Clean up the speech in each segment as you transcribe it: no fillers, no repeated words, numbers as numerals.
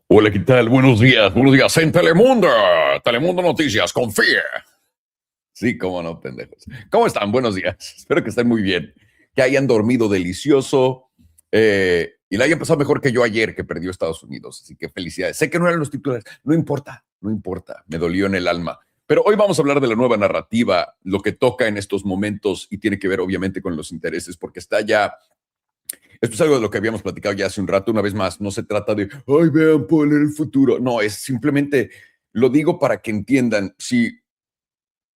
Hola, ¿qué tal? Buenos días en Telemundo. Telemundo Noticias, confía. Sí, cómo no, pendejos. ¿Cómo están? Buenos días. Espero que estén muy bien, que hayan dormido delicioso y la hayan pasado mejor que yo ayer, que perdió Estados Unidos. Así que felicidades. Sé que no eran los titulares. No importa, no importa. Me dolió en el alma. Pero hoy vamos a hablar de la nueva narrativa, lo que toca en estos momentos y tiene que ver obviamente con los intereses, porque está ya. Esto es algo de lo que habíamos platicado ya hace un rato. Una vez más, no se trata de, ay, vean, puedo leer el futuro. No, es simplemente, lo digo para que entiendan, si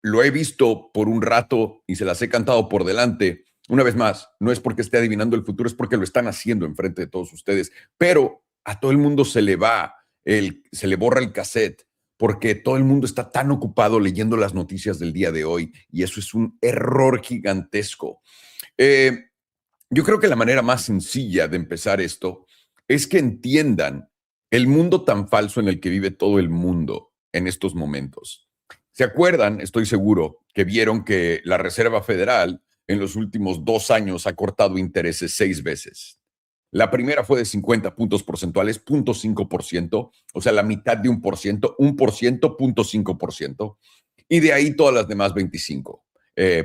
lo he visto por un rato y se las he cantado por delante, una vez más, no es porque esté adivinando el futuro, es porque lo están haciendo enfrente de todos ustedes. Pero a todo el mundo se le va, se le borra el cassette, porque todo el mundo está tan ocupado leyendo las noticias del día de hoy y eso es un error gigantesco. Eh, yo creo que la manera más sencilla de empezar esto es que entiendan el mundo tan falso en el que vive todo el mundo en estos momentos. ¿Se acuerdan? Estoy seguro que vieron que la Reserva Federal en los últimos 2 años ha cortado intereses 6 veces. La primera fue de 50 puntos porcentuales, 0.5%, o sea, la mitad de 1%, 0.5%, y de ahí todas las demás 25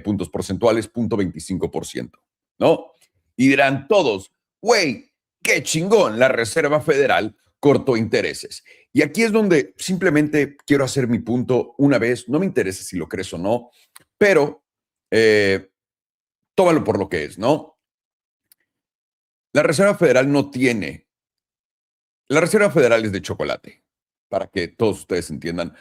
puntos porcentuales, 0.25%, ¿no? Y dirán todos, güey, qué chingón, la Reserva Federal cortó intereses. Y aquí es donde simplemente quiero hacer mi punto una vez, no me interesa si lo crees o no, pero tómalo por lo que es, ¿no? La Reserva Federal no tiene, la Reserva Federal es de chocolate, para que todos ustedes entiendan.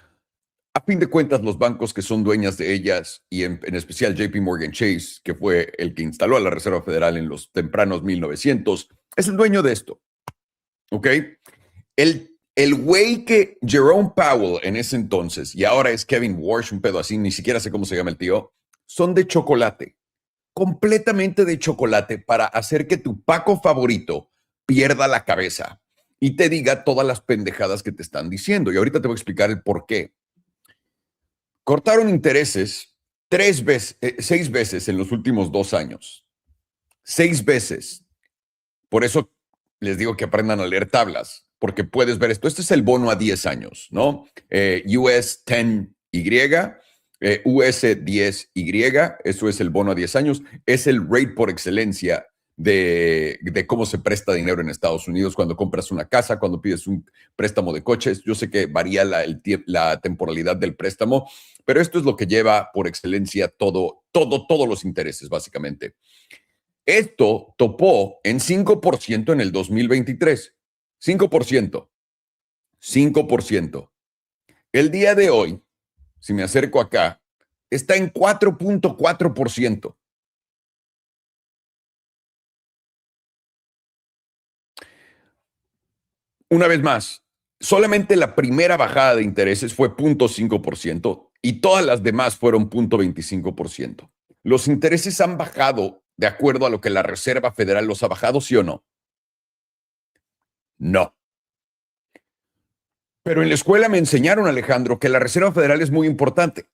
A fin de cuentas, los bancos que son dueñas de ellas, y en especial JP Morgan Chase, que fue el que instaló a la Reserva Federal en los tempranos 1900, es el dueño de esto, ¿ok? El güey que Jerome Powell en ese entonces, y ahora es Kevin Warsh, un pedo así, ni siquiera sé cómo se llama el tío, son de chocolate, completamente de chocolate para hacer que tu Paco favorito pierda la cabeza y te diga todas las pendejadas que te están diciendo. Y ahorita te voy a explicar el por qué. Cortaron intereses 6 veces en los últimos 2 años. 6 veces. Por eso les digo que aprendan a leer tablas, porque puedes ver esto. Este es el bono a 10 años, ¿no? US 10Y, US 10Y, eso es el bono a 10 años. Es el rate por excelencia de cómo se presta dinero en Estados Unidos cuando compras una casa, cuando pides un préstamo de coches. Yo sé que varía la temporalidad del préstamo, pero esto es lo que lleva por excelencia todos los intereses, básicamente. Esto topó en 5% en el 2023. 5%. 5%. El día de hoy, si me acerco acá, está en 4.4%. Una vez más, solamente la primera bajada de intereses fue 0.5% y todas las demás fueron 0.25%. Los intereses han bajado de acuerdo a lo que la Reserva Federal los ha bajado, ¿sí o no? No. Pero en la escuela me enseñaron, Alejandro, que la Reserva Federal es muy importante.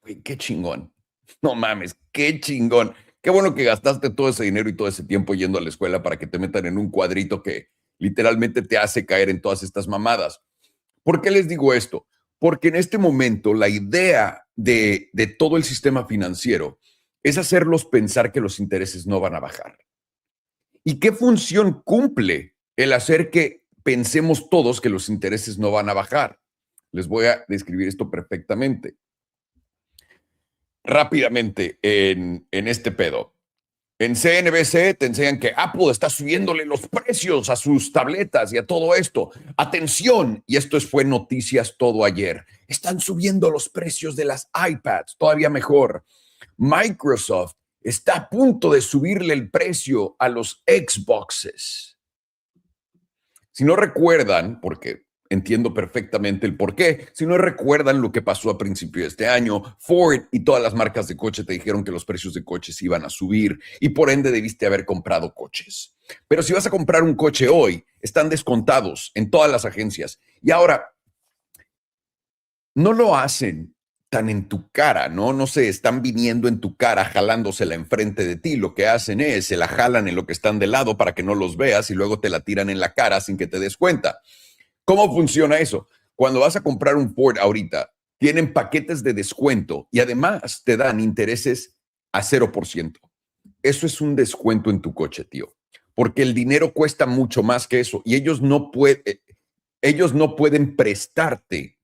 Güey, qué chingón. No mames, qué chingón. Qué bueno que gastaste todo ese dinero y todo ese tiempo yendo a la escuela para que te metan en un cuadrito que literalmente te hace caer en todas estas mamadas. ¿Por qué les digo esto? Porque en este momento la idea de todo el sistema financiero es hacerlos pensar que los intereses no van a bajar. ¿Y qué función cumple el hacer que pensemos todos que los intereses no van a bajar? Les voy a describir esto perfectamente. Rápidamente en este pedo. En CNBC te enseñan que Apple está subiéndole los precios a sus tabletas y a todo esto. Atención, y esto fue noticias todo ayer. Están subiendo los precios de las iPads, todavía mejor. Microsoft está a punto de subirle el precio a los Xboxes. Si no recuerdan, porque entiendo perfectamente el por qué, si no recuerdan lo que pasó a principio de este año, Ford y todas las marcas de coche te dijeron que los precios de coches iban a subir y por ende debiste haber comprado coches. Pero si vas a comprar un coche hoy, están descontados en todas las agencias. Y ahora, no lo hacen tan en tu cara, ¿no? No se están viniendo en tu cara, jalándosela enfrente de ti. Lo que hacen es, se la jalan en lo que están de lado para que no los veas y luego te la tiran en la cara sin que te des cuenta. ¿Cómo funciona eso? Cuando vas a comprar un Ford ahorita, tienen paquetes de descuento y además te dan intereses a 0%. Eso es un descuento en tu coche, tío, porque el dinero cuesta mucho más que eso y ellos no pueden prestarte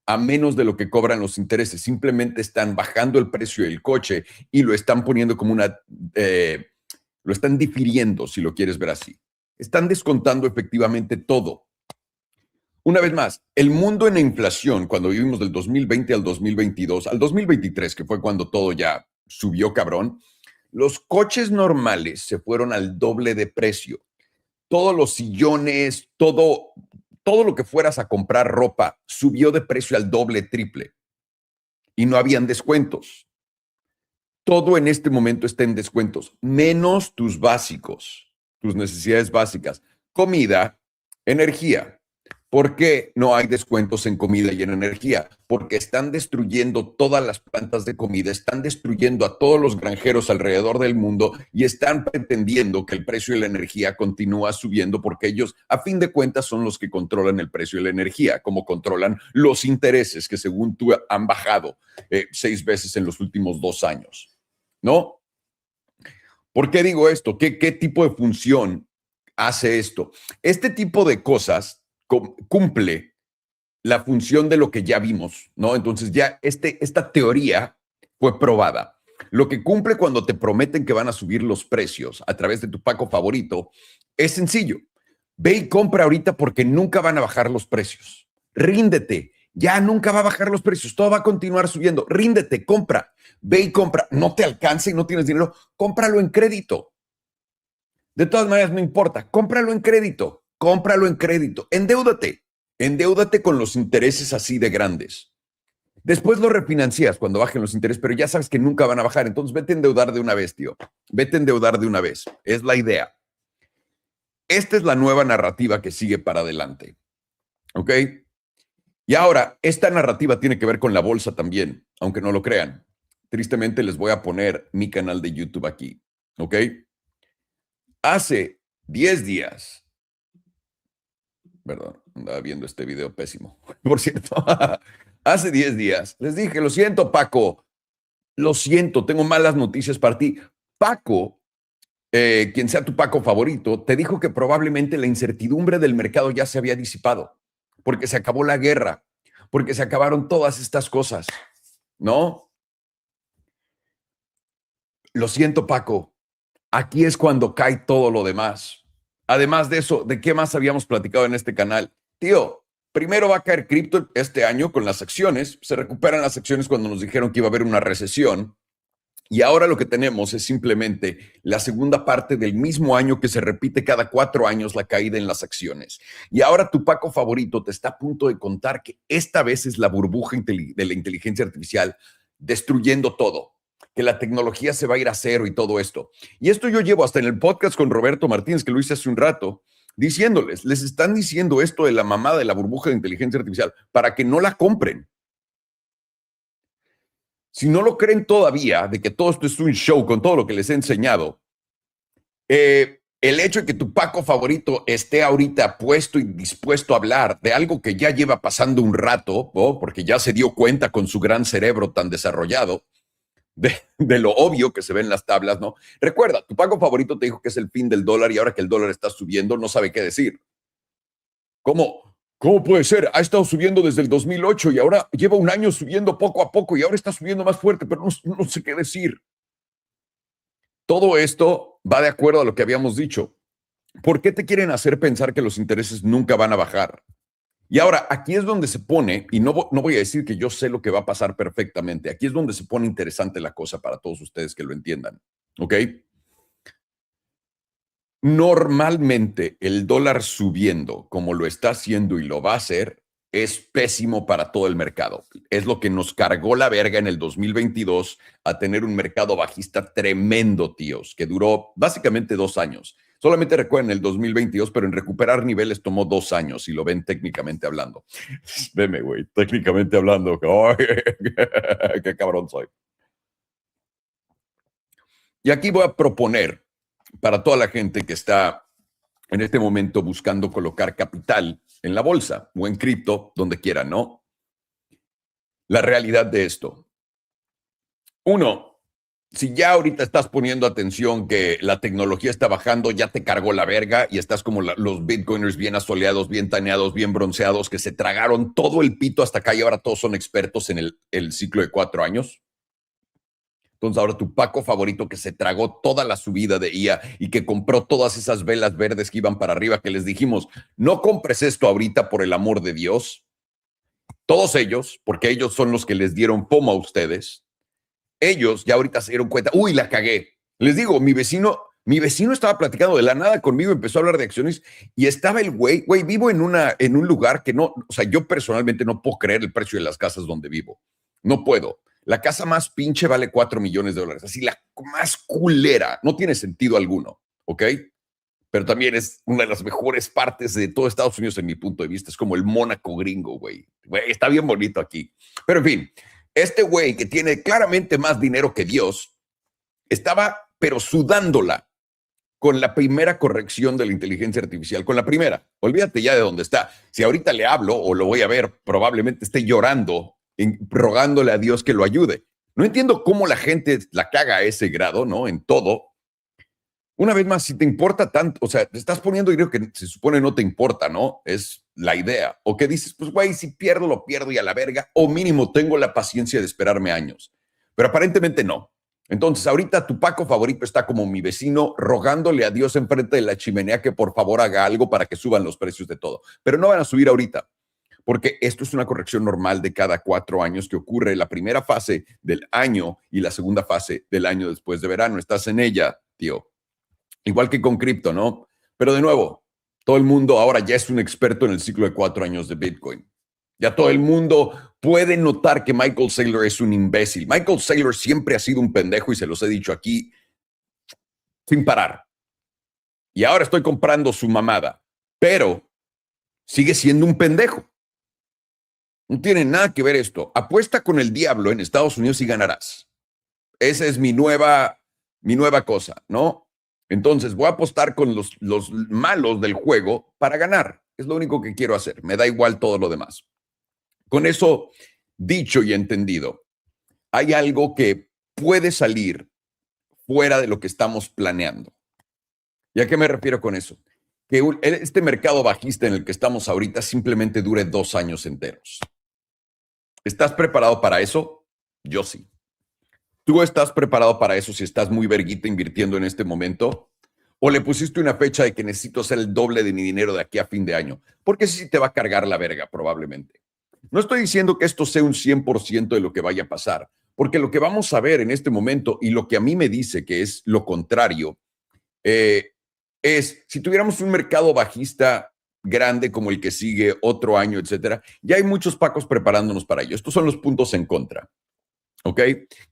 a menos de lo que cobran los intereses. Simplemente están bajando el precio del coche y lo están poniendo como lo están difiriendo, si lo quieres ver así. Están descontando efectivamente todo. Una vez más, el mundo en inflación, cuando vivimos del 2020 al 2022, al 2023, que fue cuando todo ya subió cabrón, los coches normales se fueron al doble de precio. Todos los sillones, todo lo que fueras a comprar ropa subió de precio al doble, triple. Y no habían descuentos. Todo en este momento está en descuentos, menos tus básicos, tus necesidades básicas. Comida, energía. ¿Por qué no hay descuentos en comida y en energía? Porque están destruyendo todas las plantas de comida, están destruyendo a todos los granjeros alrededor del mundo y están pretendiendo que el precio de la energía continúa subiendo porque ellos, a fin de cuentas, son los que controlan el precio de la energía, como controlan los intereses que según tú han bajado 6 veces en los últimos 2 años, ¿no? ¿Por qué digo esto? ¿Qué tipo de función hace esto? Este tipo de cosas cumple la función de lo que ya vimos, ¿no? Entonces ya esta teoría fue probada. Lo que cumple cuando te prometen que van a subir los precios a través de tu paco favorito es sencillo. Ve y compra ahorita porque nunca van a bajar los precios. Ríndete. Ya nunca va a bajar los precios. Todo va a continuar subiendo. Ríndete, compra. Ve y compra. No te alcanza y no tienes dinero. Cómpralo en crédito. De todas maneras, no importa. Cómpralo en crédito. Cómpralo en crédito. Endeúdate. Endeúdate con los intereses así de grandes. Después lo refinancias cuando bajen los intereses, pero ya sabes que nunca van a bajar. Entonces vete a endeudar de una vez, tío. Vete a endeudar de una vez. Es la idea. Esta es la nueva narrativa que sigue para adelante. ¿Ok? Y ahora, esta narrativa tiene que ver con la bolsa también, aunque no lo crean. Tristemente les voy a poner mi canal de YouTube aquí. ¿Ok? Hace 10 días, perdón, andaba viendo este video pésimo, por cierto. Hace 10 días les dije, lo siento, Paco, lo siento, tengo malas noticias para ti. Paco, quien sea tu Paco favorito, te dijo que probablemente la incertidumbre del mercado ya se había disipado, porque se acabó la guerra, porque se acabaron todas estas cosas, ¿no? Lo siento, Paco, aquí es cuando cae todo lo demás. Además de eso, ¿de qué más habíamos platicado en este canal? Tío, primero va a caer cripto este año con las acciones. Se recuperan las acciones cuando nos dijeron que iba a haber una recesión. Y ahora lo que tenemos es simplemente la segunda parte del mismo año que se repite cada 4 años la caída en las acciones. Y ahora tu Paco favorito te está a punto de contar que esta vez es la burbuja de la inteligencia artificial destruyendo todo, que la tecnología se va a ir a cero y todo esto. Y esto yo llevo hasta en el podcast con Roberto Martínez, que lo hice hace un rato, diciéndoles, les están diciendo esto de la mamada de la burbuja de inteligencia artificial para que no la compren. Si no lo creen todavía de que todo esto es un show con todo lo que les he enseñado, el hecho de que tu Paco favorito esté ahorita puesto y dispuesto a hablar de algo que ya lleva pasando un rato, ¿no? Porque ya se dio cuenta con su gran cerebro tan desarrollado de lo obvio que se ve en las tablas, ¿no? Recuerda, tu Paco favorito te dijo que es el fin del dólar y ahora que el dólar está subiendo no sabe qué decir. ¿Cómo puede ser? Ha estado subiendo desde el 2008 y ahora lleva un año subiendo poco a poco y ahora está subiendo más fuerte, pero no sé qué decir. Todo esto va de acuerdo a lo que habíamos dicho. ¿Por qué te quieren hacer pensar que los intereses nunca van a bajar? Y ahora, aquí es donde se pone, y no voy a decir que yo sé lo que va a pasar perfectamente, aquí es donde se pone interesante la cosa para todos ustedes que lo entiendan, ¿ok? Normalmente el dólar subiendo como lo está haciendo y lo va a hacer es pésimo para todo el mercado. Es lo que nos cargó la verga en el 2022 a tener un mercado bajista tremendo, tíos, que duró básicamente 2 años. Solamente recuerden el 2022, pero en recuperar niveles tomó 2 años, si lo ven técnicamente hablando. Veme, güey, técnicamente hablando. Qué cabrón soy. Y aquí voy a proponer para toda la gente que está en este momento buscando colocar capital en la bolsa o en cripto, donde quieran, ¿no? La realidad de esto. Uno, si ya ahorita estás poniendo atención que la tecnología está bajando, ya te cargó la verga y estás como los bitcoiners bien asoleados, bien taneados, bien bronceados, que se tragaron todo el pito hasta acá y ahora todos son expertos en el ciclo de 4 años. Entonces ahora tu Paco favorito que se tragó toda la subida de IA y que compró todas esas velas verdes que iban para arriba, que les dijimos, no compres esto ahorita por el amor de Dios. Todos ellos, porque ellos son los que les dieron pomo a ustedes, ellos ya ahorita se dieron cuenta, uy, la cagué. Les digo, mi vecino estaba platicando de la nada conmigo, empezó a hablar de acciones y estaba el güey, vivo en un lugar que no, o sea, yo personalmente no puedo creer el precio de las casas donde vivo. No puedo. La casa más pinche vale $4 millones. Así la más culera. No tiene sentido alguno, ¿ok? Pero también es una de las mejores partes de todo Estados Unidos en mi punto de vista. Es como el Mónaco gringo, güey. Está bien bonito aquí. Pero en fin, este güey que tiene claramente más dinero que Dios, estaba pero sudándola con la primera corrección de la inteligencia artificial, con la primera. Olvídate ya de dónde está. Si ahorita le hablo o lo voy a ver, probablemente esté llorando, rogándole a Dios que lo ayude. No entiendo cómo la gente la caga a ese grado, ¿no? En todo. Una vez más, si te importa tanto, o sea, te estás poniendo dinero que se supone no te importa, ¿no? Es la idea. O que dices, pues, güey, si pierdo, lo pierdo y a la verga, o mínimo tengo la paciencia de esperarme años. Pero aparentemente no. Entonces, ahorita tu Paco favorito está como mi vecino rogándole a Dios enfrente de la chimenea que por favor haga algo para que suban los precios de todo. Pero no van a subir ahorita, porque esto es una corrección normal de cada 4 años que ocurre la primera fase del año y la segunda fase del año después de verano. Estás en ella, tío. Igual que con cripto, ¿no? Pero de nuevo, todo el mundo ahora ya es un experto en el ciclo de 4 años de Bitcoin. Ya todo el mundo puede notar que Michael Saylor es un imbécil. Michael Saylor siempre ha sido un pendejo y se los he dicho aquí sin parar. Y ahora estoy comprando su mamada, pero sigue siendo un pendejo. No tiene nada que ver esto. Apuesta con el diablo en Estados Unidos y ganarás. Esa es mi nueva cosa, ¿no? Entonces voy a apostar con los malos del juego para ganar. Es lo único que quiero hacer. Me da igual todo lo demás. Con eso dicho y entendido, hay algo que puede salir fuera de lo que estamos planeando. ¿Y a qué me refiero con eso? Que este mercado bajista en el que estamos ahorita simplemente dure 2 años enteros. ¿Estás preparado para eso? Yo sí. ¿Tú estás preparado para eso si estás muy verguita invirtiendo en este momento? ¿O le pusiste una fecha de que necesito hacer el doble de mi dinero de aquí a fin de año? Porque sí te va a cargar la verga probablemente. No estoy diciendo que esto sea un 100% de lo que vaya a pasar, porque lo que vamos a ver en este momento y lo que a mí me dice que es lo contrario, es si tuviéramos un mercado bajista grande como el que sigue otro año, etcétera, ya hay muchos pacos preparándonos para ello. Estos son los puntos en contra. ¿Ok?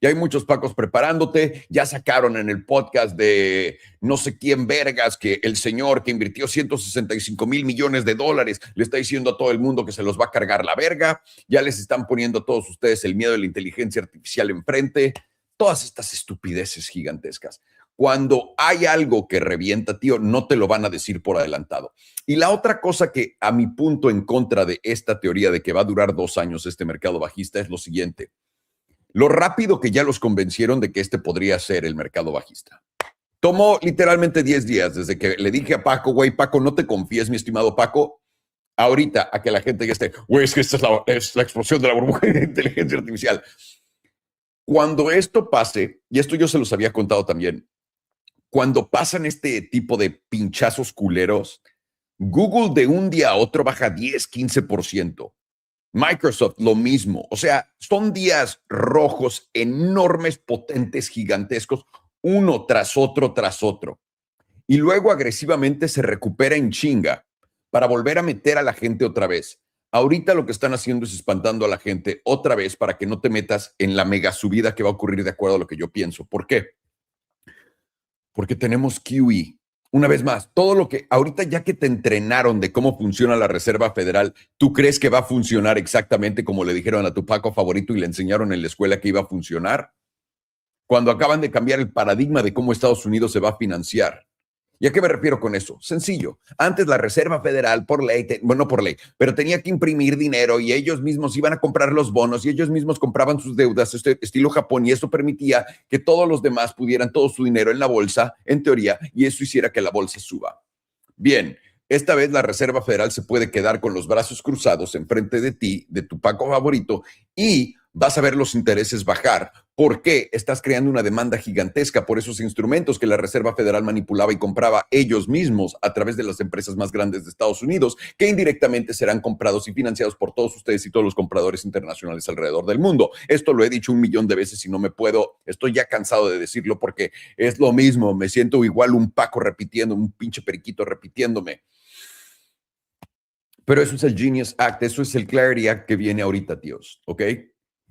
Ya hay muchos pacos preparándote, ya sacaron en el podcast de no sé quién vergas que el señor que invirtió $165 mil millones le está diciendo a todo el mundo que se los va a cargar la verga, ya les están poniendo a todos ustedes el miedo de la inteligencia artificial enfrente, todas estas estupideces gigantescas. Cuando hay algo que revienta, tío, no te lo van a decir por adelantado. Y la otra cosa que a mi punto en contra de esta teoría de que va a durar 2 años este mercado bajista es lo siguiente. Lo rápido que ya los convencieron de que este podría ser el mercado bajista. Tomó literalmente 10 días desde que le dije a Paco, güey, Paco, no te confíes, mi estimado Paco, ahorita a que la gente ya esté, güey, es que esta es la explosión de la burbuja de inteligencia artificial. Cuando esto pase, y esto yo se los había contado también, cuando pasan este tipo de pinchazos culeros, Google de un día a otro baja 10-15%. Microsoft, lo mismo. O sea, son días rojos enormes, potentes, gigantescos, uno tras otro, tras otro. Y luego agresivamente se recupera en chinga para volver a meter a la gente otra vez. Ahorita lo que están haciendo es espantando a la gente otra vez para que no te metas en la mega subida que va a ocurrir de acuerdo a lo que yo pienso. ¿Por qué? Porque tenemos QE. Una vez más, todo lo que ahorita ya que te entrenaron de cómo funciona la Reserva Federal, ¿tú crees que va a funcionar exactamente como le dijeron a tu Paco favorito y le enseñaron en la escuela que iba a funcionar? Cuando acaban de cambiar el paradigma de cómo Estados Unidos se va a financiar. ¿Y a qué me refiero con eso? Sencillo. Antes la Reserva Federal, por ley, bueno, no por ley, pero tenía que imprimir dinero y ellos mismos iban a comprar los bonos y ellos mismos compraban sus deudas, estilo Japón, y eso permitía que todos los demás pudieran todo su dinero en la bolsa, en teoría, y eso hiciera que la bolsa suba. Bien, esta vez la Reserva Federal se puede quedar con los brazos cruzados enfrente de ti, de tu Paco favorito, y vas a ver los intereses bajar. ¿Por qué? Estás creando una demanda gigantesca por esos instrumentos que la Reserva Federal manipulaba y compraba ellos mismos a través de las empresas más grandes de Estados Unidos, que indirectamente serán comprados y financiados por todos ustedes y todos los compradores internacionales alrededor del mundo. Esto lo he dicho 1,000,000 de veces y no me puedo, estoy ya cansado de decirlo porque es lo mismo, me siento igual un Paco repitiendo, un pinche periquito repitiéndome. Pero eso es el Genius Act, eso es el Clarity Act que viene ahorita, tíos, ¿ok?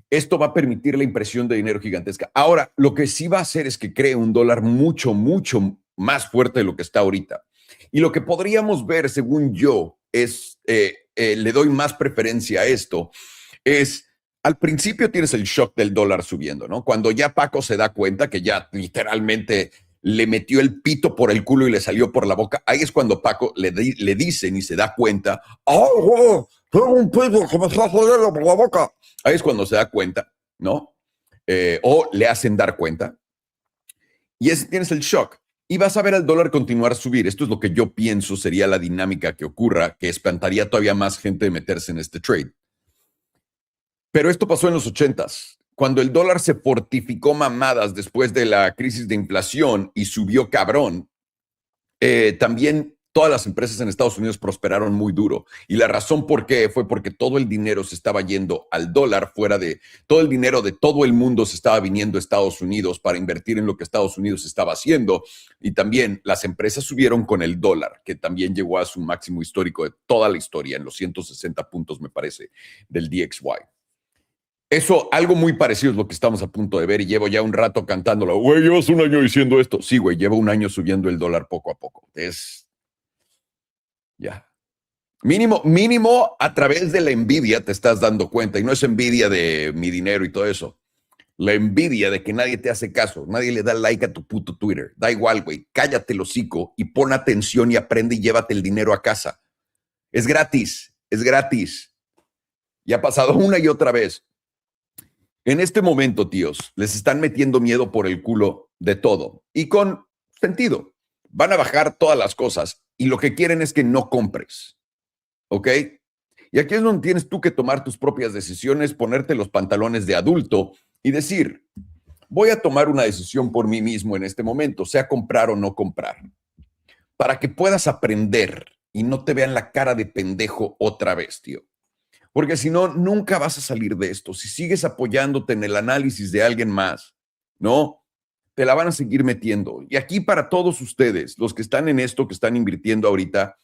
Esto va a permitir la impresión de dinero gigantesca. Ahora, lo que sí va a hacer es que cree un dólar mucho, mucho más fuerte de lo que está ahorita. Y lo que podríamos ver, según yo, es, le doy más preferencia a esto, es, al principio tienes el shock del dólar subiendo, ¿no? Cuando ya Paco se da cuenta que ya literalmente le metió el pito por el culo y le salió por la boca, ahí es cuando Paco le dicen y se da cuenta, ¡oh, tengo un pito que me está saliendo por la boca! Ahí es cuando se da cuenta, ¿no? O le hacen dar cuenta. Y ese tienes el shock. Y vas a ver al dólar continuar a subir. Esto es lo que yo pienso sería la dinámica que ocurra, que espantaría todavía más gente de meterse en este trade. Pero esto pasó en los 80s, cuando el dólar se fortificó mamadas después de la crisis de inflación y subió cabrón. También todas las empresas en Estados Unidos prosperaron muy duro. Y la razón por qué fue porque todo el dinero se estaba yendo al dólar, todo el dinero de todo el mundo se estaba viniendo a Estados Unidos para invertir en lo que Estados Unidos estaba haciendo. Y también las empresas subieron con el dólar, que también llegó a su máximo histórico de toda la historia, en los 160 puntos, me parece, del DXY. Eso, algo muy parecido es lo que estamos a punto de ver y llevo ya un rato cantándolo. Güey, llevas un año diciendo esto. Sí, güey, llevo un año subiendo el dólar poco a poco. Ya. Mínimo a través de la envidia te estás dando cuenta. Y no es envidia de mi dinero y todo eso. La envidia de que nadie te hace caso. Nadie le da like a tu puto Twitter. Da igual, güey. Cállate el hocico y pon atención y aprende y llévate el dinero a casa. Es gratis. Es gratis. Y ha pasado una y otra vez. En este momento, tíos, les están metiendo miedo por el culo de todo. Y con sentido. Van a bajar todas las cosas y lo que quieren es que no compres. ¿Ok? Y aquí es donde tienes tú que tomar tus propias decisiones, ponerte los pantalones de adulto y decir, voy a tomar una decisión por mí mismo en este momento, sea comprar o no comprar, para que puedas aprender y no te vean la cara de pendejo otra vez, tío. Porque si no, nunca vas a salir de esto. Si sigues apoyándote en el análisis de alguien más, ¿no? Te la van a seguir metiendo. Y aquí para todos ustedes, los que están en esto, que están invirtiendo ahorita,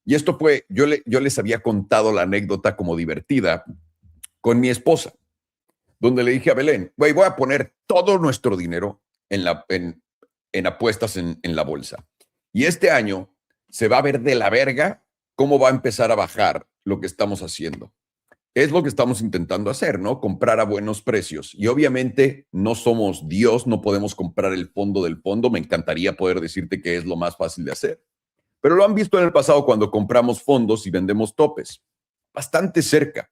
y esto fue, yo les había contado la anécdota como divertida con mi esposa, donde le dije a Belén, güey, voy a poner todo nuestro dinero en apuestas en la bolsa. Y este año se va a ver de la verga cómo va a empezar a bajar lo que estamos haciendo. Es lo que estamos intentando hacer, ¿no? Comprar a buenos precios. Y obviamente no somos Dios, no podemos comprar el fondo del fondo. Me encantaría poder decirte que es lo más fácil de hacer. Pero lo han visto en el pasado cuando compramos fondos y vendemos topes. Bastante cerca.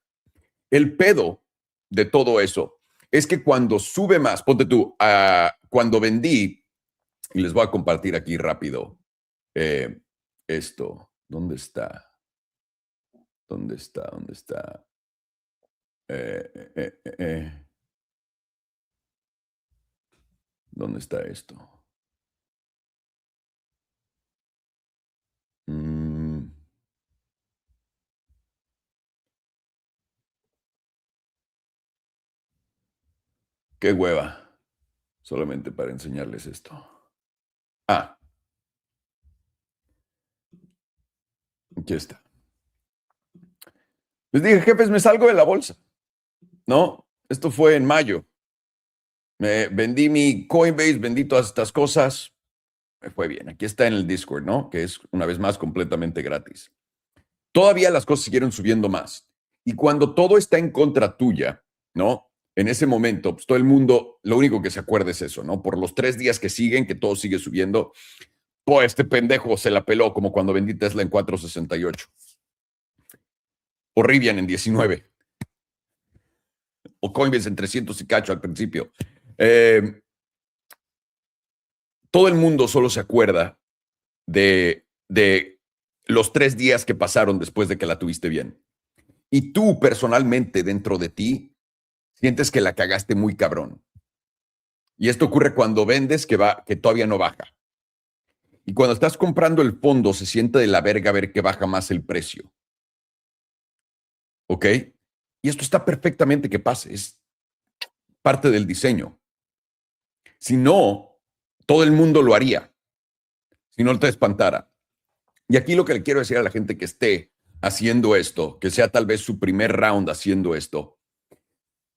El pedo de todo eso es que cuando sube más, ponte tú, cuando vendí, y les voy a compartir aquí rápido esto. ¿Dónde está? ¿Dónde está? ¿Dónde está? ¿Dónde está esto? Qué hueva. Solamente para enseñarles esto. Aquí está. Les dije, jefes, me salgo de la bolsa. No, esto fue en mayo. Vendí mi Coinbase, vendí todas estas cosas. Me fue bien. Aquí está en el Discord, ¿no? Que es, una vez más, completamente gratis. Todavía las cosas siguieron subiendo más. Y cuando todo está en contra tuya, ¿no? En ese momento, pues todo el mundo, lo único que se acuerda es eso, ¿no? Por los 3 días que siguen, que todo sigue subiendo, Pues este pendejo se la peló como cuando vendí Tesla en 4.68. O Rivian en 19. O Coinbase en 300 y cacho al principio. Todo el mundo solo se acuerda de los 3 días que pasaron después de que la tuviste bien. Y tú personalmente dentro de ti sientes que la cagaste muy cabrón. Y esto ocurre cuando vendes que todavía no baja. Y cuando estás comprando el fondo se siente de la verga ver que baja más el precio. ¿Ok? Y esto está perfectamente que pase. Es parte del diseño. Si no, todo el mundo lo haría. Si no te espantara. Y aquí lo que le quiero decir a la gente que esté haciendo esto, que sea tal vez su primer round haciendo esto,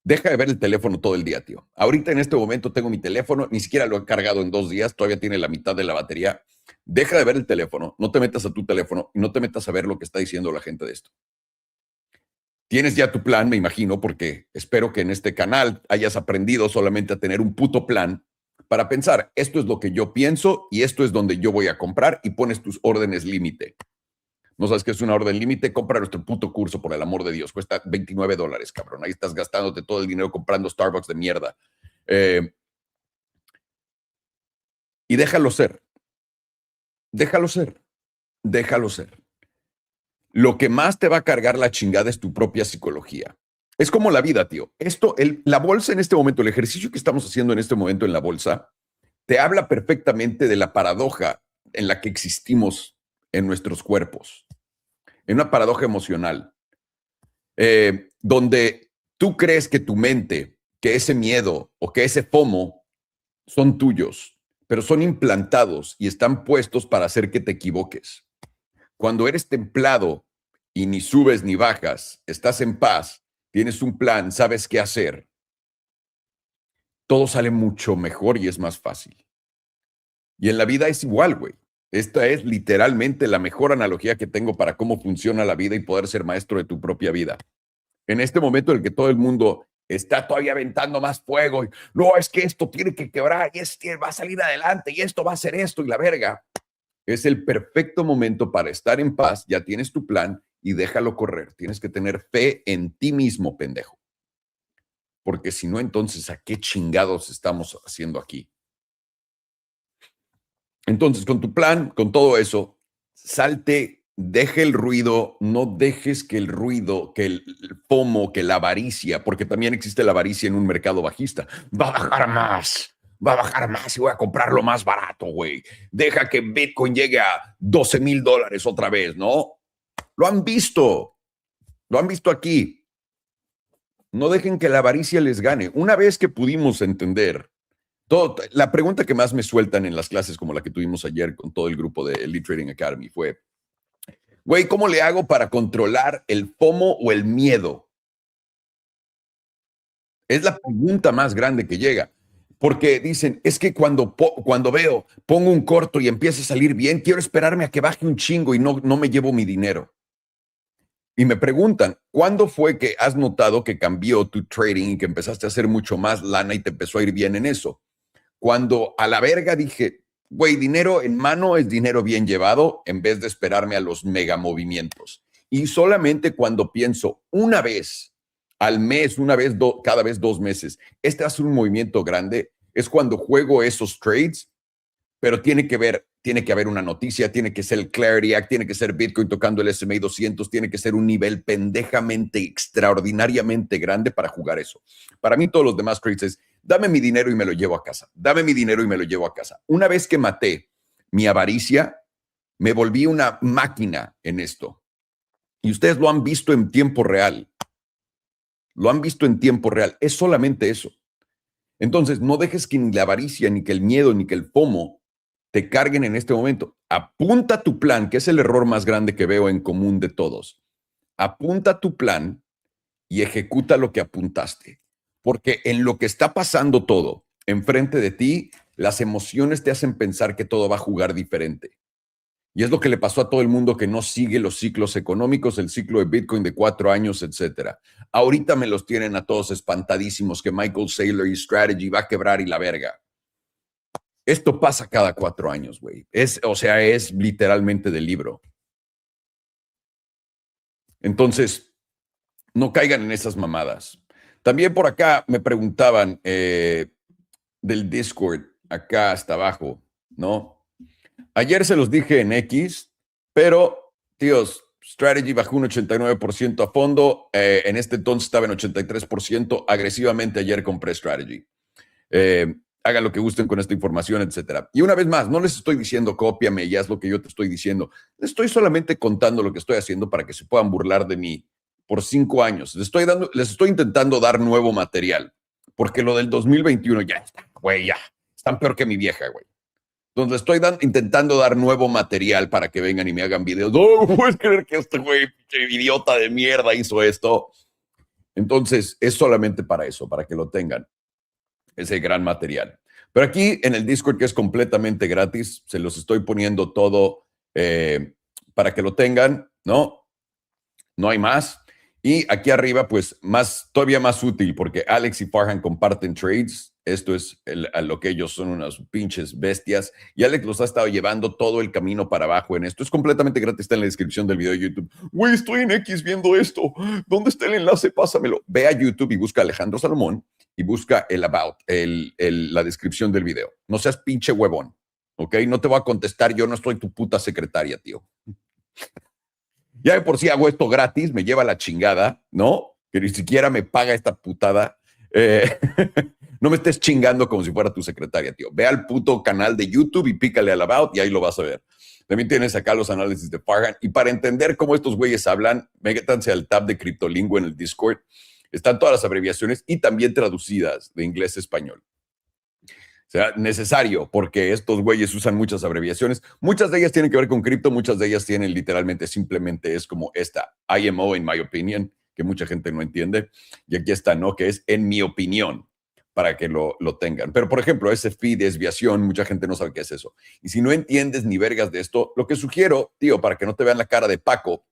deja de ver el teléfono todo el día, tío. Ahorita en este momento tengo mi teléfono, ni siquiera lo he cargado en 2 días, todavía tiene la mitad de la batería. Deja de ver el teléfono, no te metas a tu teléfono y no te metas a ver lo que está diciendo la gente de esto. Tienes ya tu plan, me imagino, porque espero que en este canal hayas aprendido solamente a tener un puto plan para pensar, esto es lo que yo pienso y esto es donde yo voy a comprar y pones tus órdenes límite. ¿No sabes qué es una orden límite? Compra nuestro puto curso, por el amor de Dios. Cuesta $29, cabrón. Ahí estás gastándote todo el dinero comprando Starbucks de mierda. Y déjalo ser. Déjalo ser. Déjalo ser. Lo que más te va a cargar la chingada es tu propia psicología. Es como la vida, tío. La bolsa en este momento, el ejercicio que estamos haciendo en este momento en la bolsa, te habla perfectamente de la paradoja en la que existimos en nuestros cuerpos. En una paradoja emocional. Donde tú crees que tu mente, que ese miedo o que ese FOMO son tuyos, pero son implantados y están puestos para hacer que te equivoques. Cuando eres templado y ni subes ni bajas, estás en paz, tienes un plan, sabes qué hacer, todo sale mucho mejor y es más fácil. Y en la vida es igual, güey. Esta es literalmente la mejor analogía que tengo para cómo funciona la vida y poder ser maestro de tu propia vida. En este momento en el que todo el mundo está todavía aventando más fuego, y no, es que esto tiene que quebrar, y va a salir adelante, y esto va a ser esto, y la verga. Es el perfecto momento para estar en paz, ya tienes tu plan, y déjalo correr. Tienes que tener fe en ti mismo, pendejo. Porque si no, entonces, ¿a qué chingados estamos haciendo aquí? Entonces, con tu plan, con todo eso, salte, deje el ruido, no dejes que el ruido, que el FOMO, que la avaricia, porque también existe la avaricia en un mercado bajista, va a bajar más y voy a comprarlo más barato, güey. Deja que Bitcoin llegue a $12,000 otra vez, ¿no? Lo han visto aquí. No dejen que la avaricia les gane. Una vez que pudimos entender la pregunta que más me sueltan en las clases como la que tuvimos ayer con todo el grupo de Elite Trading Academy fue, güey, ¿cómo le hago para controlar el FOMO o el miedo? Es la pregunta más grande que llega. Porque dicen, es que cuando pongo un corto y empieza a salir bien, quiero esperarme a que baje un chingo y no me llevo mi dinero. Y me preguntan, ¿cuándo fue que has notado que cambió tu trading y que empezaste a hacer mucho más lana y te empezó a ir bien en eso? Cuando a la verga dije, güey, dinero en mano es dinero bien llevado en vez de esperarme a los mega movimientos. Y solamente cuando pienso una vez al mes, cada vez 2 meses, este hace un movimiento grande, es cuando juego esos trades, pero tiene que haber una noticia, tiene que ser el Clarity Act, tiene que ser Bitcoin tocando el S&P 200, tiene que ser un nivel pendejamente, extraordinariamente grande para jugar eso. Para mí todos los demás trades es, dame mi dinero y me lo llevo a casa. Dame mi dinero y me lo llevo a casa. Una vez que maté mi avaricia, me volví una máquina en esto. Y ustedes lo han visto en tiempo real. Lo han visto en tiempo real. Es solamente eso. Entonces, no dejes que ni la avaricia, ni que el miedo, ni que el FOMO te carguen en este momento. Apunta tu plan, que es el error más grande que veo en común de todos. Apunta tu plan y ejecuta lo que apuntaste. Porque en lo que está pasando todo enfrente de ti, las emociones te hacen pensar que todo va a jugar diferente. Y es lo que le pasó a todo el mundo que no sigue los ciclos económicos, el ciclo de Bitcoin de 4 años, etcétera. Ahorita me los tienen a todos espantadísimos que Michael Saylor y Strategy va a quebrar y la verga. Esto pasa cada 4 años, güey. O sea, es literalmente del libro. Entonces, no caigan en esas mamadas. También por acá me preguntaban del Discord, acá hasta abajo, ¿no? Ayer se los dije en X, pero, tíos, Strategy bajó un 89% a fondo. En este entonces estaba en 83%. Agresivamente ayer compré Strategy. Hagan lo que gusten con esta información, etcétera. Y una vez más, no les estoy diciendo cópiame y haz lo que yo te estoy diciendo. Les estoy solamente contando lo que estoy haciendo para que se puedan burlar de mí por 5 años. Les estoy intentando dar nuevo material, porque lo del 2021 ya está, güey, ya. Están peor que mi vieja, güey. Entonces le estoy intentando dar nuevo material para que vengan y me hagan videos. No, puedes creer que este güey, idiota de mierda, hizo esto. Entonces, es solamente para eso, para que lo tengan. Ese gran material. Pero aquí en el Discord, que es completamente gratis, se los estoy poniendo todo para que lo tengan, ¿no? No hay más. Y aquí arriba, pues, todavía más útil, porque Alex y Farhan comparten trades. Esto es a lo que ellos son unas pinches bestias. Y Alex los ha estado llevando todo el camino para abajo en esto. Es completamente gratis, está en la descripción del video de YouTube. Güey, estoy en X viendo esto. ¿Dónde está el enlace? Pásamelo. Ve a YouTube y busca Alejandro Salomón y busca el about, la descripción del video. No seas pinche huevón, ¿ok? No te voy a contestar, yo no estoy tu puta secretaria, tío. Ya de por sí hago esto gratis, me lleva la chingada, ¿no? Que ni siquiera me paga esta putada. No me estés chingando como si fuera tu secretaria, tío. Ve al puto canal de YouTube y pícale al about y ahí lo vas a ver. También tienes acá los análisis de Farhan. Y para entender cómo estos güeyes hablan, métanse al tab de Criptolingüe en el Discord. Están todas las abreviaciones y también traducidas de inglés a español. O sea, necesario, porque estos güeyes usan muchas abreviaciones. Muchas de ellas tienen que ver con cripto, muchas de ellas tienen literalmente, simplemente es como esta, IMO, in my opinion, que mucha gente no entiende. Y aquí está, ¿no? Que es en mi opinión, para que lo tengan. Pero, por ejemplo, ese fee, desviación, mucha gente no sabe qué es eso. Y si no entiendes ni vergas de esto, lo que sugiero, tío, para que no te vean la cara de Paco,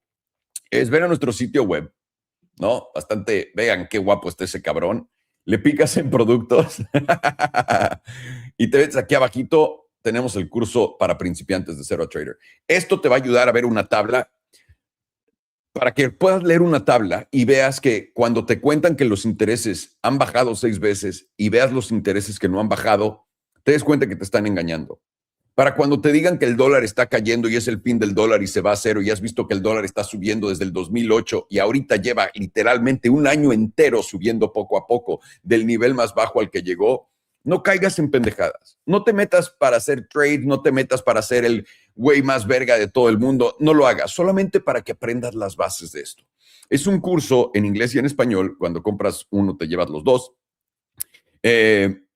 es ver a nuestro sitio web, ¿no? Bastante, vean qué guapo está ese cabrón. Le picas en productos y te ves aquí abajito, tenemos el curso para principiantes de Zero Trader. Esto te va a ayudar a ver una tabla para que puedas leer una tabla y veas que cuando te cuentan que los intereses han bajado 6 veces y veas los intereses que no han bajado, te des cuenta que te están engañando. Para cuando te digan que el dólar está cayendo y es el fin del dólar y se va a cero y has visto que el dólar está subiendo desde el 2008 y ahorita lleva literalmente un año entero subiendo poco a poco del nivel más bajo al que llegó, no caigas en pendejadas. No te metas para hacer trade, no te metas para ser el güey más verga de todo el mundo. No lo hagas, solamente para que aprendas las bases de esto. Es un curso en inglés y en español. Cuando compras uno te llevas los dos.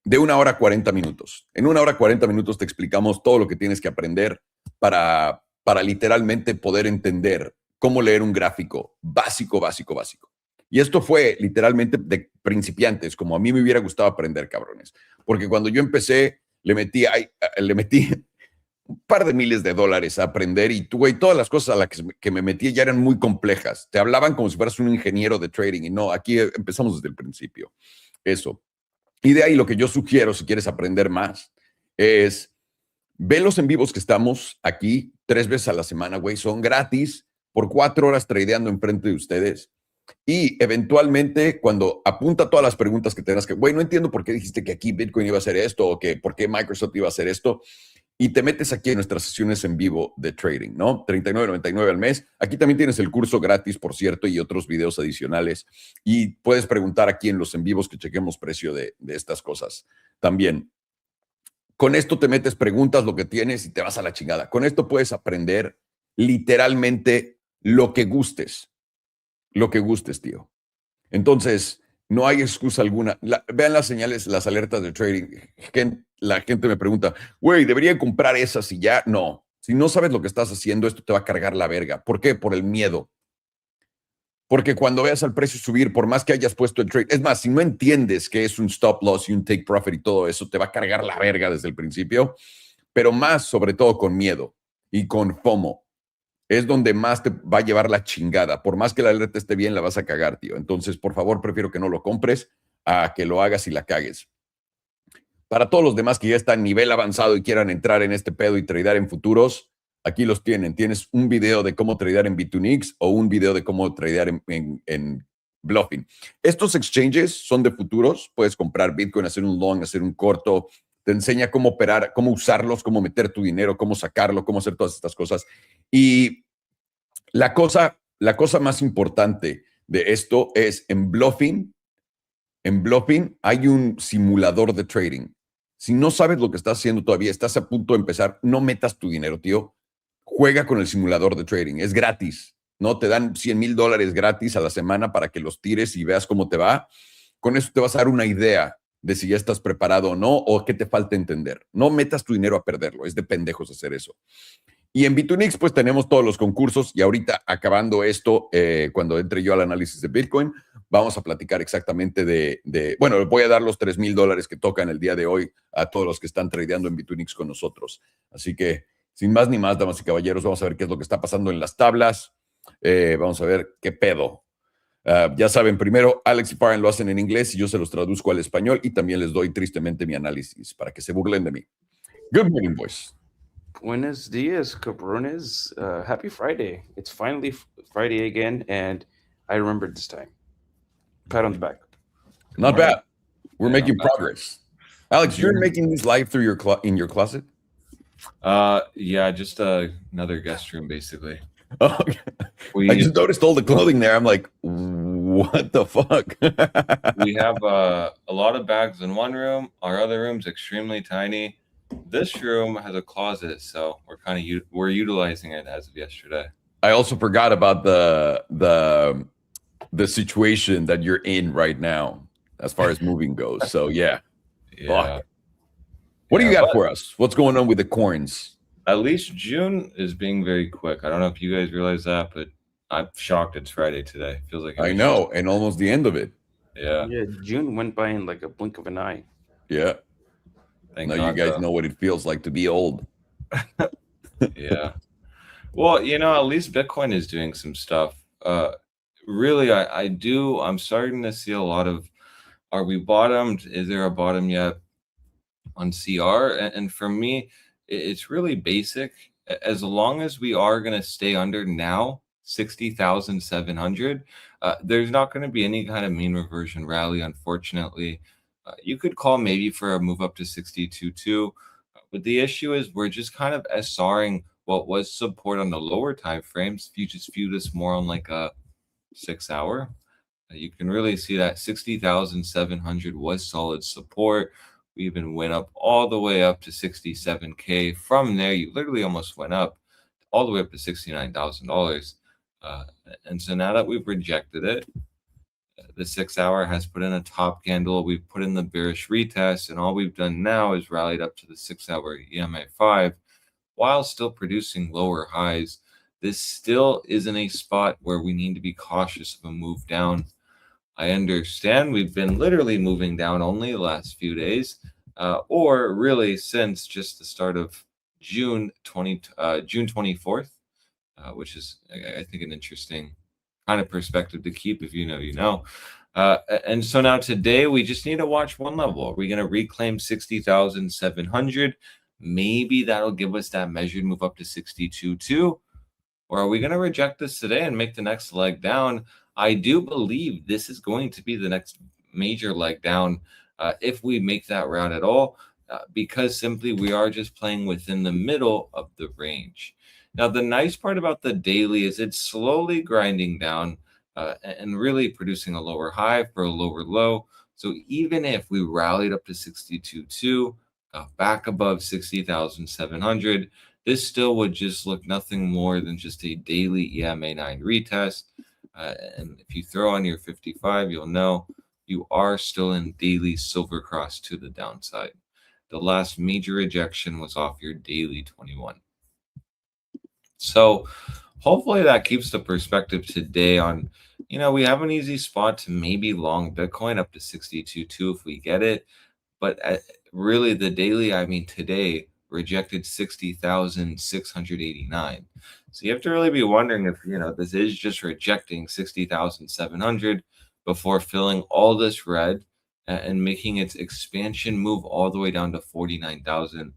De 1 hora 40 minutos. En 1 hora 40 minutos te explicamos todo lo que tienes que aprender para literalmente poder entender cómo leer un gráfico básico, básico, básico. Y esto fue literalmente de principiantes, como a mí me hubiera gustado aprender, cabrones. Porque cuando yo empecé, le metí un par de miles de dólares a aprender y tú, güey, todas las cosas a las que me metí ya eran muy complejas. Te hablaban como si fueras un ingeniero de trading y no, aquí empezamos desde el principio. Eso. Y de ahí lo que yo sugiero, si quieres aprender más, es ve los en vivos que estamos aquí 3 veces a la semana, güey. Son gratis por 4 horas tradeando enfrente de ustedes. Y eventualmente, cuando apunta todas las preguntas que tengas que, güey, no entiendo por qué dijiste que aquí Bitcoin iba a hacer esto o que por qué Microsoft iba a hacer esto. Y te metes aquí en nuestras sesiones en vivo de trading, ¿no? $39.99 al mes. Aquí también tienes el curso gratis, por cierto, y otros videos adicionales. Y puedes preguntar aquí en los en vivos que chequemos precio de estas cosas también. Con esto te metes, preguntas lo que tienes y te vas a la chingada. Con esto puedes aprender literalmente lo que gustes. Lo que gustes, tío. Entonces, no hay excusa alguna. Vean las señales, las alertas de trading. La gente me pregunta, güey, ¿debería comprar esas y ya? No. Si no sabes lo que estás haciendo, esto te va a cargar la verga. ¿Por qué? Por el miedo. Porque cuando veas al precio subir, por más que hayas puesto el trade, es más, si no entiendes qué es un stop loss y un take profit y todo eso, te va a cargar la verga desde el principio, pero más sobre todo con miedo y con FOMO. Es donde más te va a llevar la chingada. Por más que la alerta esté bien, la vas a cagar, tío. Entonces, por favor, prefiero que no lo compres a que lo hagas y la cagues. para todos los demás que ya están a nivel avanzado y quieran entrar en este pedo y tradear en futuros, aquí los tienen. Tienes un video de cómo tradear en Bitunix o un video de cómo tradear en Blofin. Estos exchanges son de futuros. Puedes comprar Bitcoin, hacer un long, hacer un corto. Te enseña cómo operar, cómo usarlos, cómo meter tu dinero, cómo sacarlo, cómo hacer todas estas cosas. Y la cosa más importante de esto es en Blofin hay un simulador de trading. Si no sabes lo que estás haciendo todavía, estás a punto de empezar, no metas tu dinero, tío. Juega con el simulador de trading. Es gratis, ¿no? Te dan $100,000 gratis a la semana para que los tires y veas cómo te va. Con eso te vas a dar una idea de si ya estás preparado o no, o qué te falta entender. No metas tu dinero a perderlo. Es de pendejos hacer eso. Y en Bitunix, pues tenemos todos los concursos y ahorita acabando esto, cuando entre yo al análisis de Bitcoin, vamos a platicar exactamente bueno, voy a dar los $3,000 que tocan el día de hoy a todos los que están tradeando en Bitunix con nosotros. Así que, sin más ni más, damas y caballeros, vamos a ver qué es lo que está pasando en las tablas. Vamos a ver qué pedo. Ya saben, primero Alex y Farhan lo hacen en inglés y yo se los traduzco al español y también les doy tristemente mi análisis para que se burlen de mí. Good morning, boys. Buenos dias, cabrones. Happy Friday. It's finally Friday again, and I remembered this time. Pat on the back. Not bad. We're making progress. Alex, you're making this live through in your closet? Yeah, just another guest room, basically. Oh, I just noticed all the clothing there. I'm like, what the fuck? We have a lot of bags in one room. Our other room's extremely tiny. This room has a closet, so we're utilizing it as of yesterday. I also forgot about the situation that you're in right now as far as moving goes. So yeah. Fuck. What do you got for us? What's going on with the coins? At least June is being very quick. I don't know if you guys realize that, but I'm shocked it's Friday today. Feels like I know, and almost the end of it. Yeah. Yeah, June went by in like a blink of an eye. Yeah. Now you guys know what it feels like to be old. Yeah. Well, at least Bitcoin is doing some stuff. Really, I'm starting to see a lot of, are we bottomed? Is there a bottom yet on CR? And for me, it's really basic. As long as we are going to stay under now 60,700, there's not going to be any kind of mean reversion rally, unfortunately. You could call maybe for a move up to 62.2, but the issue is we're just kind of SRing what was support on the lower time frames. If you just view this more on like a 6 hour, you can really see that 60,700 was solid support. We even went up all the way up to 67K. From there, you literally almost went up all the way up to $69,000. And so now that we've rejected it, the 6 hour has put in a top candle. We've put in the bearish retest, and all we've done now is rallied up to the 6 hour EMA 5 while still producing lower highs. This still isn't a spot where we need to be cautious of a move down. I understand we've been literally moving down only the last few days, or really since just the start of June 24th, which is, I think, an interesting kind of perspective to keep. If you know, you know. And so now today we just need to watch one level. Are we going to reclaim 60,700? Maybe that'll give us that measured move up to 62.2. Or are we going to reject this today and make the next leg down? I do believe this is going to be the next major leg down, if we make that route at all, because simply we are just playing within the middle of the range. Now, the nice part about the daily is it's slowly grinding down and really producing a lower high for a lower low. So even if we rallied up to 62.2, back above 60,700, this still would just look nothing more than just a daily EMA 9 retest. And if you throw on your 55, you'll know you are still in daily silver cross to the downside. The last major rejection was off your daily 21. So hopefully that keeps the perspective today on, we have an easy spot to maybe long Bitcoin up to 62.2 if we get it. But really the daily, today rejected 60,689. So you have to really be wondering if, this is just rejecting 60,700 before filling all this red and making its expansion move all the way down to 49,000.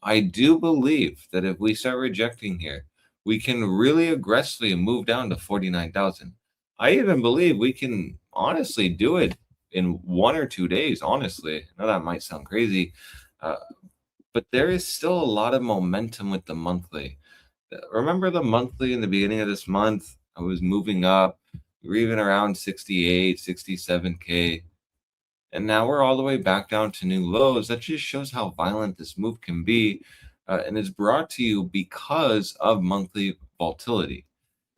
I do believe that if we start rejecting here, we can really aggressively move down to 49,000. I even believe we can honestly do it in 1 or 2 days, honestly. Now that might sound crazy, but there is still a lot of momentum with the monthly. Remember the monthly in the beginning of this month? I was moving up. We were even around 68, 67K. And now we're all the way back down to new lows. That just shows how violent this move can be. And it's brought to you because of monthly volatility.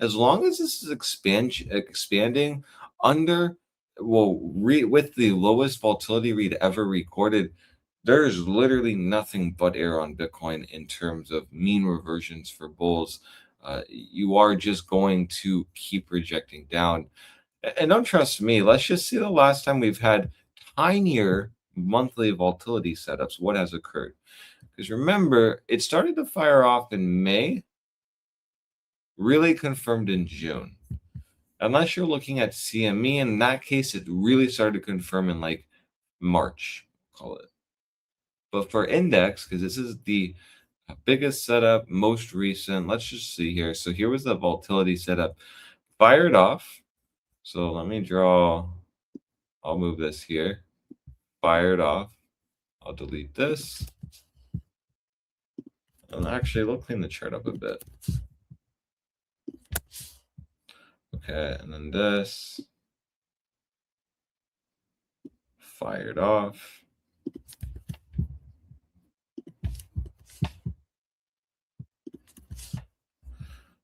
As long as this is expanding under, with the lowest volatility read ever recorded, there's literally nothing but air on Bitcoin in terms of mean reversions for bulls. You are just going to keep rejecting down. And don't trust me. Let's just see the last time we've had tinier monthly volatility setups. What has occurred? Because remember, it started to fire off in May, really confirmed in June. Unless you're looking at CME, in that case, it really started to confirm in like March, call it. But for index, because this is the biggest setup, most recent, let's just see here. So here was the volatility setup, fired off. So let me draw, I'll move this here, fired off. I'll delete this. And actually, we'll clean the chart up a bit. Okay, and then this, fired off.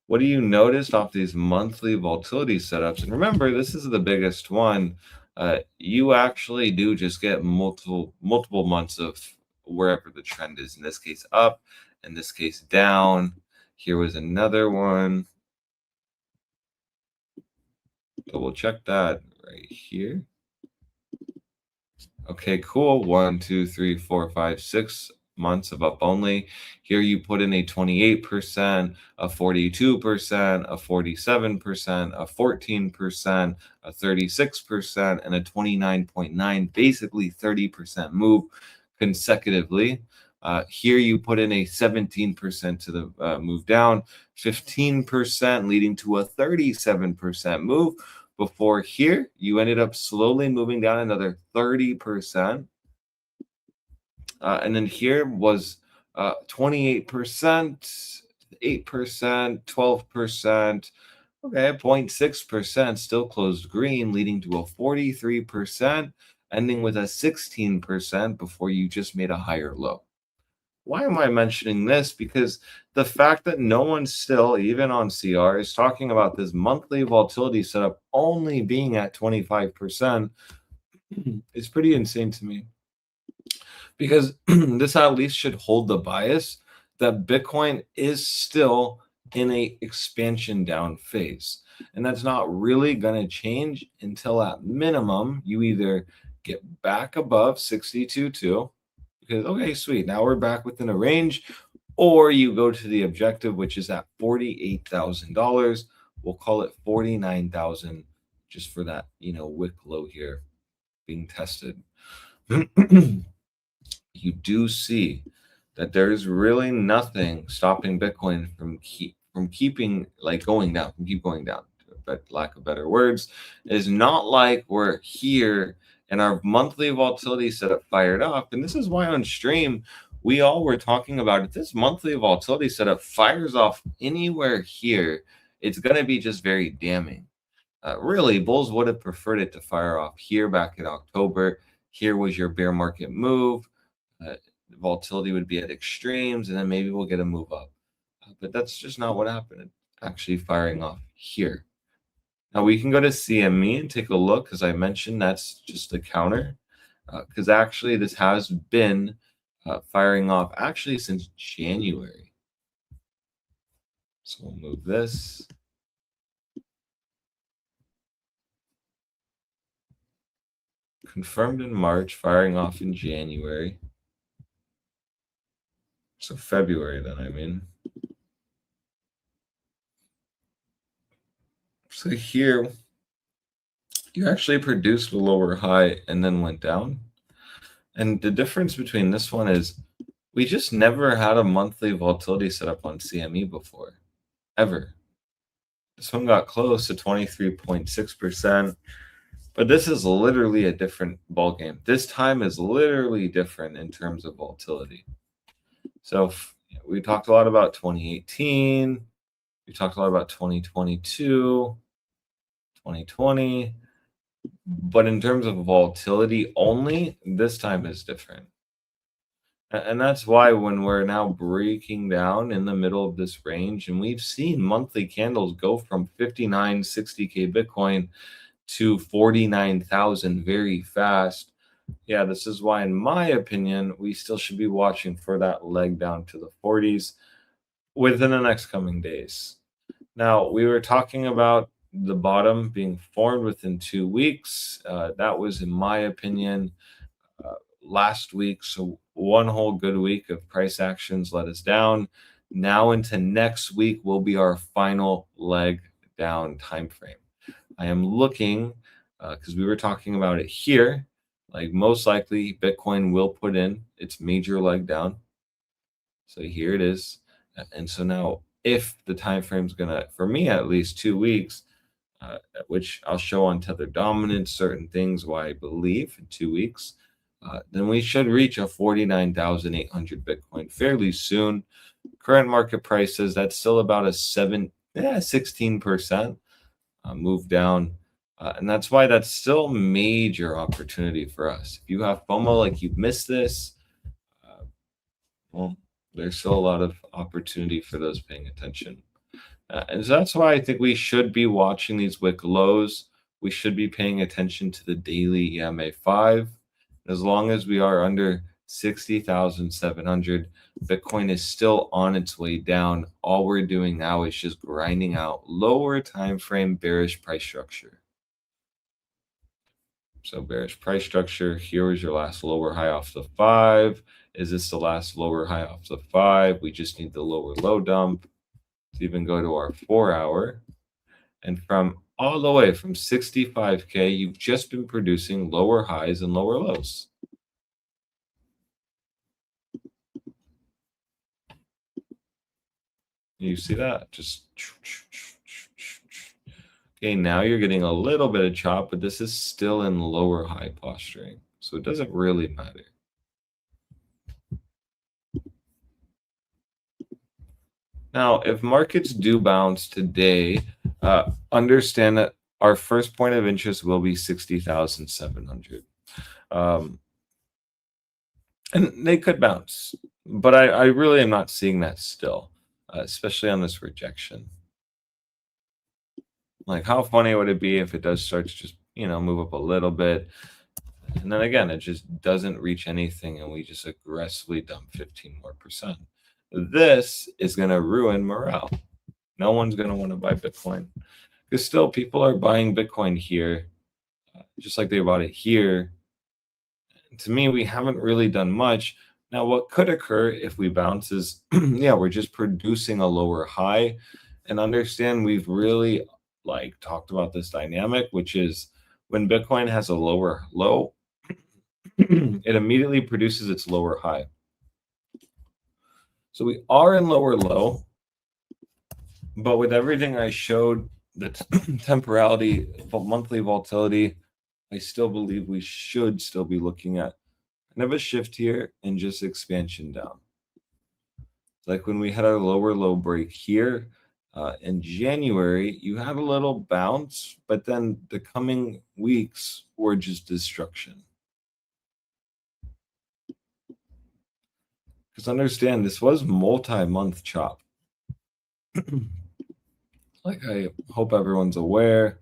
What do you notice off these monthly volatility setups? And remember, this is the biggest one. You actually do just get multiple months of wherever the trend is. In this case, up. In this case, down. Here was another one. Double check that right here. Okay, cool. 1, 2, 3, 4, 5, 6 months of up only. Here you put in a 28%, a 42%, a 47%, a 14%, a 36%, and a 29.9, basically 30% move consecutively. Here you put in a 17% to the move down, 15% leading to a 37% move. Before here, you ended up slowly moving down another 30%. And then here was 28%, 8%, 12%. Okay, 0.6% still closed green, leading to a 43%, ending with a 16% before you just made a higher low. Why am I mentioning this? Because the fact that no one still, even on CR, is talking about this monthly volatility setup only being at 25% is pretty insane to me. Because this at least should hold the bias that Bitcoin is still in a expansion down phase. And that's not really going to change until at minimum you either get back above 62.2, because, okay, sweet, now we're back within a range, or you go to the objective, which is at $48,000. We'll call it 49,000 just for that, wick low here being tested. You do see that there's really nothing stopping Bitcoin from keeping going down, keep going down, but lack of better words. It is not like we're here and our monthly volatility setup fired up. And this is why on stream, we all were talking about it. This monthly volatility setup fires off anywhere here, it's going to be just very damning. Really, bulls would have preferred it to fire off here back in October. Here was your bear market move. Volatility would be at extremes, and then maybe we'll get a move up. But that's just not what happened. It's actually firing off here. Now we can go to CME and take a look, because I mentioned that's just a counter. Because actually this has been firing off actually since January. So we'll move this. Confirmed in March, firing off in January. So February then, I mean. So here you actually produced a lower high and then went down. And the difference between this one is we just never had a monthly volatility set up on CME before, ever. This one got close to 23.6%, but this is literally a different ballgame. This time is literally different in terms of volatility. So we talked a lot about 2018. We talked a lot about 2022, 2020. But in terms of volatility only, this time is different. And that's why when we're now breaking down in the middle of this range, and we've seen monthly candles go from 59, 60K Bitcoin to 49,000 very fast. Yeah, this is why, in my opinion, we still should be watching for that leg down to the 40s within the next coming days. Now, we were talking about the bottom being formed within 2 weeks. That was, in my opinion, last week. So one whole good week of price actions let us down. Now into next week will be our final leg down time frame. I am looking, because we were talking about it here, like most likely Bitcoin will put in its major leg down. So here it is. And so now if the time frame is going to, for me at least, 2 weeks, which I'll show on Tether dominance, certain things why I believe in 2 weeks, then we should reach a 49,800 Bitcoin fairly soon. Current market price says that's still about a 16% move down. And that's why that's still major opportunity for us. If you have FOMO, like you've missed this, well, there's still a lot of opportunity for those paying attention. And so that's why I think we should be watching these wick lows. We should be paying attention to the daily EMA5. As long as we are under 60,700, Bitcoin is still on its way down. All we're doing now is just grinding out lower time frame bearish price structure. So bearish price structure, here is your last lower high off the 5. Is this the last lower high off the 5? We just need the lower low dump to even go to our 4-hour. And from all the way from 65K, you've just been producing lower highs and lower lows. You see that? Just okay, now you're getting a little bit of chop, but this is still in lower high posturing. So it doesn't really matter. Now, if markets do bounce today, understand that our first point of interest will be 60,700. And they could bounce, but I really am not seeing that still, especially on this rejection. Like, how funny would it be if it does start to just, move up a little bit, and then again, it just doesn't reach anything, and we just aggressively dump 15% more. This is going to ruin morale. No one's going to want to buy Bitcoin because still people are buying Bitcoin here, just like they bought it here. To me, we haven't really done much. Now, what could occur if we bounce is, yeah, we're just producing a lower high. And understand we've really talked about this dynamic, which is when Bitcoin has a lower low, it immediately produces its lower high. So we are in lower low, but with everything I showed, the temporality, monthly volatility, I still believe we should still be looking at kind of a shift here and just expansion down. Like when we had our lower low break here in January, you had a little bounce, but then the coming weeks were just destruction. Because understand, this was multi-month chop. I hope everyone's aware.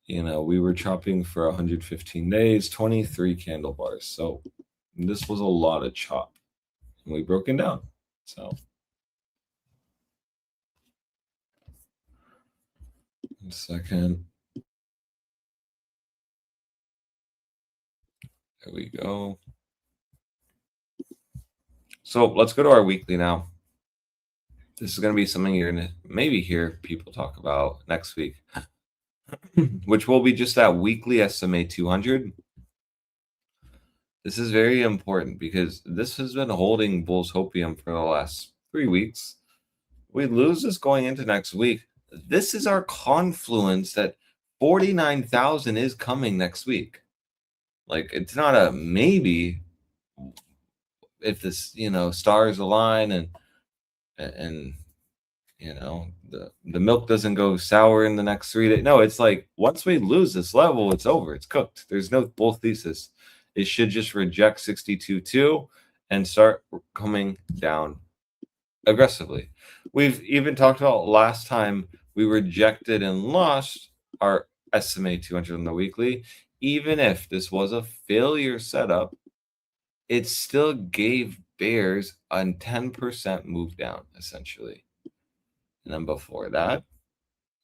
We were chopping for 115 days, 23 candle bars. So this was a lot of chop. And we broken down. So 1 second. There we go. So let's go to our weekly now. This is going to be something you're going to maybe hear people talk about next week. which will be just that weekly SMA 200. This is very important because this has been holding Bull's hopium for the last 3 weeks. We lose this going into next week. This is our confluence that 49,000 is coming next week. Like, it's not a maybe if this, stars align and the milk doesn't go sour in the next 3 days. No, it's like once we lose this level, it's over. It's cooked. There's no bull thesis. It should just reject 62.2 and start coming down aggressively. We've even talked about last time we rejected and lost our SMA 200 on the weekly. Even if this was a failure setup, it still gave bears a 10% move down, essentially. And then before that,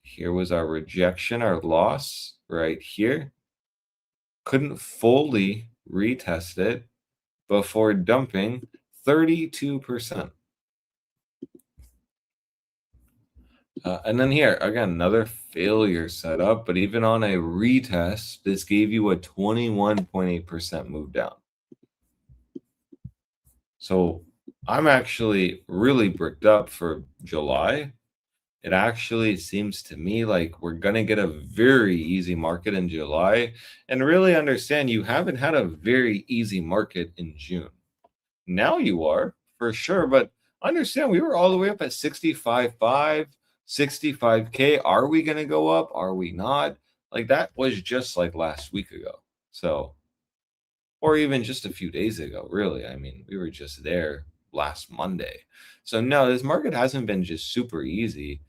here was our rejection, our loss right here. Couldn't fully retest it before dumping 32%. And then here, again, another failure setup, but even on a retest, this gave you a 21.8% move down. So I'm actually really bricked up for July. It actually seems to me like we're going to get a very easy market in July. And really understand you haven't had a very easy market in June. Now you are, for sure. But understand we were all the way up at 65.5, 65K. Are we going to go up? Are we not? Like, that was just like last week ago. So, or even just a few days ago, really. I mean, we were just there last Monday. So no, this market hasn't been just super easy.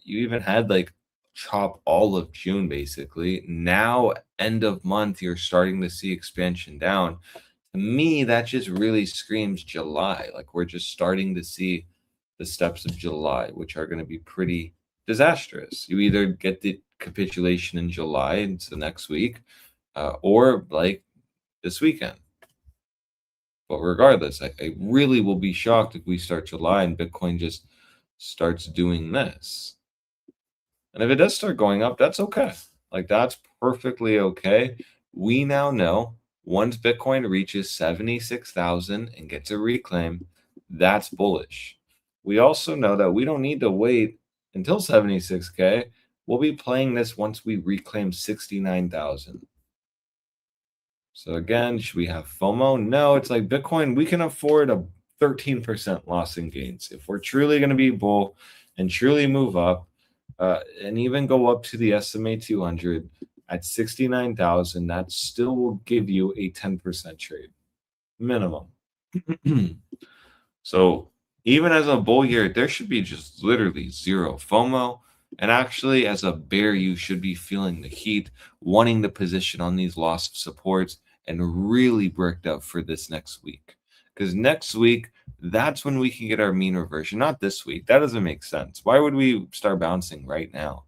You even had like chop all of June, basically. Now, end of month, you're starting to see expansion down. To me, that just really screams July. Like, we're just starting to see the steps of July, which are going to be pretty disastrous. You either get the capitulation in July into the next week, or like this weekend. But regardless, I really will be shocked if we start July and Bitcoin just starts doing this. And if it does start going up, that's okay. Like, that's perfectly okay. We now know once Bitcoin reaches 76,000 and gets a reclaim, that's bullish. We also know that we don't need to wait until 76K. We'll be playing this once we reclaim 69,000. So again, should we have FOMO? No, it's like Bitcoin, we can afford a 13% loss in gains. If we're truly going to be bull and truly move up, and even go up to the SMA 200 at 69,000, that still will give you a 10% trade minimum. So even as a bull year, there should be just literally zero FOMO. And actually, as a bear, you should be feeling the heat, wanting the position on these lost supports, and really bricked up for this next week. Because next week, that's when we can get our mean reversion. Not this week. That doesn't make sense. Why would we start bouncing right now?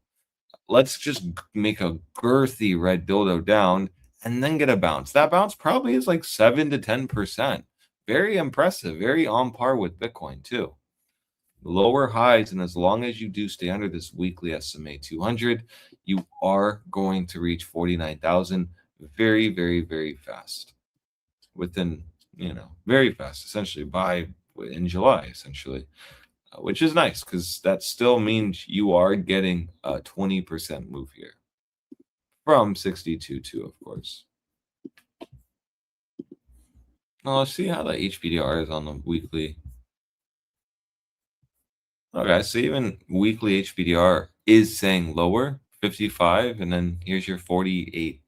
Let's just make a girthy red dildo down and then get a bounce. That bounce probably is like 7 to 10%. Very impressive. Very on par with Bitcoin, too. Lower highs, and as long as you do stay under this weekly SMA 200, you are going to reach 49,000 very, very, very fast. Within, very fast, essentially in July, essentially, which is nice because that still means you are getting a 20% move here from 62.2, of course. Now let's see how the HBDR is on the weekly. Okay, so even weekly HBDR is saying lower, 55, and then here's your 48.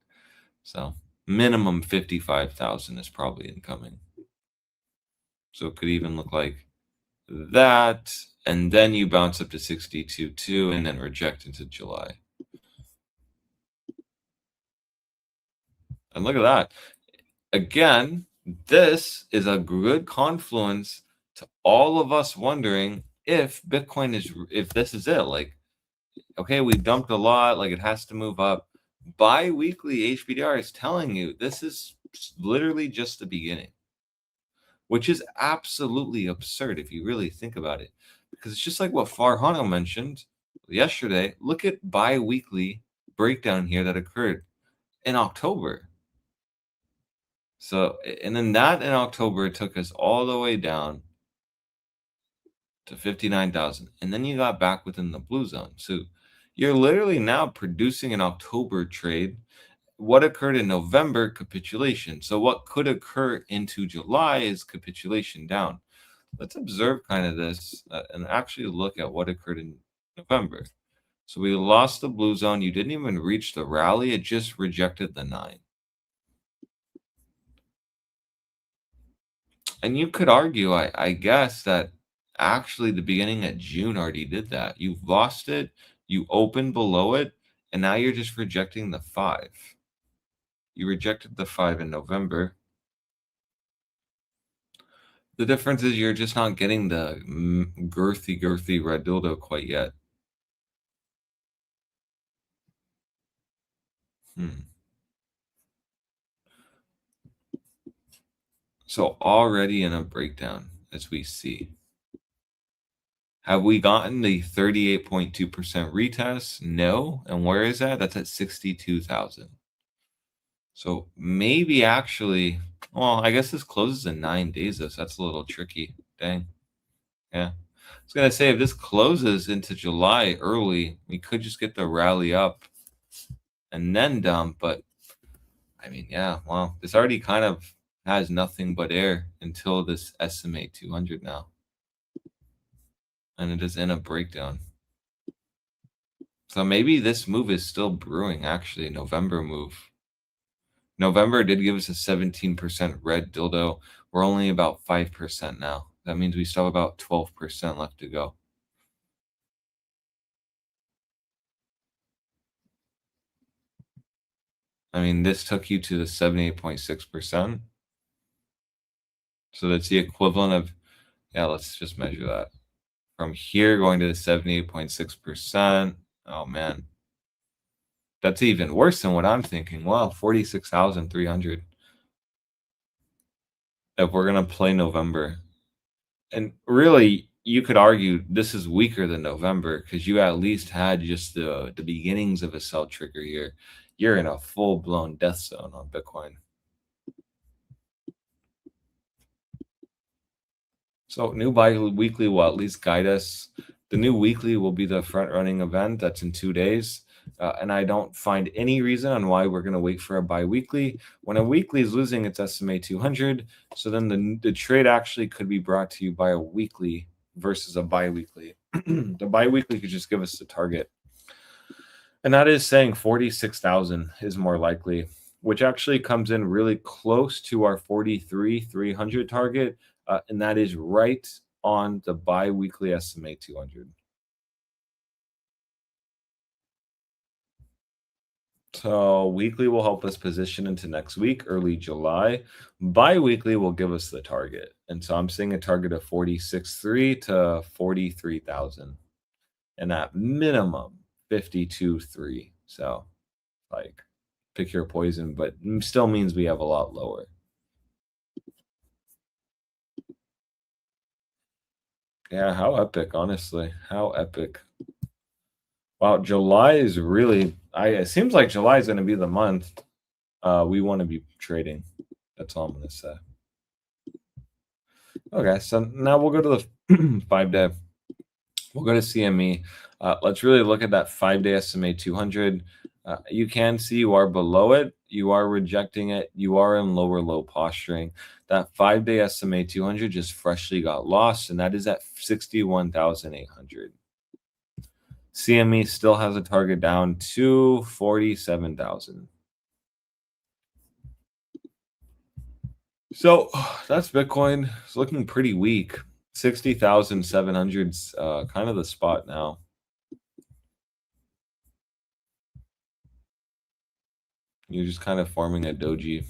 So minimum 55,000 is probably incoming. So it could even look like that, and then you bounce up to 62.2 and then reject into July. And look at that. Again, this is a good confluence to all of us wondering if Bitcoin if this is it. Like, okay, we dumped a lot, like it has to move up. Bi-weekly HBDR is telling you this is literally just the beginning, which is absolutely absurd if you really think about it. Because it's just like what Farhano mentioned yesterday. Look at bi-weekly breakdown here that occurred in October. So, and then that in October took us all the way down to 59,000. And then you got back within the blue zone. So you're literally now producing an October trade. What occurred in November, capitulation. So what could occur into July is capitulation down. Let's observe kind of this and actually look at what occurred in November. So we lost the blue zone. You didn't even reach the rally. It just rejected the 9. And you could argue, I guess, that actually the beginning of June already did that. You've lost it. You opened below it. And now you're just rejecting the 5. You rejected the 5 in November. The difference is you're just not getting the girthy red dildo quite yet. So already in a breakdown, as we see. Have we gotten the 38.2% retest? No. And where is that? That's at 62,000. So maybe actually, well, I guess this closes in 9 days, though, so that's a little tricky. Dang. Yeah. I was going to say, if this closes into July early, we could just get the rally up and then dump. But, I mean, yeah, well, this already kind of has nothing but air until this SMA 200 now. And it is in a breakdown. So maybe this move is still brewing, actually, November move. November did give us a 17% red dildo. We're only about 5% now. That means we still have about 12% left to go. I mean, this took you to the 78.6%. So that's the equivalent of, yeah, let's just measure that. From here going to the 78.6%. Oh, man. That's even worse than what I'm thinking. Wow, 46,300. If we're going to play November. And really, you could argue this is weaker than November because you at least had just the beginnings of a sell trigger here. You're in a full-blown death zone on Bitcoin. So new bi-weekly will at least guide us. The new weekly will be the front-running event. That's in 2 days. And I don't find any reason on why we're going to wait for a bi-weekly. When a weekly is losing its SMA 200, so then the trade actually could be brought to you by a weekly versus a bi-weekly. The bi-weekly could just give us the target. And that is saying 46,000 is more likely, which actually comes in really close to our 43,300 target. And that is right on the bi-weekly SMA 200. So weekly will help us position into next week, early July. Bi-weekly will give us the target. And so I'm seeing a target of 46.3 to 43,000. And at minimum, 52.3. So like pick your poison, but still means we have a lot lower. Yeah, how epic, honestly. How epic. Wow, July is really, it seems like July is going to be the month we want to be trading. That's all I'm going to say. Okay, so now we'll go to the 5-day. We'll go to CME. Let's really look at that 5-day SMA 200. You can see you are below it. You are rejecting it. You are in lower low posturing. That 5-day SMA 200 just freshly got lost, and that is at 61,800. CME still has a target down to 47,000. So that's Bitcoin. It's looking pretty weak. 60,700's kind of the spot now. You're just kind of forming a doji.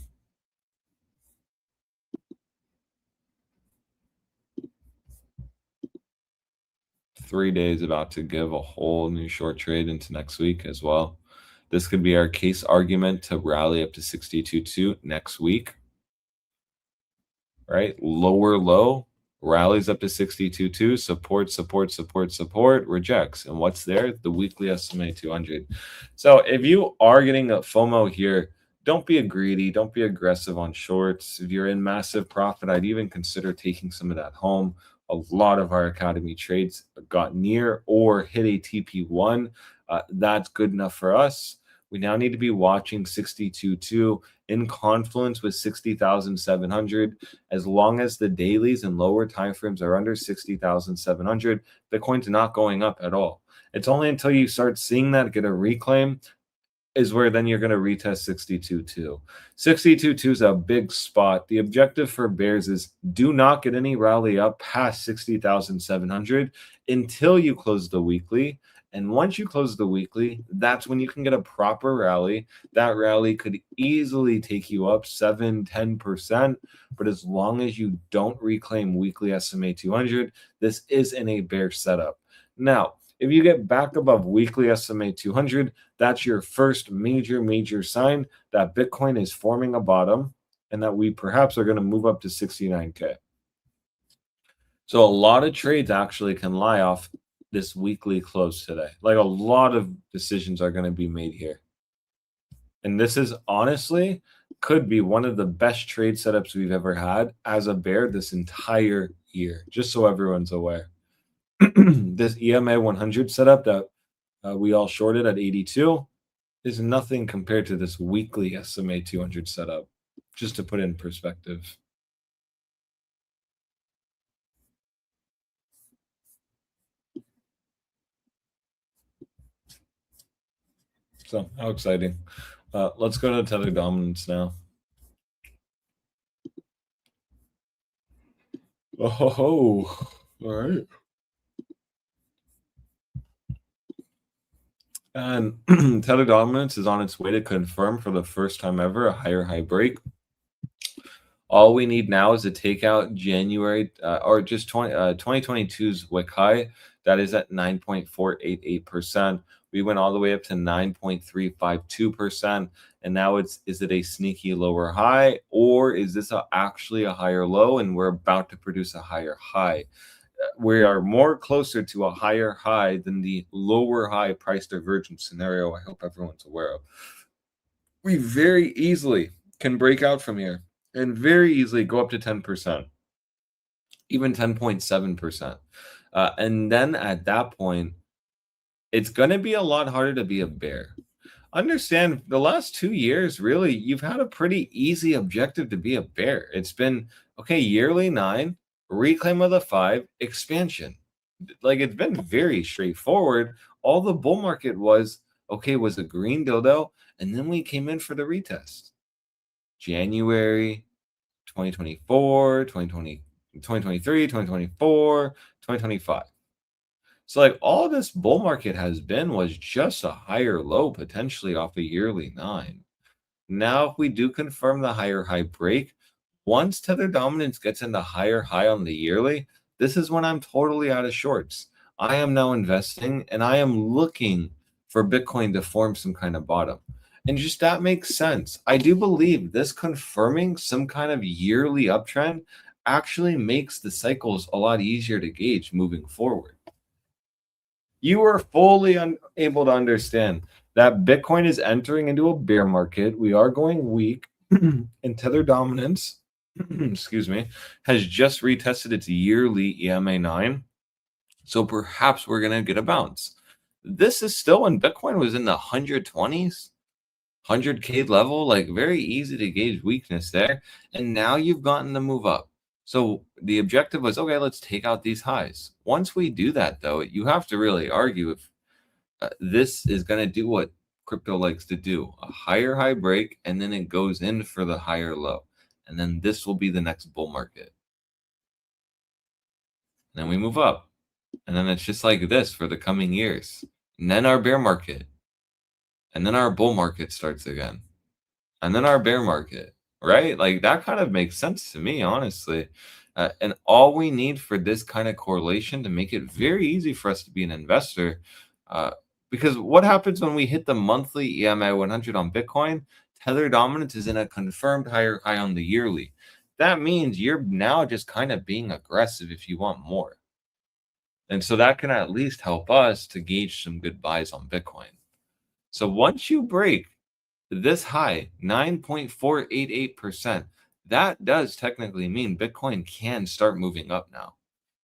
Three days about to give a whole new short trade into next week as well. This could be our case argument to rally up to 62.2 next week. Right? Lower low. rallies up to 62.2, support, support, support, support, rejects. And what's there? The weekly SMA 200. So if you are getting a FOMO here, don't be greedy. Don't be aggressive on shorts. If you're in massive profit, I'd even consider taking some of that home. A lot of our Academy trades got near or hit a TP1. That's good enough for us. We now need to be watching 62.2 in confluence with 60,700. As long as the dailies and lower timeframes are under 60,700, Bitcoin's not going up at all. It's only until you start seeing that get a reclaim is where then you're going to retest 62.2. 62.2 is a big spot. The objective for bears is do not get any rally up past 60,700 until you close the weekly. And once you close the weekly, that's when you can get a proper rally. That rally could easily take you up 7-10%. But as long as you don't reclaim weekly SMA 200, this is in a bear setup. Now, if you get back above weekly SMA 200, that's your first major sign that Bitcoin is forming a bottom and that we perhaps are going to move up to 69K. So a lot of trades actually can lie off this weekly close today. Like a lot of decisions are going to be made here. And this is honestly could be one of the best trade setups we've ever had as a bear this entire year, just so everyone's aware. This EMA 100 setup that we all shorted at 82 is nothing compared to this weekly SMA 200 setup, just to put it in perspective. So how exciting. Let's go to Tether dominance now. Oh, all right. And Tether dominance is on its way to confirm for the first time ever a higher high break. All we need now is to take out January or just 2022's wick high. That is at 9.488%. We went all the way up to 9.352%. And now is it a sneaky lower high, or is this actually a higher low and we're about to produce a higher high? We are more closer to a higher high than the lower high price divergence scenario I hope everyone's aware of. We very easily can break out from here and very easily go up to 10%, even 10.7%. And then at that point, it's going to be a lot harder to be a bear. Understand the last 2 years, really, you've had a pretty easy objective to be a bear. It's been, okay, yearly 9, reclaim of the 5, expansion. Like, it's been very straightforward. All the bull market was, okay, was a green dildo, and then we came in for the retest. January 2024, 2020, 2023, 2024, 2025. So like all this bull market has been was just a higher low potentially off a yearly 9. Now, if we do confirm the higher high break, once Tether dominance gets into higher high on the yearly, this is when I'm totally out of shorts. I am now investing and I am looking for Bitcoin to form some kind of bottom. And just that makes sense. I do believe this confirming some kind of yearly uptrend actually makes the cycles a lot easier to gauge moving forward. You are fully able to understand that Bitcoin is entering into a bear market. We are going weak, and Tether dominance, excuse me, has just retested its yearly EMA 9. So perhaps we're going to get a bounce. This is still when Bitcoin was in the 120s, 100K level, like very easy to gauge weakness there. And now you've gotten the move up. So the objective was, okay, let's take out these highs. Once we do that, though, you have to really argue if this is going to do what crypto likes to do, a higher high break, and then it goes in for the higher low. And then this will be the next bull market. And then we move up. And then it's just like this for the coming years. And then our bear market. And then our bull market starts again. And then our bear market. Right? Like that kind of makes sense to me, honestly. And all we need for this kind of correlation to make it very easy for us to be an investor, because what happens when we hit the monthly EMA 100 on Bitcoin? Tether dominance is in a confirmed higher high on the yearly. that means you're now just kind of being aggressive if you want more. And so that can at least help us to gauge some good buys on Bitcoin. So once you break this high, 9.488%, that does technically mean Bitcoin can start moving up now.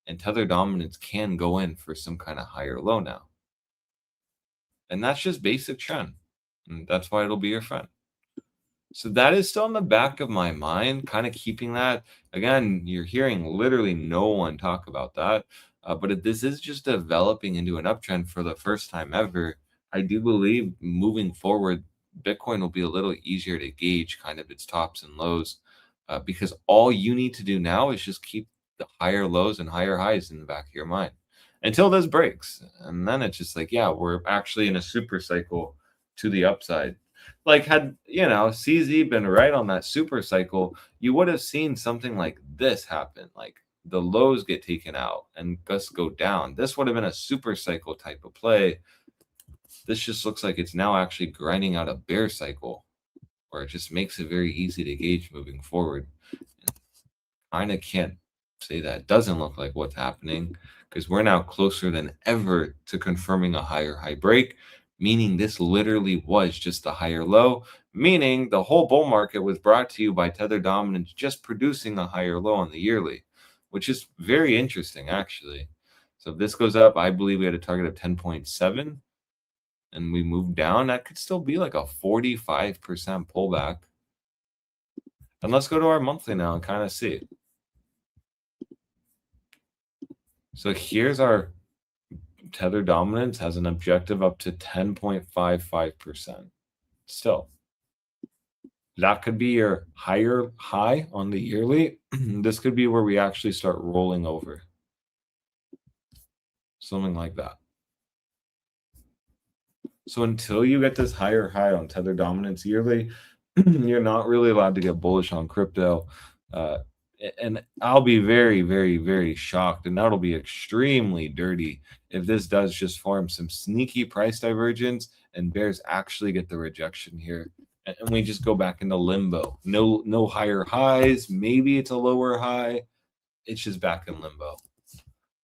And Tether dominance can go in for some kind of higher low now. And that's just basic trend. And that's why it'll be your friend. So that is still in the back of my mind, kind of keeping that. Again, you're hearing literally no one talk about that. But if this is just developing into an uptrend for the first time ever, I do believe moving forward, Bitcoin will be a little easier to gauge kind of its tops and lows, because all you need to do now is just keep the higher lows and higher highs in the back of your mind until this breaks. And then it's just like, yeah, we're actually in a super cycle to the upside. Like, had, CZ been right on that super cycle, you would have seen something like this happen. Like the lows get taken out and just go down. This would have been a super cycle type of play. This just looks like it's now actually grinding out a bear cycle, where it just makes it very easy to gauge moving forward. Kind of can't say that doesn't look like what's happening, because we're now closer than ever to confirming a higher high break, meaning this literally was just a higher low, meaning the whole bull market was brought to you by Tether dominance just producing a higher low on the yearly, which is very interesting, actually. So if this goes up, I believe we had a target of 10.7, and we move down, that could still be like a 45% pullback. And let's go to our monthly now and kind of see. So here's our Tether dominance has an objective up to 10.55%. Still, that could be your higher high on the yearly. This could be where we actually start rolling over. Something like that. So until you get this higher high on Tether dominance yearly, you're not really allowed to get bullish on crypto. And I'll be very, very, very shocked, and that'll be extremely dirty if this does just form some sneaky price divergence and bears actually get the rejection here, and we just go back into limbo. No higher highs. Maybe it's a lower high. It's just back in limbo.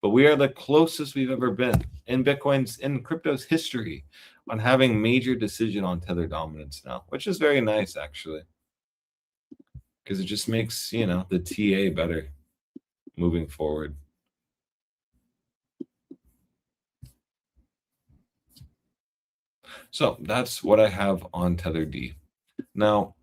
But we are the closest we've ever been in crypto's history on having major decision on Tether dominance now, which is very nice, actually, because it just makes, the TA better moving forward. So that's what I have on Tether D. Now,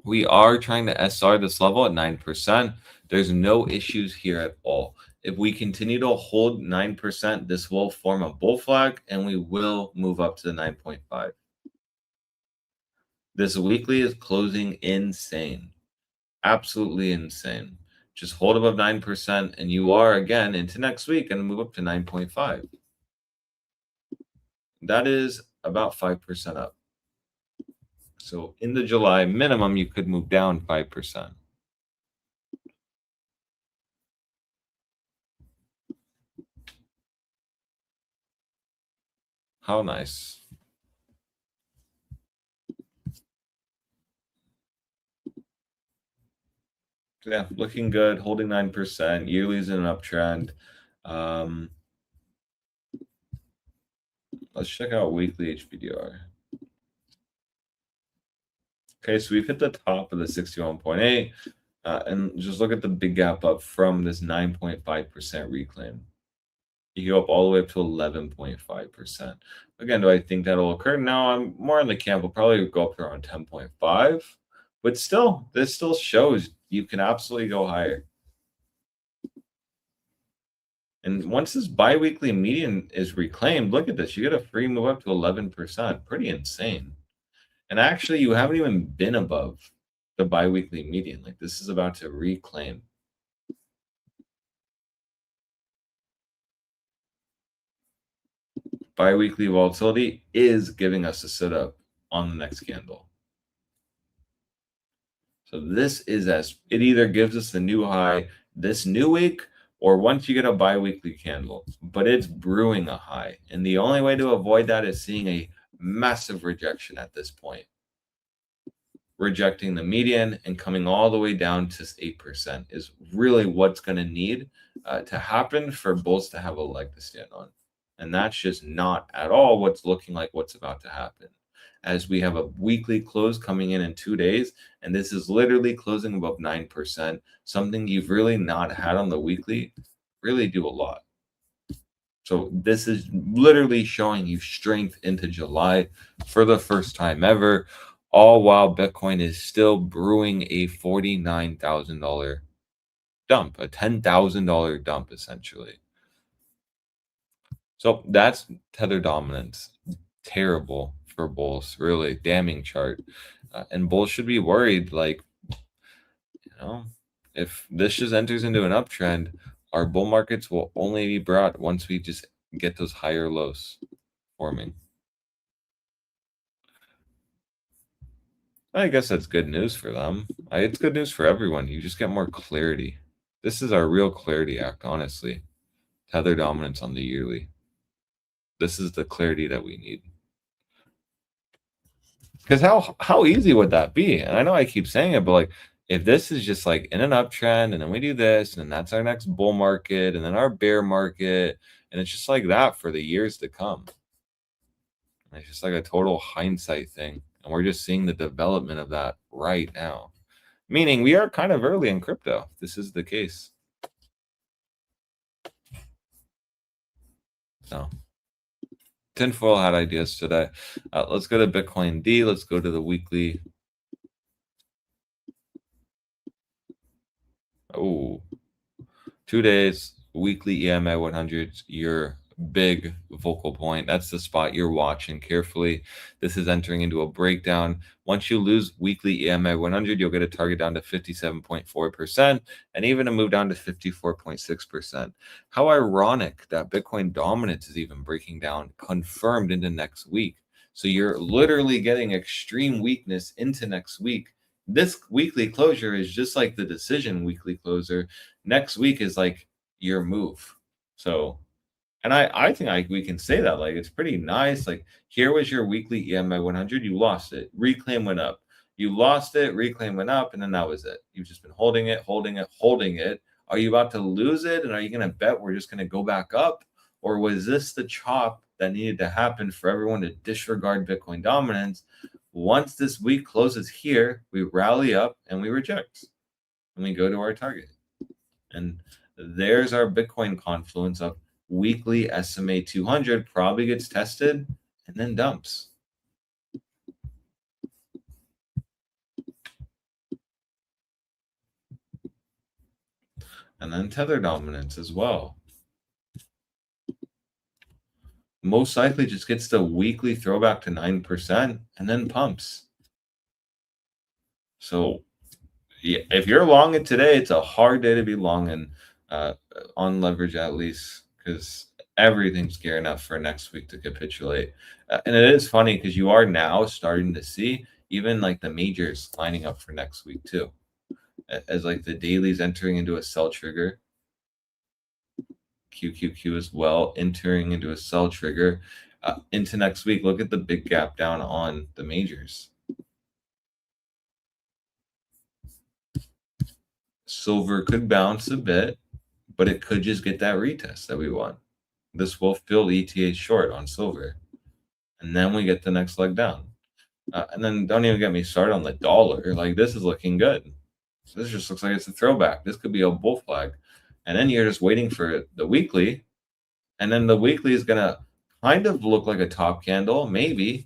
we are trying to SR this level at 9%. There's no issues here at all. If we continue to hold 9%, this will form a bull flag, and we will move up to the 9.5. This weekly is closing insane. Absolutely insane. Just hold above 9%, and you are, again, into next week and move up to 9.5. That is about 5% up. So in the July minimum, you could move down 5%. How nice. Yeah, looking good, holding 9%. Yearly's in an uptrend. Let's check out weekly HBDR. Okay, so we've hit the top of the 61.8, and just look at the big gap up from this 9.5% reclaim. You go up all the way up to 11.5%. Again, do I think that'll occur? No, I'm more in the camp. We'll probably go up to around 10.5. But still, this still shows you can absolutely go higher. And once this biweekly median is reclaimed, look at this. You get a free move up to 11%. Pretty insane. And actually, you haven't even been above the biweekly median. Like, this is about to reclaim. Biweekly volatility is giving us a sit up on the next candle. So this is it either gives us the new high this new week, or once you get a biweekly candle, but it's brewing a high. And the only way to avoid that is seeing a massive rejection at this point. rejecting the median and coming all the way down to 8% is really what's going to need to happen for bulls to have a leg to stand on. And that's just not at all what's looking like what's about to happen. As we have a weekly close coming in 2 days, and this is literally closing above 9%, something you've really not had on the weekly, really do a lot. So this is literally showing you strength into July for the first time ever, all while Bitcoin is still brewing a $49,000 dump, a $10,000 dump essentially. So that's tether dominance. Terrible for bulls, really damning chart. And bulls should be worried, like, if this just enters into an uptrend, our bull markets will only be brought once we just get those higher lows forming. I guess that's good news for them. It's good news for everyone. You just get more clarity. This is our real clarity act, honestly. Tether dominance on the yearly. This is the clarity that we need. Because how easy would that be? And I know I keep saying it, but like, if this is just like in an uptrend and then we do this and then that's our next bull market and then our bear market, and it's just like that for the years to come. And it's just like a total hindsight thing. And we're just seeing the development of that right now. Meaning we are kind of early in crypto. This is the case. So Tinfoil had ideas today. Let's go to Bitcoin D. Let's go to the weekly. Oh, 2 days, weekly EMA 100, your big focal point. That's the spot you're watching carefully. This is entering into a breakdown. Once you lose weekly EMA 100, you'll get a target down to 57.4% and even a move down to 54.6%. How ironic that Bitcoin dominance is even breaking down, confirmed into next week. So you're literally getting extreme weakness into next week. This weekly closure is just like the decision weekly closer. Next week is like your move. So, and I think we can say that, like, it's pretty nice. Like, here was your weekly EMA 100. You lost it. Reclaim went up. You lost it. Reclaim went up. And then that was it. You've just been holding it, holding it, holding it. Are you about to lose it? And are you going to bet we're just going to go back up? Or was this the chop that needed to happen for everyone to disregard Bitcoin dominance? Once this week closes here, we rally up and we reject. And we go to our target. And there's our Bitcoin confluence of weekly SMA 200 probably gets tested and then dumps. And then tether dominance as well. Most likely just gets the weekly throwback to 9% and then pumps. So yeah, if you're long it today, it's a hard day to be long and on leverage at least, because everything's gearing up for next week to capitulate. And it is funny because you are now starting to see even like the majors lining up for next week too, as like the dailies entering into a sell trigger. QQQ as well entering into a sell trigger into next week. Look at the big gap down on the majors. Silver could bounce a bit, but it could just get that retest that we want. This will fill ETA short on silver. And then we get the next leg down. And then don't even get me started on the dollar. Like, this is looking good. So this just looks like it's a throwback. This could be a bull flag. And then you're just waiting for the weekly. And then the weekly is going to kind of look like a top candle, maybe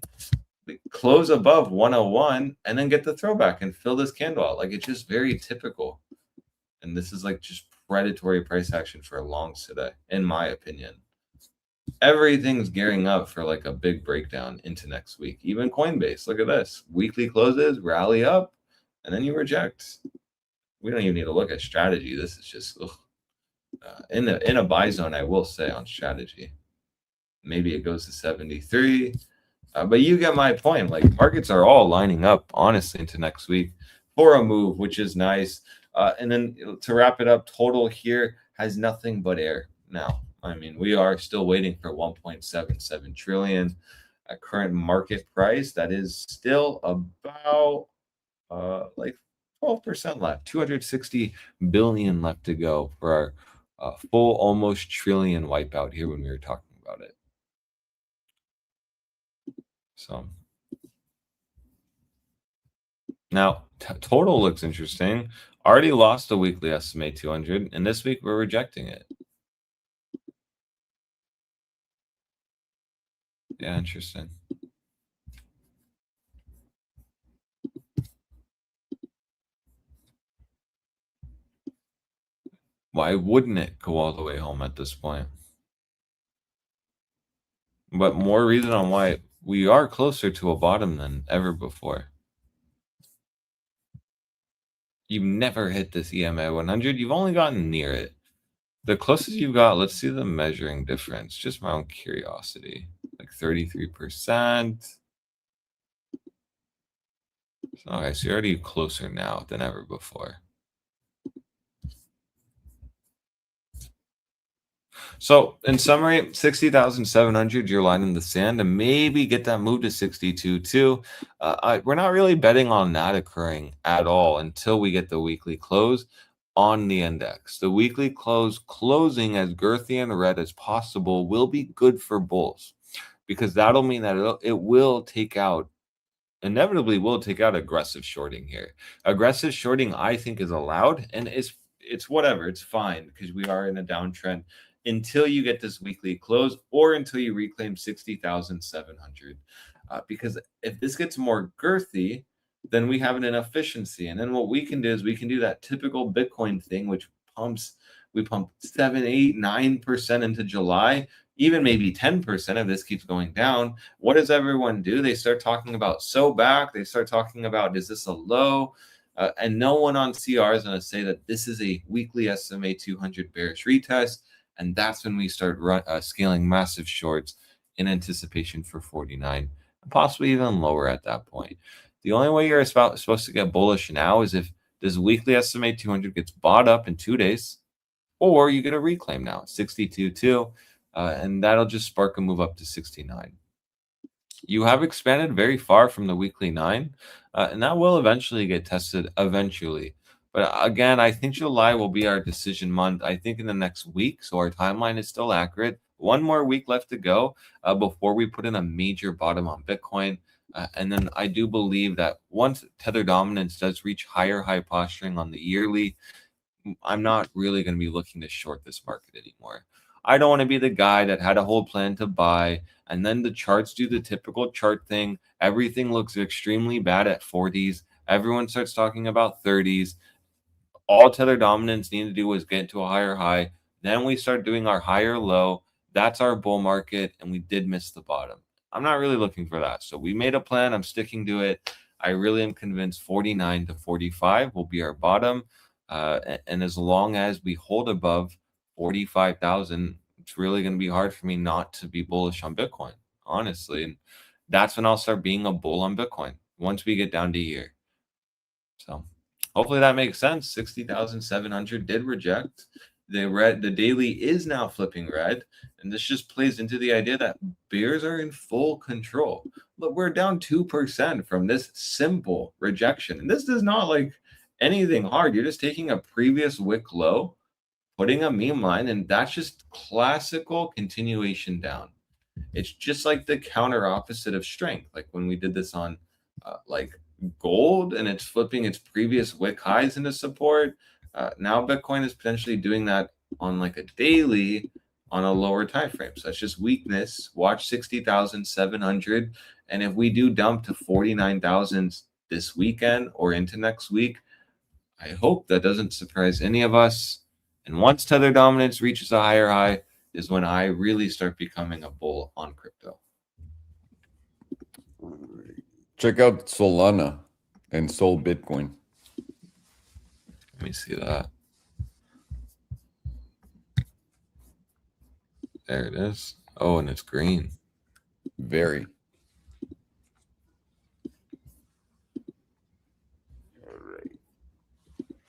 close above 101 and then get the throwback and fill this candle out. Like, it's just very typical. And this is like just predatory price action for longs today, in my opinion. Everything's gearing up for like a big breakdown into next week. Even Coinbase, look at this. Weekly closes, rally up, and then you reject. We don't even need to look at strategy. This is just in a buy zone, I will say, on strategy. Maybe it goes to 73. But you get my point. Like, markets are all lining up, honestly, into next week for a move, which is nice. And then to wrap it up, total here has nothing but air now. I mean, we are still waiting for 1.77 trillion at current market price. That is still about like 12% left, 260 billion left to go for our full almost trillion wipeout here when we were talking about it. So now total looks interesting. Already lost the weekly SMA 200, and this week we're rejecting it. Yeah, interesting. Why wouldn't it go all the way home at this point? But more reason on why we are closer to a bottom than ever before. You've never hit this EMA 100. You've only gotten near it. The closest you've got, let's see the measuring difference. Just my own curiosity. Like 33%. Okay, so you're already closer now than ever before. So in summary, 60,700, your line in the sand, and maybe get that move to 62.2. We're not really betting on that occurring at all until we get the weekly close on the index. The weekly closing as girthy and red as possible will be good for bulls, because that'll mean that it will take out, inevitably will take out aggressive shorting here. Aggressive shorting, I think, is allowed, and it's whatever, it's fine, because we are in a downtrend until you get this weekly close or until you reclaim 60,700. Because if this gets more girthy, then we have an inefficiency. And then what we can do is we can do that typical Bitcoin thing, which we pump 7, 8, 9% into July, even maybe 10% if this keeps going down. What does everyone do? They start talking about back. They start talking about, is this a low? And no one on CR is going to say that this is a weekly SMA 200 bearish retest. And that's when we start scaling massive shorts in anticipation for 49, and possibly even lower at that point. The only way you're supposed to get bullish now is if this weekly SMA 200 gets bought up in 2 days, or you get a reclaim now, 62.2, and that'll just spark a move up to 69. You have expanded very far from the weekly 9, and that will eventually get tested eventually. But again, I think July will be our decision month, I think, in the next week. So our timeline is still accurate. One more week left to go before we put in a major bottom on Bitcoin. And then I do believe that once Tether dominance does reach higher high posturing on the yearly, I'm not really going to be looking to short this market anymore. I don't want to be the guy that had a whole plan to buy, and then the charts do the typical chart thing. Everything looks extremely bad at 40s. Everyone starts talking about 30s. All Tether dominance needed to do was get to a higher high. Then we start doing our higher low. That's our bull market, and we did miss the bottom. I'm not really looking for that. So we made a plan. I'm sticking to it. I really am convinced 49 to 45 will be our bottom. And as long as we hold above 45,000, it's really going to be hard for me not to be bullish on Bitcoin, honestly. And that's when I'll start being a bull on Bitcoin, once we get down to here. So hopefully that makes sense. 60,700 did reject. The daily is now flipping red, and this just plays into the idea that bears are in full control. Look, we're down 2% from this simple rejection, and this is not like anything hard. You're just taking a previous wick low, putting a meme line, and that's just classical continuation down. It's just like the counter opposite of strength, like when we did this on like gold, and it's flipping its previous wick highs into support. Now Bitcoin is potentially doing that on like a daily on a lower time frame. So that's just weakness. Watch 60,700, and if we do dump to 49,000 this weekend or into next week, I hope that doesn't surprise any of us. And once Tether dominance reaches a higher high is when I really start becoming a bull on crypto. Check out Solana and Sol Bitcoin. Let me see that. There it is. Oh, and it's green. Very. All right.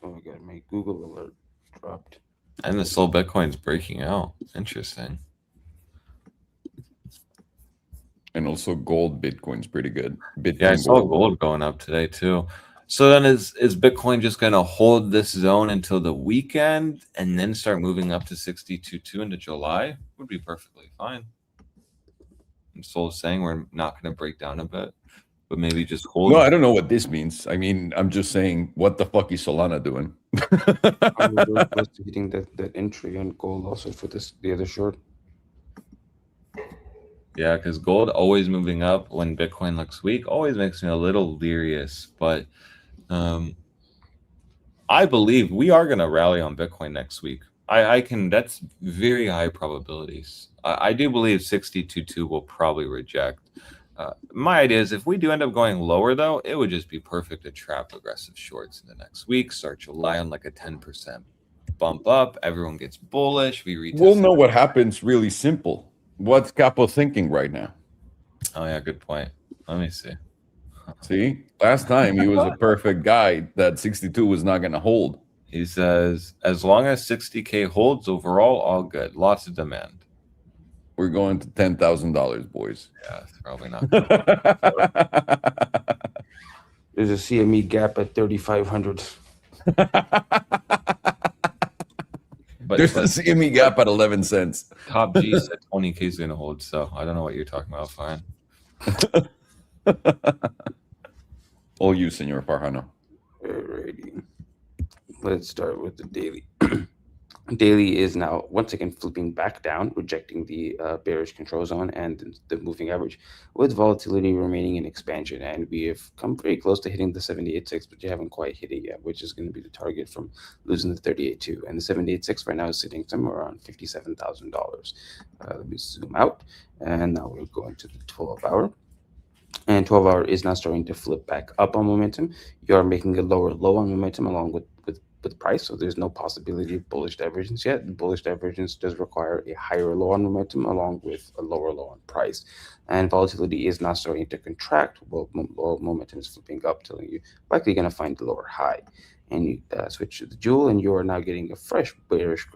Oh my God, my Google alert dropped. And the Sol Bitcoin's breaking out. Interesting. And also gold Bitcoin's pretty good. Bitcoin Yeah, I saw gold. gold going up today too. So then is Bitcoin just going to hold this zone until the weekend and then start moving up to 62.2 into July? Would be perfectly fine. And Sol is saying we're not going to break down a bit, but maybe just hold. No, I don't know what this means. I mean, I'm just saying, what the fuck is Solana doing? We're close to hitting that entry on gold also for the other short. Yeah, because gold always moving up when Bitcoin looks weak always makes me a little leeryous. But I believe we are going to rally on Bitcoin next week. I can. That's very high probabilities. I do believe 62.2 will probably reject. My idea is if we do end up going lower, though, it would just be perfect to trap aggressive shorts in the next week. Start July on like a 10% bump up. Everyone gets bullish. We retest. We'll know what happens really simple. What's Capo thinking right now? Oh, yeah, good point. Let me see. See, last time he was a perfect guy that 62 was not going to hold. He says, as long as 60K holds overall, all good. Lots of demand. We're going to $10,000, boys. Yeah, it's probably not. There's a CME gap at 3,500. There's a CME gap at 11 cents. Top G said 20K is going to hold, so I don't know what you're talking about. Fine. All you, Senor Farhano. Alrighty. Let's start with the daily. Daily is now once again flipping back down, rejecting the bearish control zone and the moving average, with volatility remaining in expansion. And we have come pretty close to hitting the 78.6, but you haven't quite hit it yet, which is going to be the target from losing the 38.2. And the 78.6 right now is sitting somewhere around $57,000. Let me zoom out, and now we're going to the 12-hour. And 12-hour is now starting to flip back up on momentum. You are making a lower low on momentum along with price, so there's no possibility of bullish divergence yet. The bullish divergence does require a higher low on momentum along with a lower low on price, and volatility is now starting to contract while momentum is flipping up, telling you likely going to find the lower high. And you switch to the jewel, and you are now getting a fresh bearish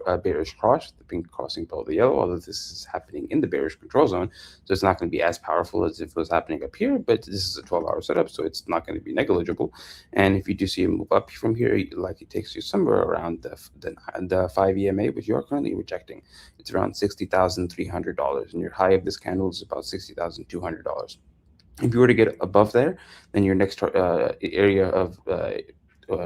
cross, the pink crossing below the yellow, although this is happening in the bearish control zone, so it's not going to be as powerful as if it was happening up here, but this is a 12-hour setup, so it's not going to be negligible. And if you do see a move up from here, it likely takes you somewhere around the 5 EMA, which you are currently rejecting. It's around $60,300, and your high of this candle is about $60,200. If you were to get above there, then your next area of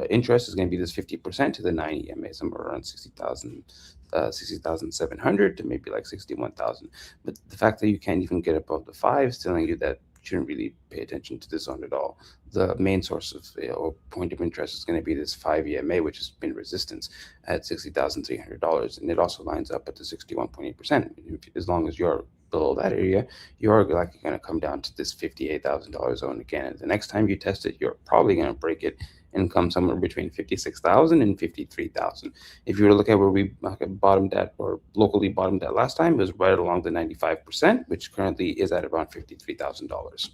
interest is going to be this 50% to the 9 EMA, somewhere around 60,700 to maybe like 61,000. But the fact that you can't even get above the 5 is telling you that you shouldn't really pay attention to this zone at all. The main source of or point of interest is going to be this 5 EMA, which has been resistance at $60,300, and it also lines up at the 61.8%. As long as you're below that area, you're likely going to come down to this $58,000 zone again. And the next time you test it, you're probably going to break it and come somewhere between 56,000 and 53,000. If you were to look at where we bottomed at or locally bottomed at last time, it was right along the 95%, which currently is at around $53,000.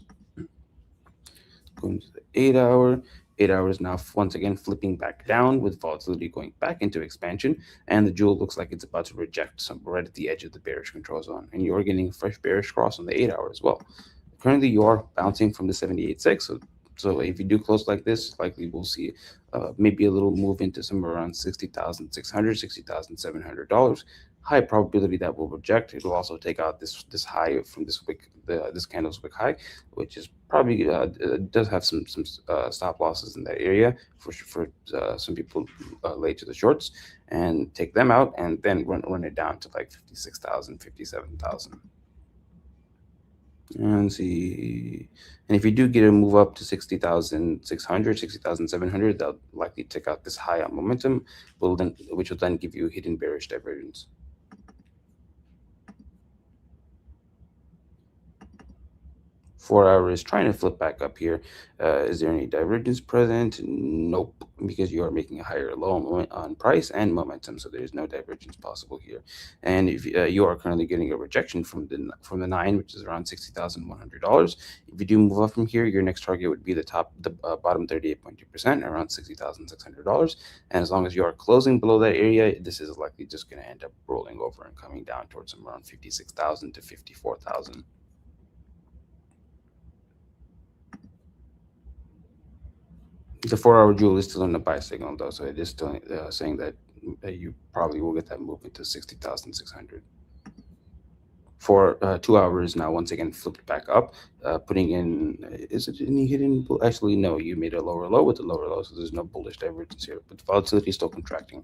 Going to the 8-hour. 8 hours now once again flipping back down with volatility going back into expansion, and the jewel looks like it's about to reject somewhere right at the edge of the bearish control zone, and you're getting a fresh bearish cross on the 8-hour as well. Currently you are bouncing from the 78.6, so if you do close like this, likely we'll see maybe a little move into somewhere around $60,600, $60,700. High probability that will reject. It will also take out this high from this wick, this candle's wick high, which is probably does have some stop losses in that area for some people late to the shorts, and take them out and then run it down to like 56,000, 57,000. And see, and if you do get a move up to 60,600, 60,700, that'll likely take out this high on momentum, which will then give you hidden bearish divergence. 4-hour is trying to flip back up here. Is there any divergence present? Nope, because you are making a higher low on price and momentum, so there is no divergence possible here. And if you are currently getting a rejection from the 9, which is around $60,100. If you do move up from here, your next target would be the bottom 38.2%, around $60,600. And as long as you are closing below that area, this is likely just going to end up rolling over and coming down towards around 56,000 to 54,000. The 4-hour jewel is still in the buy signal though, so it is still saying that you probably will get that movement to 60,600. For 2 hours now, once again flipped back up, putting in, is it any hidden? Actually, no, you made a lower low with a lower low, so there's no bullish divergence here, but the volatility is still contracting.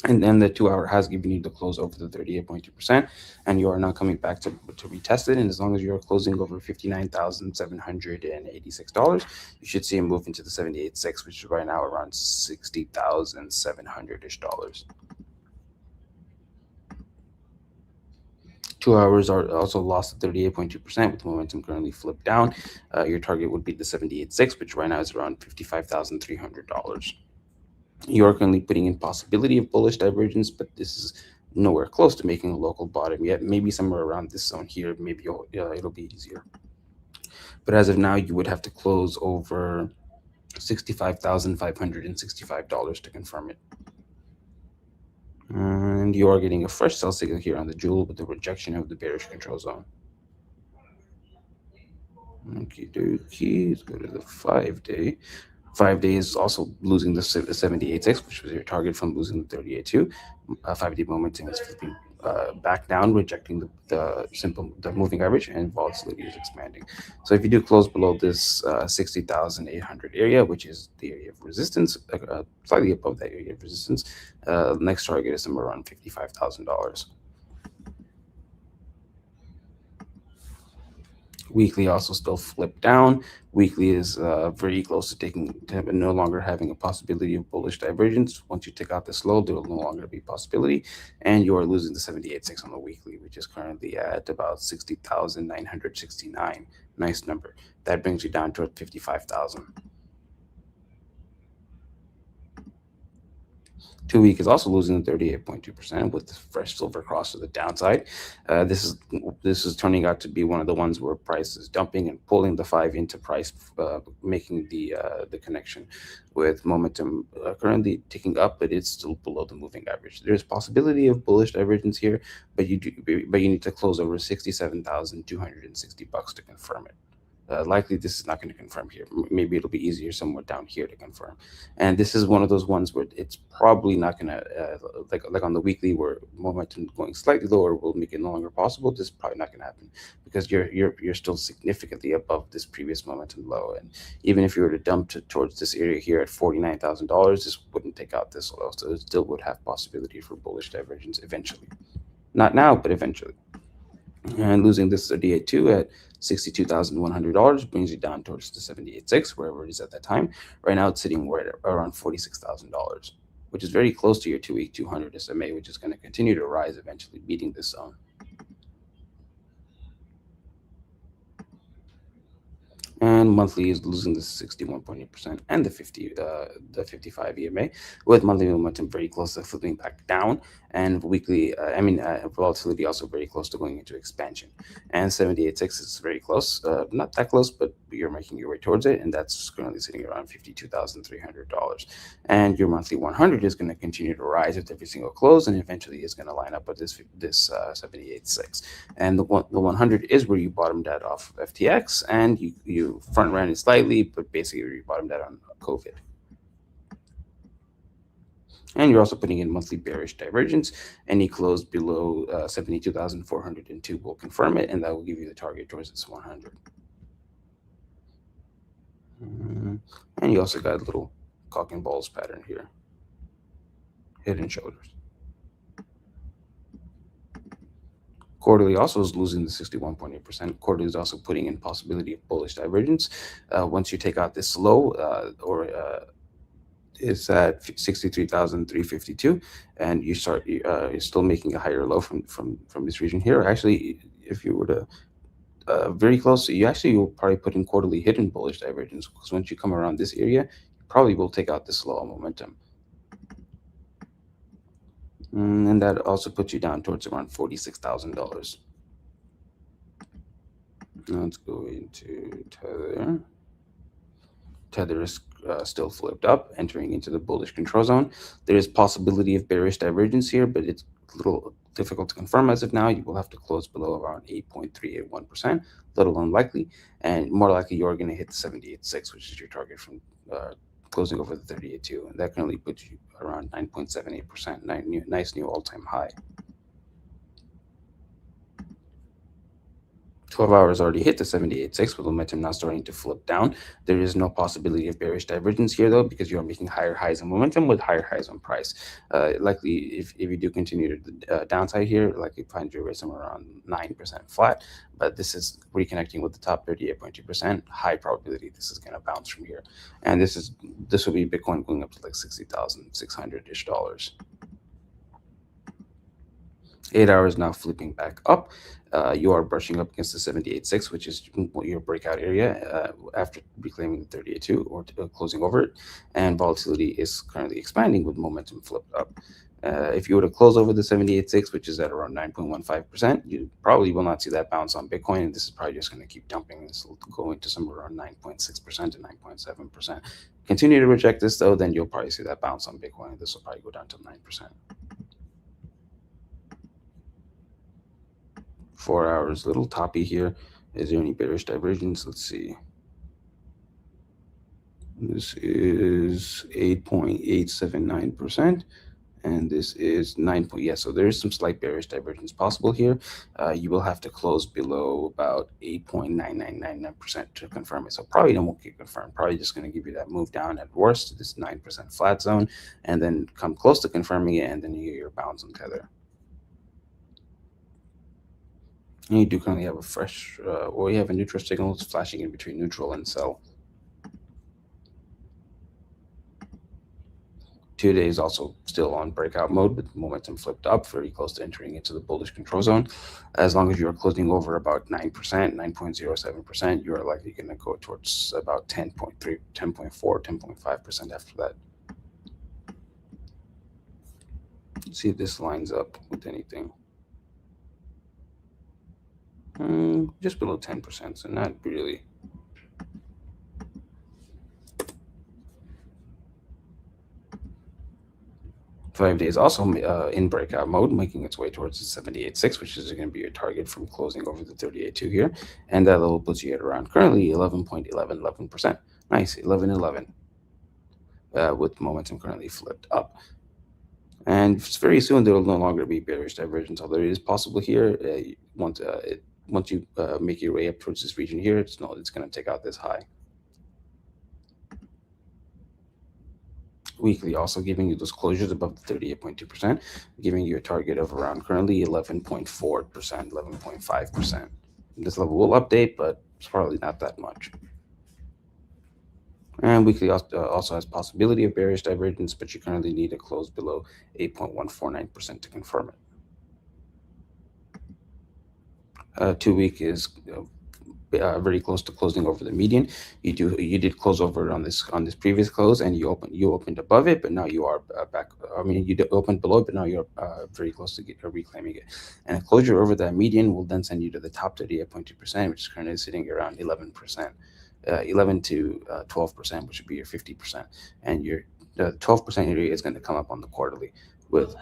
And then the 2 hour has given you the close over the 38.2%, and you are now coming back to retest it. And as long as you're closing over $59,786, you should see a move into the 78.6, which is right now around $60,700-ish. 2 hours are also lost at 38.2% with momentum currently flipped down. Your target would be the 78.6, which right now is around $55,300. You are currently putting in possibility of bullish divergence, but this is nowhere close to making a local bottom yet. Maybe somewhere around this zone here, maybe it'll be easier. But as of now, you would have to close over $65,565 to confirm it. And you are getting a fresh sell signal here on the jewel with the rejection of the bearish control zone. Okie dokie, let's go to the 5-day. 5-day is also losing the 78.6, which was your target from losing the 38.2. 5-day momentum is flipping back down, rejecting the moving average, and volatility is expanding. So if you do close below this 60,800 area, which is the area of resistance, slightly above that area of resistance, next target is somewhere around $55,000. Weekly also still flipped down. Weekly is very close to no longer having a possibility of bullish divergence. Once you take out this low, there will no longer be possibility, and you are losing the 78.6 on the weekly, which is currently at about 60,969. Nice number. That brings you down to 55,000. 2 week is also losing 38.2% with the fresh silver cross to the downside. This is turning out to be one of the ones where price is dumping and pulling the 5 into price, making the connection with momentum currently ticking up, but it's still below the moving average. There's possibility of bullish divergence here, but you need to close over $67,260 to confirm it. Likely this is not going to confirm here. Maybe it'll be easier somewhere down here to confirm. And this is one of those ones where it's probably not going to, like on the weekly where momentum going slightly lower will make it no longer possible. This is probably not going to happen because you're still significantly above this previous momentum low. And even if you were to dump towards this area here at $49,000, this wouldn't take out this low. So it still would have possibility for bullish divergence eventually. Not now, but eventually. And losing this 38.2 at $62,100 brings you down towards the 78.6, wherever it is at that time. Right now, it's sitting right around $46,000, which is very close to your 2-week 200 SMA, which is going to continue to rise, eventually beating this zone. And monthly is losing the 61.8% and the 55 EMA, with monthly momentum very close to flipping back down, and weekly, volatility also very close to going into expansion. And 78.6 is very close, not that close, but you're making your way towards it, and that's currently sitting around $52,300. And your monthly 100 is going to continue to rise with every single close, and eventually is going to line up with this 78.6. And the 100 is where you bottomed out off of FTX, and you front ran it slightly, but basically you bottomed out on COVID. And you're also putting in monthly bearish divergence. Any close below 72,402 will confirm it, and that will give you the target towards this 100. And you also got a little cock and balls pattern here. Head and shoulders. Quarterly also is losing the 61.8%. Quarterly is also putting in possibility of bullish divergence. Once you take out this low, it's at 63,352, and you're still making a higher low from this region here. Actually, if you were to very close, you'll probably put in quarterly hidden bullish divergence, because once you come around this area, you probably will take out this low momentum. And that also puts you down towards around $46,000. Let's go into Tether. Tether is still flipped up, entering into the bullish control zone. There is possibility of bearish divergence here, but it's a little difficult to confirm as of now. You will have to close below around 8.381%, little unlikely, and more likely you're going to hit the 78.6, which is your target from closing over the 38.2, and that currently puts you around 9.78%, nice new all-time high. 12 hours already hit the 78.6 with momentum now starting to flip down. There is no possibility of bearish divergence here though, because you are making higher highs on momentum with higher highs on price. Likely, if you do continue the downside here, likely find your way somewhere around 9% flat. But this is reconnecting with the top 38.2%. High probability this is going to bounce from here, and this will be Bitcoin going up to like $60,600-ish. 8 hours now flipping back up. You are brushing up against the 78.6, which is your breakout area after reclaiming the 38.2 or closing over it. And volatility is currently expanding with momentum flipped up. If you were to close over the 78.6, which is at around 9.15%, you probably will not see that bounce on Bitcoin. And this is probably just going to keep dumping. This will go into somewhere around 9.6% to 9.7%. Continue to reject this, though, then you'll probably see that bounce on Bitcoin. This will probably go down to 9%. 4 hours, little toppy here. Is there any bearish divergence? Let's see. This is 8.879%, and this is 9. Yeah, so there is some slight bearish divergence possible here. You will have to close below about 8.9999% to confirm it. So probably won't get confirmed. Probably just going to give you that move down at worst to this 9% flat zone, and then come close to confirming it, and then you get your bounce on Tether. And you do currently have a fresh, or you have a neutral signal flashing in between neutral and sell. 2 days also still on breakout mode with momentum flipped up, very close to entering into the bullish control zone. As long as you are closing over about 9%, 9.07%, you are likely going to go towards about 10.3, 10.4, 10.5% after that. Let's see if this lines up with anything. Just below 10%, so not really. Five days also in breakout mode, making its way towards the 78.6, which is going to be your target from closing over the 38.2 here. And that level puts you at around currently 11.11%. Nice, 11.11 with momentum currently flipped up. And very soon there will no longer be bearish divergence, although it is possible here. Once you make your way up towards this region here, it's going to take out this high. Weekly also giving you those closures above the 38.2%, giving you a target of around currently 11.4%, 11.5%. This level will update, but it's probably not that much. And weekly also has possibility of bearish divergence, but you currently need to close below 8.149% to confirm it. 2 week is very close to closing over the median. You did close over on this previous close, and you opened above it, but now you are back. I mean, you opened below it, but now you're very close to reclaiming it. And a closure over that median will then send you to the top 38.2%, which is currently sitting around 11%, 11 to 12%, which would be your 50%. And your 12% area is going to come up on the quarterly with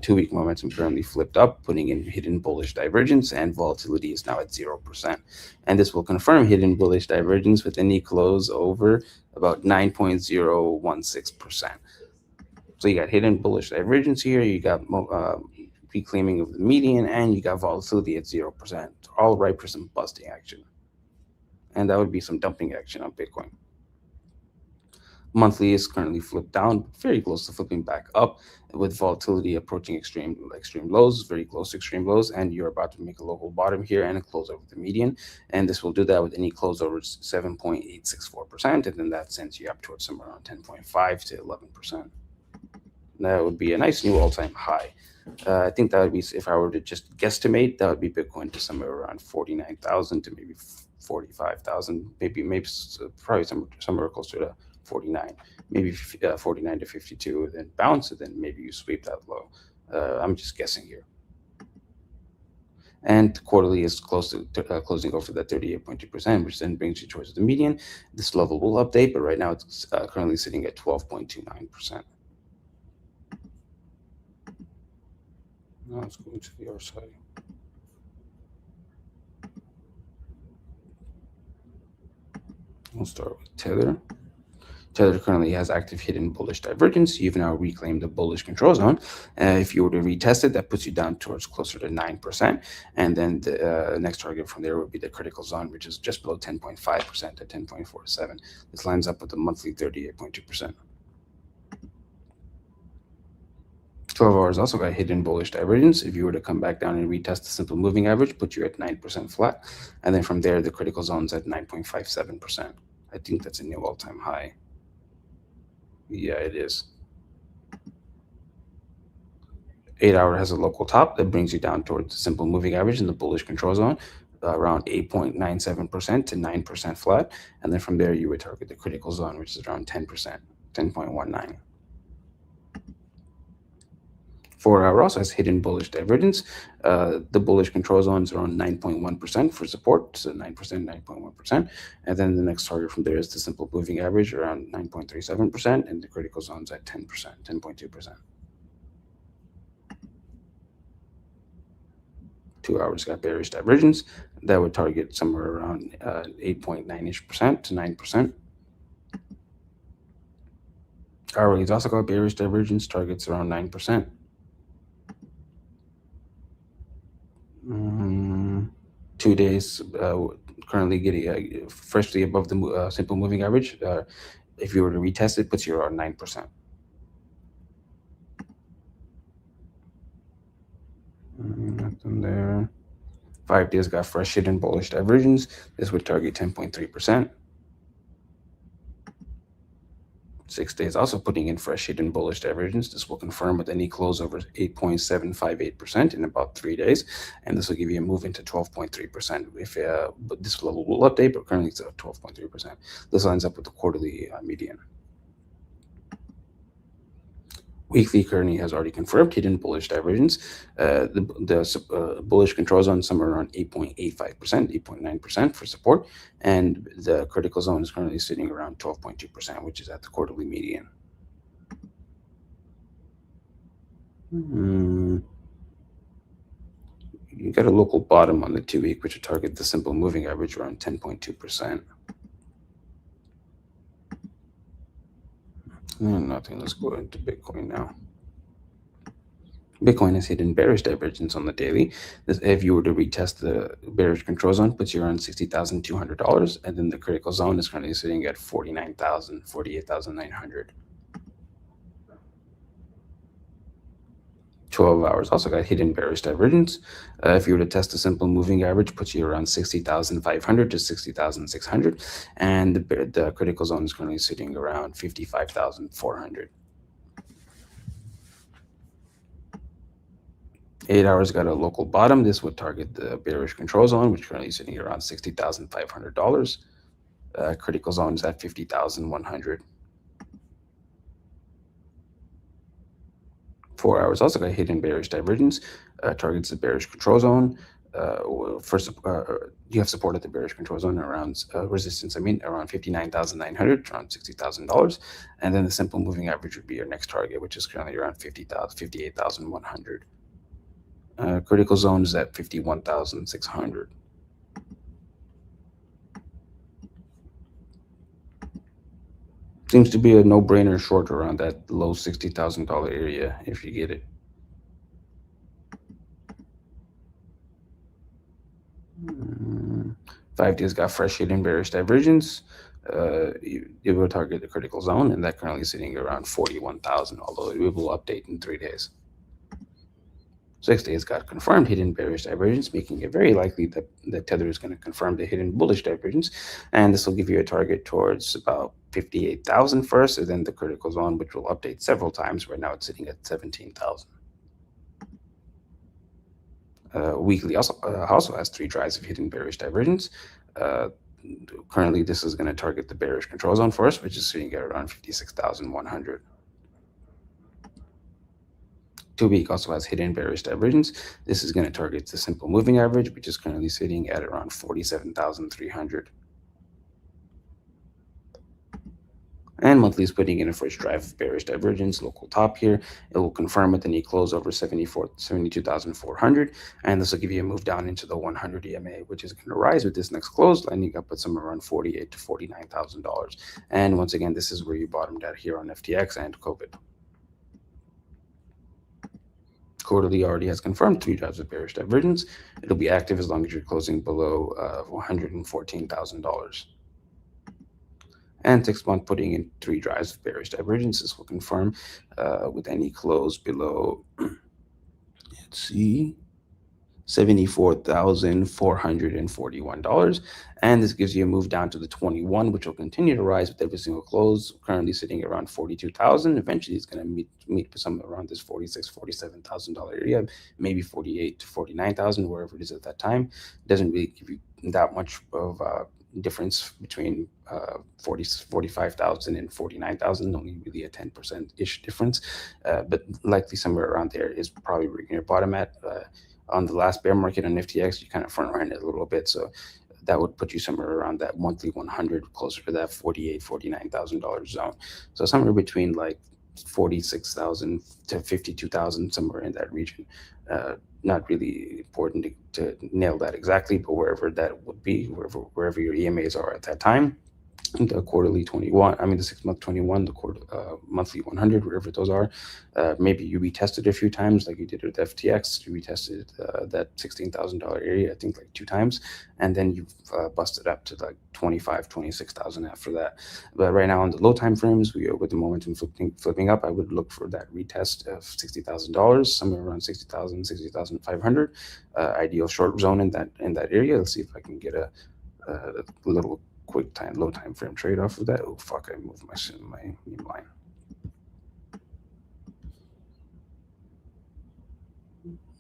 2 week momentum currently flipped up, putting in hidden bullish divergence, and volatility is now at 0%. And this will confirm hidden bullish divergence with any close over about 9.016%. So you got hidden bullish divergence here, you got reclaiming of the median, and you got volatility at 0%. All right for some busting action. And that would be some dumping action on Bitcoin. Monthly is currently flipped down, very close to flipping back up, with volatility approaching extreme lows, very close to extreme lows, and you're about to make a local bottom here and a close over the median. And this will do that with any close over 7.864%, and then that sends you up towards somewhere around 10.5 to 11%. That would be a nice new all-time high. I think that would be, if I were to just guesstimate, that would be Bitcoin to somewhere around 49,000 to maybe 45,000, maybe probably somewhere closer to 49, maybe 49 to 52, then bounce, and then maybe you sweep that low. I'm just guessing here. And quarterly is close to closing over that 38.2%, which then brings you towards the median. This level will update, but right now it's currently sitting at 12.29%. Now let's go to the other side. We'll start with Tether. Tether currently has active hidden bullish divergence. You've now reclaimed the bullish control zone. If you were to retest it, that puts you down towards closer to 9%. And then the next target from there would be the critical zone, which is just below 10.5% at 10.47. This lines up with the monthly 38.2%. 12 hours also got hidden bullish divergence. If you were to come back down and retest the simple moving average, put you at 9% flat. And then from there, the critical zone's at 9.57%. I think that's a new all-time high. Yeah, it is. 8 hour has a local top that brings you down towards the simple moving average in the bullish control zone, around 8.97% to 9% flat. And then from there, you would target the critical zone, which is around 10%, 10.19. 4 hour also has hidden bullish divergence. The bullish control zone is around 9.1% for support, so 9%, 9.1%. And then the next target from there is the simple moving average around 9.37%, and the critical zone's at 10%, 10.2%. 2 hours got bearish divergence. That would target somewhere around 8.9% to 9%. Hourly's also got bearish divergence, targets around 9%. 2 days currently getting freshly above the simple moving average. If you were to retest it, puts you around 9%. Nothing there. 5 days got fresh hidden bullish divergence. This would target 10.3%. 6 days also putting in fresh hidden bullish divergence. This will confirm with any close over 8.758% in about 3 days, and this will give you a move into 12.3%. If but this level will update, but currently it's at 12.3%. This lines up with the quarterly median. Weekly currently has already confirmed hidden bullish divergence. The bullish control zone is somewhere around 8.85%, 8.9% for support, and the critical zone is currently sitting around 12.2%, which is at the quarterly median. You got a local bottom on the 2 week, which would target the simple moving average around 10.2%. Nothing. Let's go into Bitcoin now. Bitcoin has hidden bearish divergence on the daily. If you were to retest the bearish control zone, puts you around $60,200, and then the critical zone is currently sitting at 48,900. 12 hours also got hidden bearish divergence. If you were to test the simple moving average, puts you around 60,500 to 60,600, and the critical zone is currently sitting around 55,400. 8 hours got a local bottom. This would target the bearish control zone, which is currently sitting around $60,500. Critical zone is at 50,100. 4 hours also got hidden bearish divergence. Targets the bearish control zone. First, you have support at the bearish control zone around resistance. Around 59,900, around $60,000, and then the simple moving average would be your next target, which is currently around 58,100. Critical zone is at 51,600. Seems to be a no-brainer short around that low $60,000 area if you get it. Mm, 5 days got fresh hidden bearish divergence. It will target the critical zone, and that currently is sitting around 41,000, although it will update in 3 days. 6 days got confirmed hidden bearish divergence, making it very likely that Tether is going to confirm the hidden bullish divergence, and this will give you a target towards about 58,000 first, and then the critical zone, which will update several times. Right now it's sitting at 17,000. Weekly also has 3 drives of hidden bearish divergence. Currently, this is going to target the bearish control zone first, which is sitting at around 56,100. 2 week also has hidden bearish divergence. This is going to target the simple moving average, which is currently sitting at around 47,300. And monthly is putting in a first drive of bearish divergence, local top here. It will confirm with any close over 72,400. And this will give you a move down into the 100 EMA, which is going to rise with this next close, landing up at somewhere around $48,000 to $49,000. And once again, this is where you bottomed out here on FTX and COVID. Quarterly already has confirmed 3 drives of bearish divergence. It'll be active as long as you're closing below $114,000. And 6 month putting in 3 drives of bearish divergence. This will confirm with any close below, let's see, $74,441. And this gives you a move down to the 21, which will continue to rise with every single close, currently sitting around 42,000. Eventually it's going to meet somewhere around this $46,000, $47,000 area, maybe 48 to 49,000, wherever it is at that time. It doesn't really give you that much of difference between 45,000 and 49,000, only really a 10%-ish difference, but likely somewhere around there is probably where you're going to bottom at. On the last bear market on FTX, you kind of front ran it a little bit, so that would put you somewhere around that monthly 100, closer to that $48,000-$49,000 zone. So somewhere between like 46,000 to 52,000, somewhere in that region. Not really important to nail that exactly, but wherever that would be, wherever your EMAs are at that time. The quarterly 21, the 6 month 21, the monthly 100, wherever those are. Maybe you retested a few times, like you did with FTX. You retested that $16,000 area, I think, like 2 times, and then you've busted up to like 25, 26,000 after that. But right now on the low time frames, with the momentum flipping up, I would look for that retest of $60,000, somewhere around 60,000, 60,500. Ideal short zone in that area. Let's see if I can get a little quick low time frame trade off of that. Oh fuck, I moved my meme line.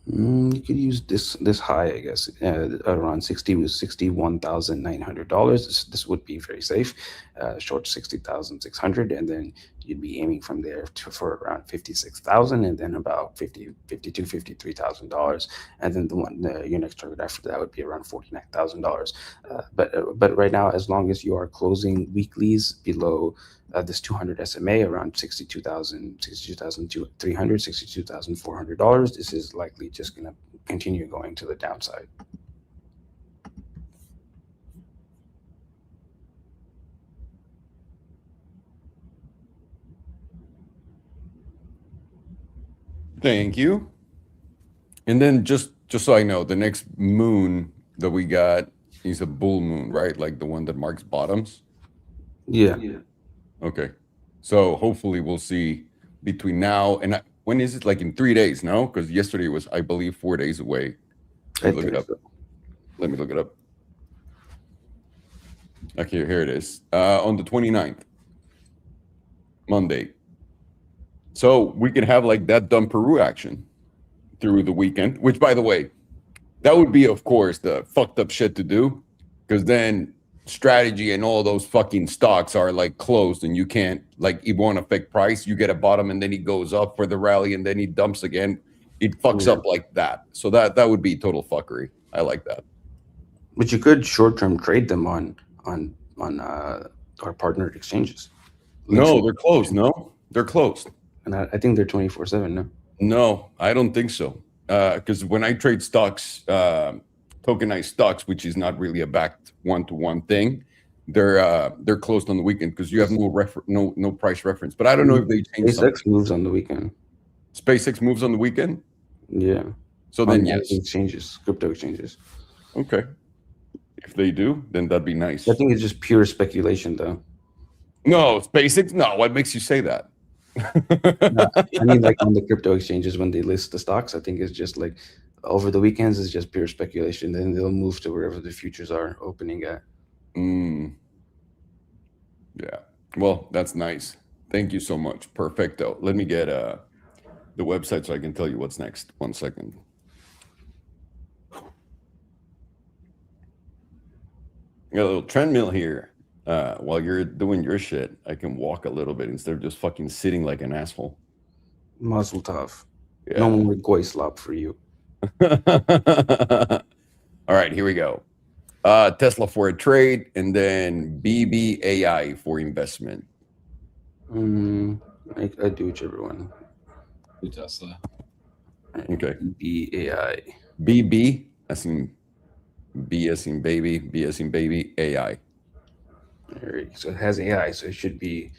You could use this high, I guess, around $61,900. This would be very safe. Short 60,600, and then you'd be aiming from there for around 56,000, and then about $53,000, and then your next target after that would be around $49,000. But right now, as long as you are closing weeklies below this 200 SMA around $62,300, $62,400, this is likely just going to continue going to the downside. Thank you. And then just so I know, the next moon that we got is a bull moon, right? Like the one that marks bottoms? Yeah. Okay. So hopefully we'll see between now and when is it? Like in 3 days, no? Because yesterday was, I believe, 4 days away. Let me look it up. Let me look it up. Okay, here it is. On the 29th, Monday. So we could have like that dumb Peru action through the weekend, which, by the way, that would be, of course, the fucked up shit to do, because then strategy and all those fucking stocks are like closed, and you can't, like, it won't affect price. You get a bottom and then he goes up for the rally and then he dumps again. It fucks up like that. So that would be total fuckery. I like that. But you could short-term trade them on our partnered exchanges. No, they're closed. No, they're closed. And I think they're 24/7 now. No, I don't think so. Because when I trade stocks, tokenized stocks, which is not really a backed one-to-one thing, they're closed on the weekend because you have no price reference. But I don't know if they change. SpaceX moves on the weekend. SpaceX moves on the weekend? Yeah. So then yes. Exchanges, crypto exchanges. Okay. If they do, then that'd be nice. I think it's just pure speculation, though. No, SpaceX? No, what makes you say that? No, I mean, like on the crypto exchanges, when they list the stocks, I think it's just like over the weekends, it's just pure speculation. Then they'll move to wherever the futures are opening at. Yeah. Well, that's nice. Thank you so much. Perfecto. Let me get the website so I can tell you what's next. 1 second. Got a little treadmill here. While you're doing your shit, I can walk a little bit instead of just fucking sitting like an asshole. Mazel tov. Yeah. No more goy slop for you. All right, here we go. Tesla for a trade, and then BBAI for investment. I do whichever one. Do Tesla. Okay. BAI. BB, as in B as in baby, B as in baby, AI. Alright, so it has AI, so it should be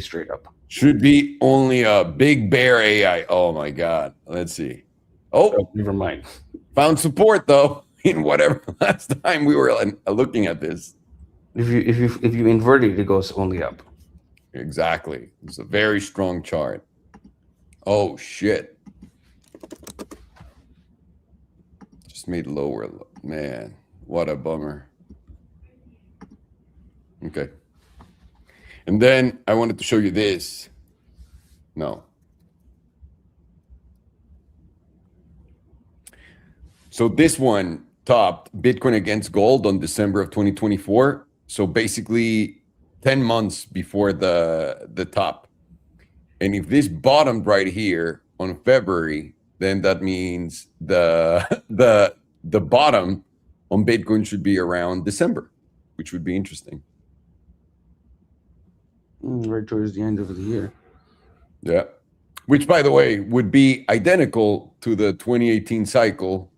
straight up. Should be only a big bear AI. Oh my God. Let's see. Oh, Never mind. found support though in whatever last time we were looking at this. If you invert it, it goes only up. Exactly. It's a very strong chart. Oh shit. Just made lower. Man, what a bummer. Okay. And then I wanted to show you this. No. So this one topped Bitcoin against gold on December of 2024. So basically 10 months before the top. And if this bottomed right here on February, then that means the bottom on Bitcoin should be around December, which would be interesting. Right towards the end of the year. Yeah. Which, by the way, would be identical to the 2018 cycle.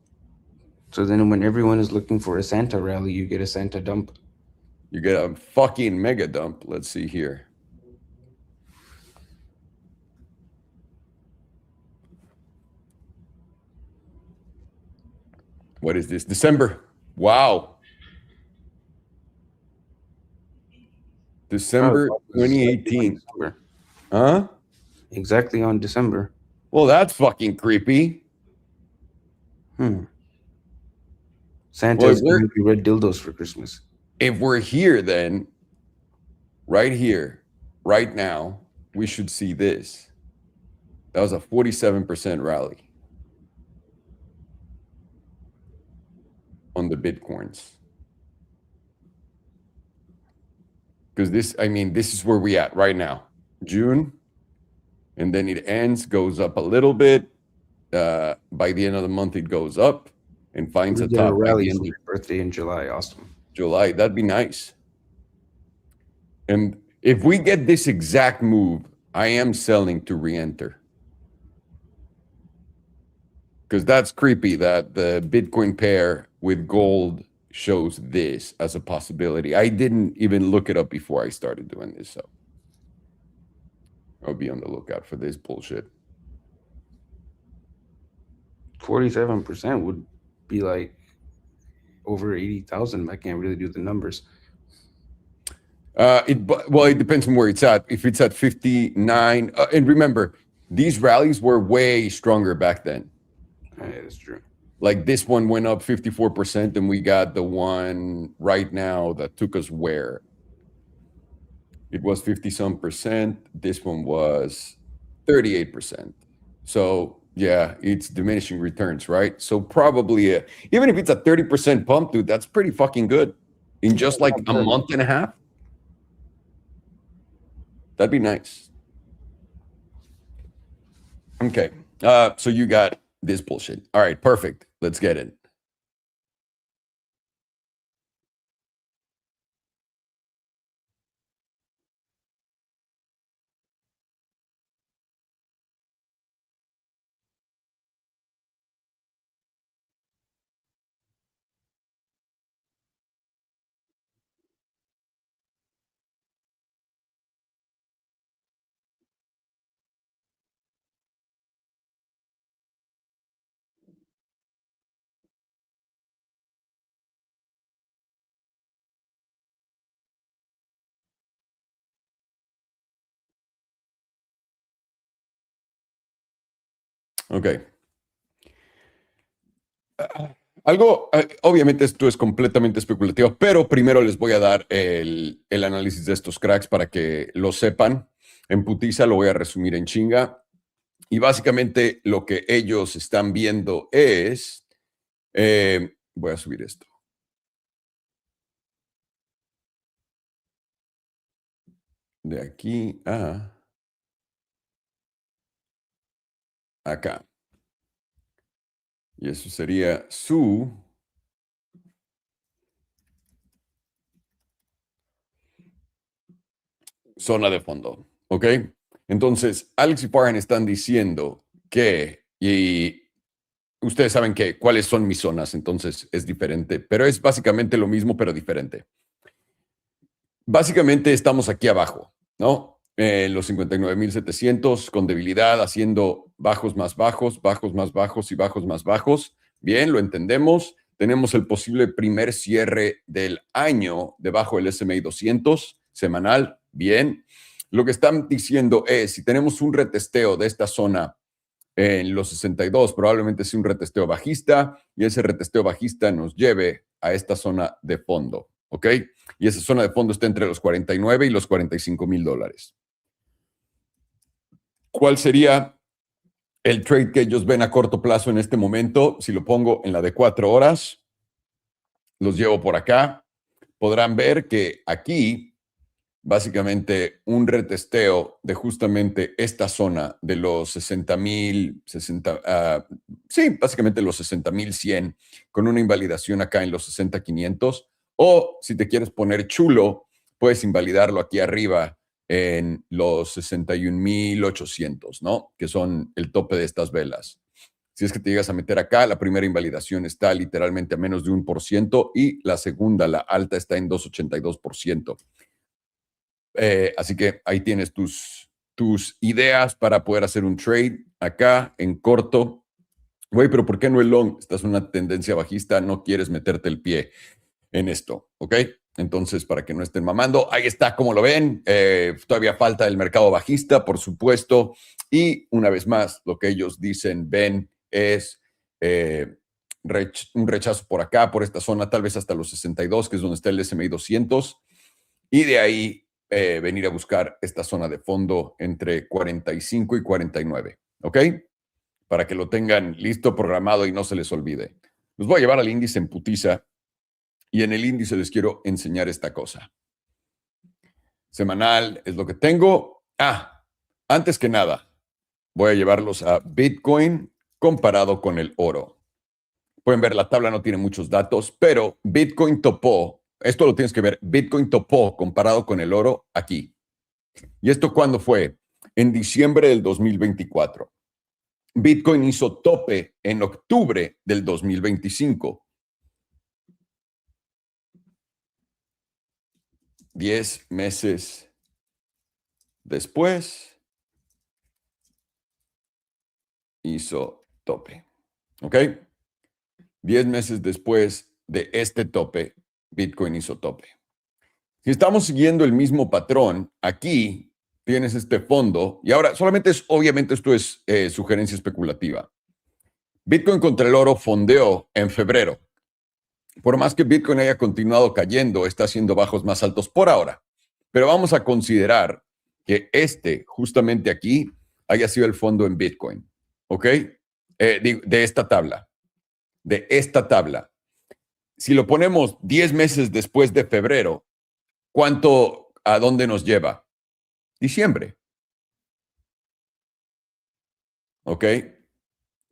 So then when everyone is looking for a Santa rally, you get a Santa dump. You get a fucking mega dump. Let's see here. What is this? December. Wow. December 2018. December. Huh? Exactly on December. Well, that's fucking creepy. Santa's giving you red dildos for Christmas. If we're here, then right here, right now, we should see this. That was a 47% rally on the Bitcoins. Because this, I mean, this is where we at right now, June, and then it ends, goes up a little bit. By the end of the month, it goes up and finds a top rally for your birthday in July. Awesome. July, that'd be nice. And if we get this exact move, I am selling to re-enter. Because that's creepy that the Bitcoin pair with gold shows this as a possibility. I didn't even look it up before I started doing this, so I'll be on the lookout for this bullshit. 47% would be like over 80,000. I can't really do the numbers. Well, it depends on where it's at. If it's at 59, and remember, these rallies were way stronger back then. Yeah, that's true. Like this one went up 54%, and we got the one right now that took us where? It was 50-some percent. This one was 38%. So yeah, it's diminishing returns, right? So probably, even if it's a 30% pump, dude, that's pretty fucking good. In just like a month and a half. That'd be nice. Okay. So you got this bullshit. All right, perfect. Let's get it. Ok. Obviamente esto es completamente especulativo, pero primero les voy a dar el análisis de estos cracks para que lo sepan. En putiza lo voy a resumir en chinga. Y básicamente lo que ellos están viendo es... voy a subir esto. De aquí a... acá. Y eso sería su zona de fondo. ¿Ok? Entonces, Alex y Farhan están diciendo que, y ustedes saben que cuáles son mis zonas, entonces es diferente, pero es básicamente lo mismo, pero diferente. Básicamente estamos aquí abajo, ¿no? Los 59.700 con debilidad, haciendo bajos más bajos, bajos más bajos y bajos más bajos. Bien, lo entendemos. Tenemos el posible primer cierre del año debajo del S&P 200 semanal. Bien. Lo que están diciendo es, si tenemos un retesteo de esta zona en los 62, probablemente sea un retesteo bajista y ese retesteo bajista nos lleve a esta zona de fondo, ¿ok? Y esa zona de fondo está entre los 49 y los 45 mil dólares. ¿Cuál sería el trade que ellos ven a corto plazo en este momento? Si lo pongo en la de 4 horas, los llevo por acá, podrán ver que aquí básicamente un retesteo de justamente esta zona de los 60,000, sí, básicamente los 60,100 con una invalidación acá en los 60,500. O si te quieres poner chulo, puedes invalidarlo aquí arriba en los 61,800, ¿no? Que son el tope de estas velas. Si es que te llegas a meter acá, la primera invalidación está literalmente a menos de 1% y la segunda, la alta, está en 2,82%. Así que ahí tienes tus ideas para poder hacer un trade acá en corto. Güey, pero ¿por qué no el long? Estás en una tendencia bajista, no quieres meterte el pie en esto, ¿ok? Entonces, para que no estén mamando, ahí está, como lo ven. Todavía falta el mercado bajista, por supuesto. Y una vez más, lo que ellos dicen, ven, es un rechazo por acá, por esta zona, tal vez hasta los 62, que es donde está el S&P 200. Y de ahí venir a buscar esta zona de fondo entre 45 y 49, ¿ok? Para que lo tengan listo, programado y no se les olvide. Los voy a llevar al índice en putiza y en el índice les quiero enseñar esta cosa. Semanal es lo que tengo. Antes que nada, voy a llevarlos a Bitcoin comparado con el oro. Pueden ver, la tabla no tiene muchos datos, pero Bitcoin topó. Esto lo tienes que ver. Bitcoin topó comparado con el oro aquí. ¿Y esto cuándo fue? En diciembre del 2024. Bitcoin hizo tope en octubre del 2025. 10 meses después hizo tope. ¿Ok? 10 meses después de este tope, Bitcoin hizo tope. Si estamos siguiendo el mismo patrón, aquí tienes este fondo, y ahora solamente obviamente esto es sugerencia especulativa. Bitcoin contra el oro fondeó en febrero. Por más que Bitcoin haya continuado cayendo, está haciendo bajos más altos por ahora. Pero vamos a considerar que justamente aquí, haya sido el fondo en Bitcoin. ¿Ok? De esta tabla. De esta tabla. Si lo ponemos 10 meses después de febrero, ¿a dónde nos lleva? Diciembre. ¿Ok?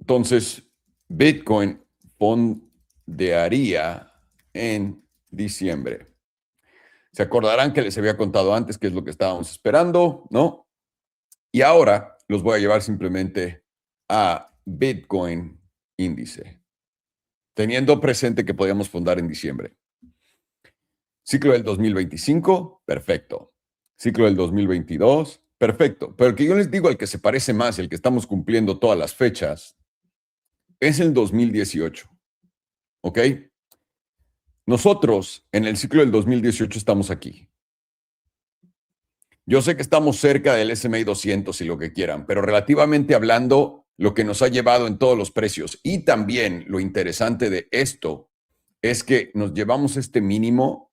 Entonces, Bitcoin fondearía en diciembre. Se acordarán que les había contado antes qué es lo que estábamos esperando, ¿no? Y ahora los voy a llevar simplemente a Bitcoin índice, teniendo presente que podíamos fondar en diciembre. Ciclo del 2025, perfecto. Ciclo del 2022, perfecto. Pero el que yo les digo, el que se parece más, el que estamos cumpliendo todas las fechas, es el 2018. ¿Ok? Nosotros en el ciclo del 2018 estamos aquí. Yo sé que estamos cerca del S&P 200 y lo que quieran, pero relativamente hablando, lo que nos ha llevado en todos los precios y también lo interesante de esto es que nos llevamos este mínimo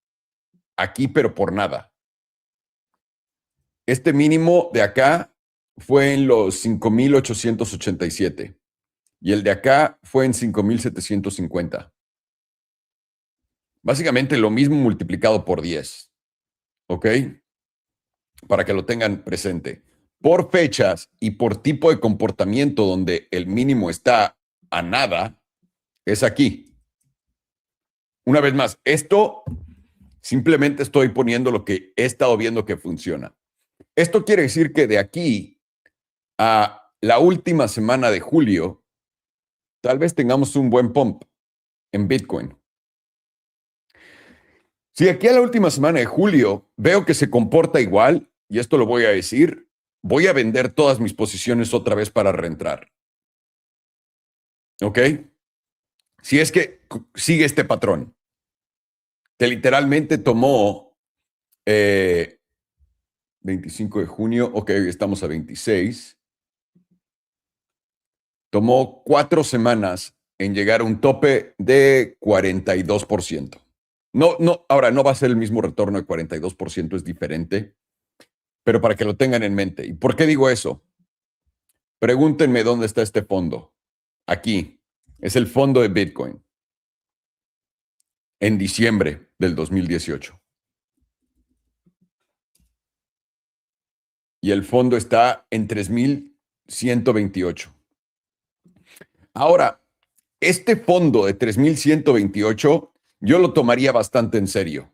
aquí, pero por nada. Este mínimo de acá fue en los 5,887 y el de acá fue en 5,750. Básicamente lo mismo multiplicado por 10. ¿Ok? Para que lo tengan presente. Por fechas y por tipo de comportamiento donde el mínimo está a nada, es aquí. Una vez más, esto simplemente estoy poniendo lo que he estado viendo que funciona. Esto quiere decir que de aquí a la última semana de julio, tal vez tengamos un buen pump en Bitcoin. Si aquí a la última semana de julio veo que se comporta igual, y esto lo voy a decir, voy a vender todas mis posiciones otra vez para reentrar. ¿Ok? Si es que sigue este patrón, que literalmente tomó 25 de junio, ok, hoy estamos a 26. Tomó 4 semanas en llegar a un tope de 42%. Ahora no va a ser el mismo retorno de 42%, es diferente, pero para que lo tengan en mente. ¿Y por qué digo eso? Pregúntenme dónde está este fondo. Aquí. Es el fondo de Bitcoin. En diciembre del 2018. Y el fondo está en 3,128. Ahora, este fondo de 3,128, yo lo tomaría bastante en serio.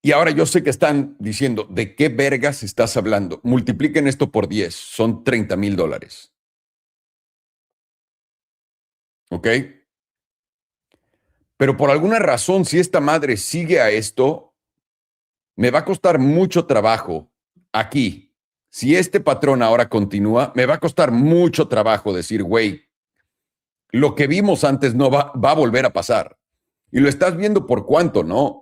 Y ahora yo sé que están diciendo, ¿de qué vergas estás hablando? Multipliquen esto por 10, son $30,000. ¿Ok? Pero por alguna razón, si esta madre sigue a esto, me va a costar mucho trabajo aquí. Si este patrón ahora continúa, me va a costar mucho trabajo decir, güey, lo que vimos antes no va a volver a pasar. Y lo estás viendo por cuánto, ¿no?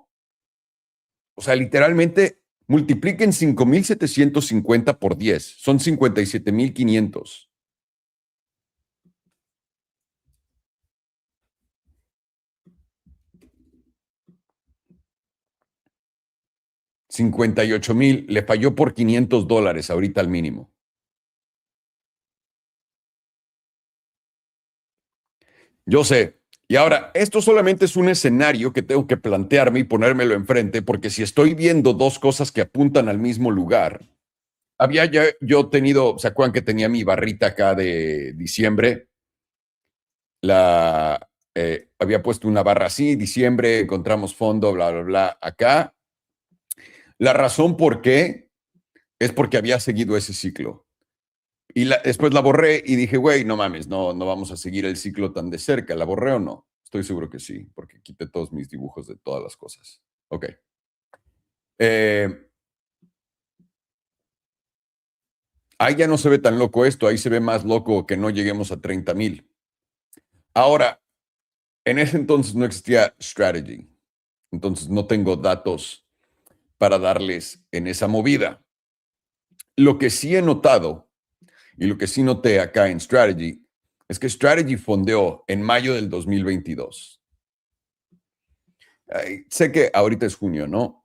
O sea, literalmente multipliquen 5,750 por 10. Son 57,500. $58,000. Le falló por $500 ahorita al mínimo. Yo sé. Y ahora, esto solamente es un escenario que tengo que plantearme y ponérmelo enfrente, porque si estoy viendo dos cosas que apuntan al mismo lugar, había ya yo tenido, ¿se acuerdan que tenía mi barrita acá de diciembre? Había puesto una barra así, diciembre, encontramos fondo, bla, bla, bla, acá. La razón por qué es porque había seguido ese ciclo. Y después la borré y dije, güey, no mames, no vamos a seguir el ciclo tan de cerca. ¿La borré o no? Estoy seguro que sí, porque quité todos mis dibujos de todas las cosas. Ok. Ahí ya no se ve tan loco esto, ahí se ve más loco que no lleguemos a 30,000. Ahora, en ese entonces no existía strategy, entonces no tengo datos para darles en esa movida. Lo que sí he notado y lo que sí noté acá en strategy es que strategy fondeó en mayo del 2022. Sé que ahorita es junio, ¿no?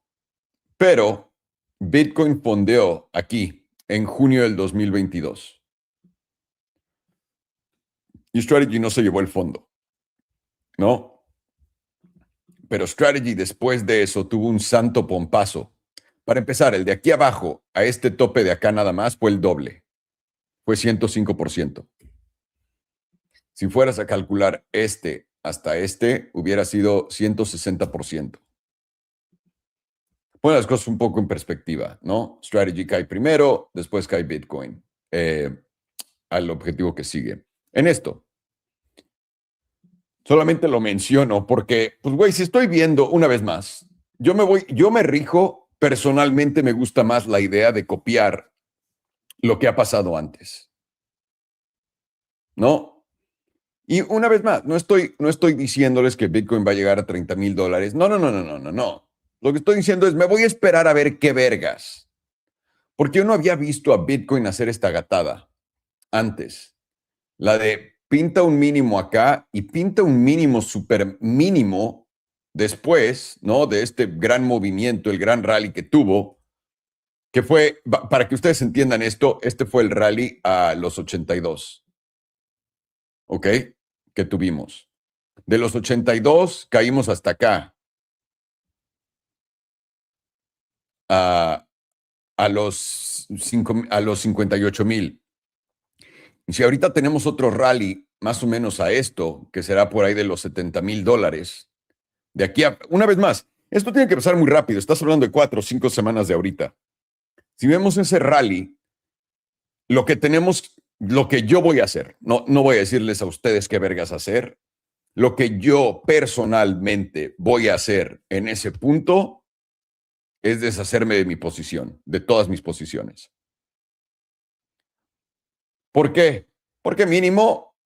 Pero Bitcoin fondeó aquí en junio del 2022. Y strategy no se llevó el fondo, ¿no? Pero strategy después de eso tuvo un santo pompazo. Para empezar, el de aquí abajo a este tope de acá nada más fue el doble. Fue 105%. Si fueras a calcular este hasta este, hubiera sido 160%. Pon las cosas un poco en perspectiva, ¿no? Strategy cae primero, después cae Bitcoin al objetivo que sigue. En esto, solamente lo menciono porque, pues, güey, si estoy viendo una vez más, yo me rijo, personalmente me gusta más la idea de copiar lo que ha pasado antes, ¿no? Y una vez más, no estoy diciéndoles que Bitcoin va a llegar a $30,000. No, no, no, no, no, no, no. Lo que estoy diciendo es, me voy a esperar a ver qué vergas. Porque yo no había visto a Bitcoin hacer esta gatada antes. La de pinta un mínimo acá y pinta un mínimo súper mínimo después, ¿no? De este gran movimiento, el gran rally que tuvo, que fue, para que ustedes entiendan esto, este fue el rally a los 82. ¿Ok? Que tuvimos. De los 82 caímos hasta acá. A los 58,000. Y si ahorita tenemos otro rally más o menos a esto, que será por ahí de los $70,000, de aquí a, una vez más, Esto tiene que pasar muy rápido. Estás hablando de 4 o 5 semanas de ahorita. Si vemos ese rally, lo que tenemos, lo que yo voy a hacer, no voy a decirles a ustedes qué vergas hacer, lo que yo personalmente voy a hacer en ese punto es deshacerme de mi posición, de todas mis posiciones. ¿Por qué? Porque mínimo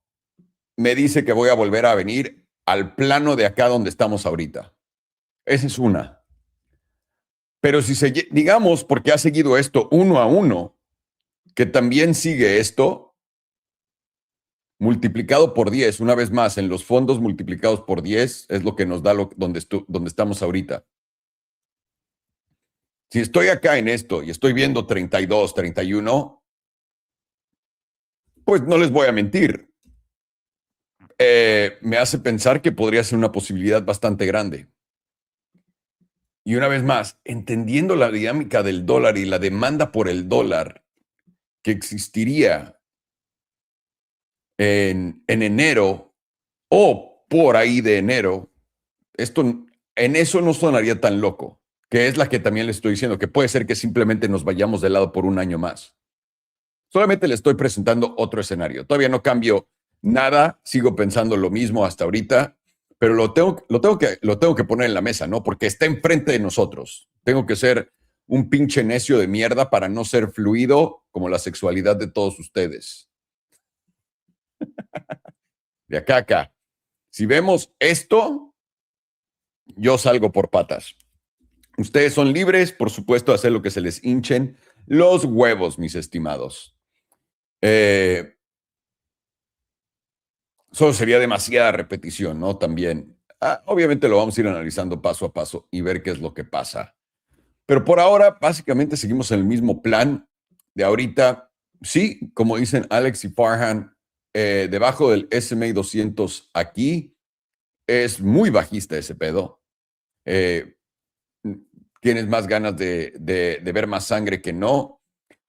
me dice que voy a volver a venir al plano de acá donde estamos ahorita. Esa es una. Pero si digamos, porque ha seguido esto 1 a 1, que también sigue esto multiplicado por 10, una vez más, en los fondos multiplicados por 10 es lo que nos da donde estamos ahorita. Si estoy acá en esto y estoy viendo 32, 31, pues no les voy a mentir. Me hace pensar que podría ser una posibilidad bastante grande. Y una vez más, entendiendo la dinámica del dólar y la demanda por el dólar que existiría en enero o por ahí de enero, en eso no sonaría tan loco, que es la que también le estoy diciendo, que puede ser que simplemente nos vayamos de lado por un año más. Solamente le estoy presentando otro escenario. Todavía no cambio nada, sigo pensando lo mismo hasta ahorita, pero lo tengo que poner en la mesa, ¿no? Porque está enfrente de nosotros. Tengo que ser un pinche necio de mierda para no ser fluido como la sexualidad de todos ustedes. De acá a acá. Si vemos esto, yo salgo por patas. Ustedes son libres, por supuesto, de hacer lo que se les hinchen los huevos, mis estimados. Solo sería demasiada repetición, ¿no? También. Obviamente lo vamos a ir analizando paso a paso y ver qué es lo que pasa. Pero por ahora, básicamente seguimos en el mismo plan de ahorita. Sí, como dicen Alex y Farhan, debajo del SMA 200 aquí es muy bajista ese pedo. Tienes más ganas de ver más sangre que no.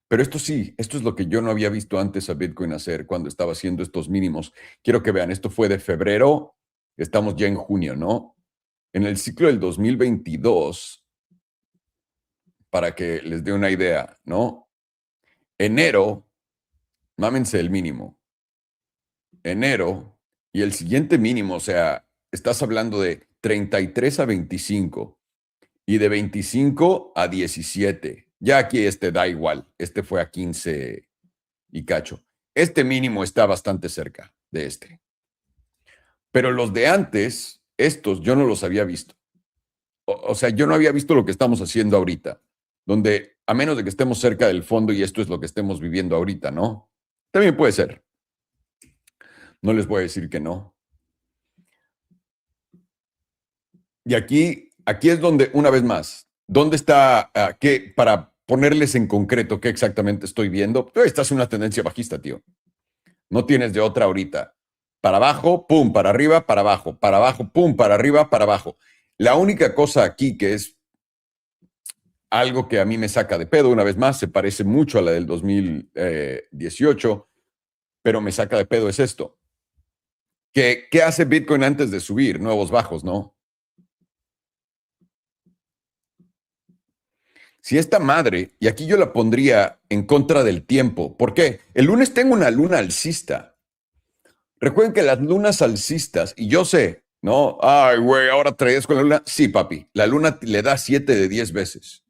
Pero esto sí, esto es lo que yo no había visto antes a Bitcoin hacer cuando estaba haciendo estos mínimos. Quiero que vean, esto fue de febrero, estamos ya en junio, ¿no? En el ciclo del 2022, para que les dé una idea, ¿no? Enero, mámense el mínimo. Enero y el siguiente mínimo, o sea, estás hablando de 33 a 25 y de 25 a 17. Ya aquí da igual, fue a 15 y cacho. Este mínimo está bastante cerca de este. Pero los de antes, estos yo no los había visto. O sea, yo no había visto lo que estamos haciendo ahorita, donde a menos de que estemos cerca del fondo y esto es lo que estemos viviendo ahorita, ¿no? También puede ser. No les voy a decir que no. Y aquí es donde, una vez más, ¿dónde está, para ponerles en concreto qué exactamente estoy viendo? Esta es una tendencia bajista, tío. No tienes de otra ahorita. Para abajo, pum, para arriba, para abajo, pum, para arriba, para abajo. La única cosa aquí que es algo que a mí me saca de pedo, una vez más, se parece mucho a la del 2018, pero me saca de pedo es esto. ¿Qué hace Bitcoin antes de subir? Nuevos bajos, ¿no? Si esta madre, y aquí yo la pondría en contra del tiempo, ¿por qué? El lunes tengo una luna alcista. Recuerden que las lunas alcistas, y yo sé, ¿no? Ay, güey, ahora traes con la luna. Sí, papi, la luna le da 7 de 10 veces.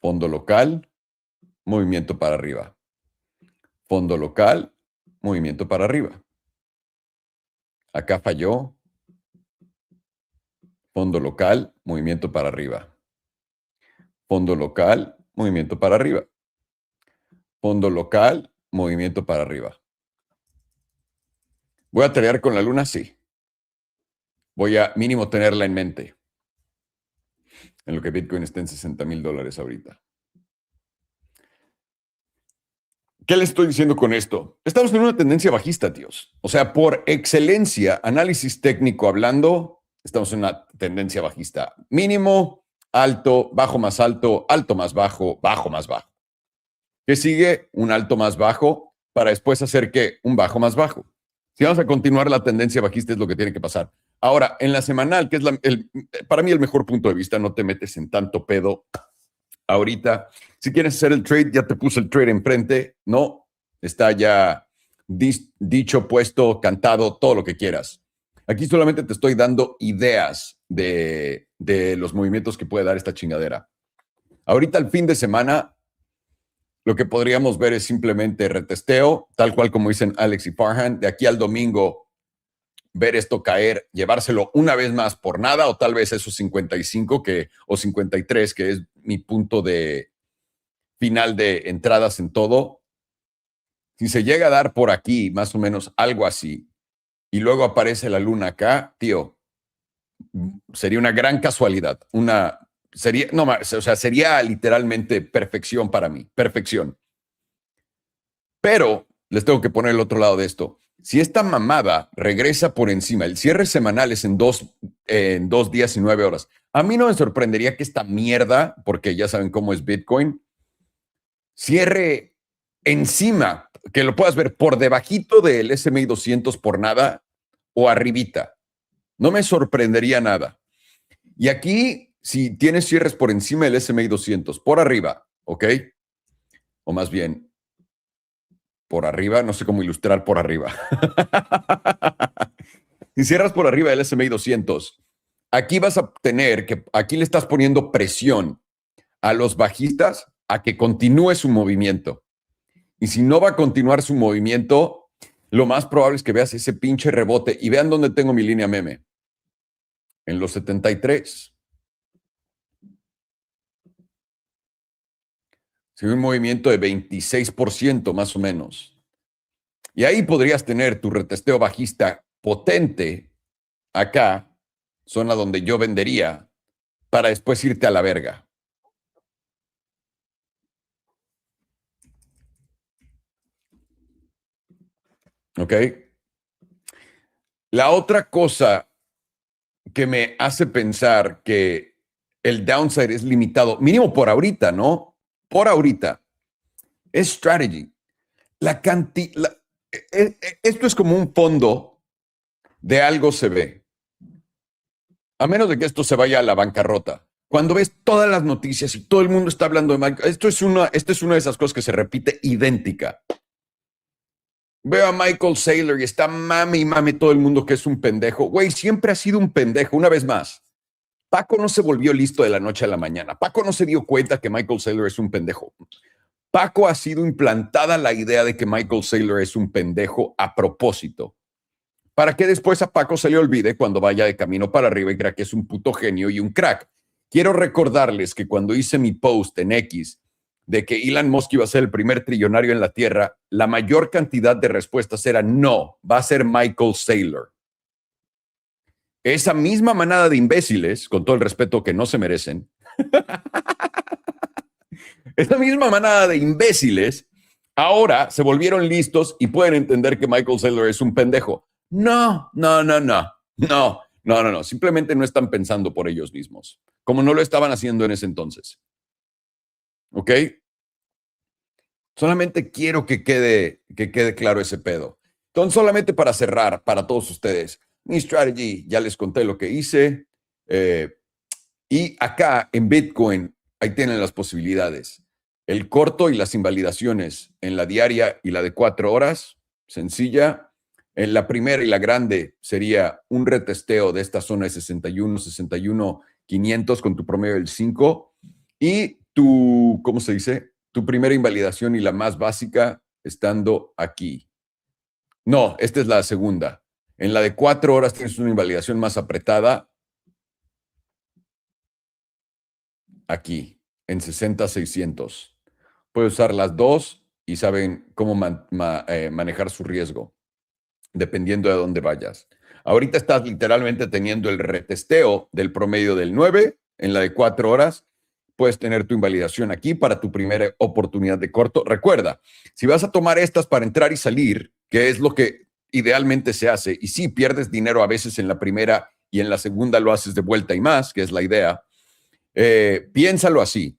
Fondo local, movimiento para arriba. Fondo local, movimiento para arriba. Acá falló. Fondo local, movimiento para arriba. Fondo local, movimiento para arriba. Fondo local, movimiento para arriba. ¿Voy a tradear con la luna? Sí. Voy a mínimo tenerla en mente. En lo que Bitcoin está en $60,000 ahorita. ¿Qué le estoy diciendo con esto? Estamos en una tendencia bajista, tíos. O sea, por excelencia, análisis técnico hablando, estamos en una tendencia bajista. Mínimo, alto, bajo más alto más bajo más bajo. ¿Qué sigue? Un alto más bajo para después hacer ¿qué? Un bajo más bajo. Si vamos a continuar la tendencia bajista es lo que tiene que pasar. Ahora, en la semanal, que es para mí el mejor punto de vista, no te metes en tanto pedo ahorita. Si quieres hacer el trade, ya te puse el trade enfrente, ¿no? Está ya dicho, puesto, cantado, todo lo que quieras. Aquí solamente te estoy dando ideas de los movimientos que puede dar esta chingadera. Ahorita el fin de semana, lo que podríamos ver es simplemente retesteo, tal cual como dicen Alex y Farhan. De aquí al domingo, ver esto caer, llevárselo una vez más por nada, o tal vez esos 55 o 53, que es mi punto de final de entradas en todo. Si se llega a dar por aquí, más o menos algo así, y luego aparece la luna acá, tío, sería una gran casualidad. Sería literalmente perfección para mí, perfección. Pero les tengo que poner el otro lado de esto. Si esta mamada regresa por encima, el cierre semanal es en 2 días y 9 horas. A mí no me sorprendería que esta mierda, porque ya saben cómo es Bitcoin, cierre encima, que lo puedas ver por debajito del S&P 200 por nada o arribita. No me sorprendería nada. Y aquí, si tienes cierres por encima del S&P 200, por arriba, ¿ok? O más bien, por arriba, no sé cómo ilustrar por arriba. Si cierras por arriba del S&P 200, aquí vas a tener que, aquí le estás poniendo presión a los bajistas a que continúe su movimiento. Y si no va a continuar su movimiento, lo más probable es que veas ese pinche rebote. Y vean dónde tengo mi línea meme. En los 73. Sí, un movimiento de 26% más o menos. Y ahí podrías tener tu retesteo bajista potente acá, zona donde yo vendería, para después irte a la verga. ¿Ok? La otra cosa que me hace pensar que el downside es limitado, mínimo por ahorita, ¿no? Por ahorita, es strategy. Esto es como un fondo de algo se ve. A menos de que esto se vaya a la bancarrota. Cuando ves todas las noticias y todo el mundo está hablando de Michael, esto es una de esas cosas que se repite idéntica. Veo a Michael Saylor y está mame y mame todo el mundo que es un pendejo. Güey, siempre ha sido un pendejo, una vez más. Paco no se volvió listo de la noche a la mañana. Paco no se dio cuenta que Michael Saylor es un pendejo. Paco ha sido implantada la idea de que Michael Saylor es un pendejo a propósito, para que después a Paco se le olvide cuando vaya de camino para arriba y crea que es un puto genio y un crack. Quiero recordarles que cuando hice mi post en X de que Elon Musk iba a ser el primer trillonario en la Tierra, la mayor cantidad de respuestas era no, va a ser Michael Saylor. Esa misma manada de imbéciles, con todo el respeto que no se merecen, esa misma manada de imbéciles ahora se volvieron listos y pueden entender que Michael Saylor es un pendejo. No. Simplemente no están pensando por ellos mismos, como no lo estaban haciendo en ese entonces. ¿Ok? Solamente quiero que quede claro ese pedo. Entonces, solamente para cerrar, para todos ustedes, mi strategy, ya les conté lo que hice. Y acá en Bitcoin, ahí tienen las posibilidades. El corto y las invalidaciones en la diaria y la de 4 horas, sencilla. En la primera y la grande sería un retesteo de esta zona de 61,500 con tu promedio del 5. Y tu, ¿cómo se dice? Tu primera invalidación y la más básica estando aquí. No, esta es la segunda. En la de 4 horas tienes una invalidación más apretada. Aquí, en 60,600. Puedes usar las dos y saben cómo manejar su riesgo, dependiendo de dónde vayas. Ahorita estás literalmente teniendo el retesteo del promedio del 9 en la de 4 horas. Puedes tener tu invalidación aquí para tu primera oportunidad de corto. Recuerda, si vas a tomar estas para entrar y salir, que es lo que idealmente se hace, y sí pierdes dinero a veces en la primera y en la segunda lo haces de vuelta y más, que es la idea, piénsalo así.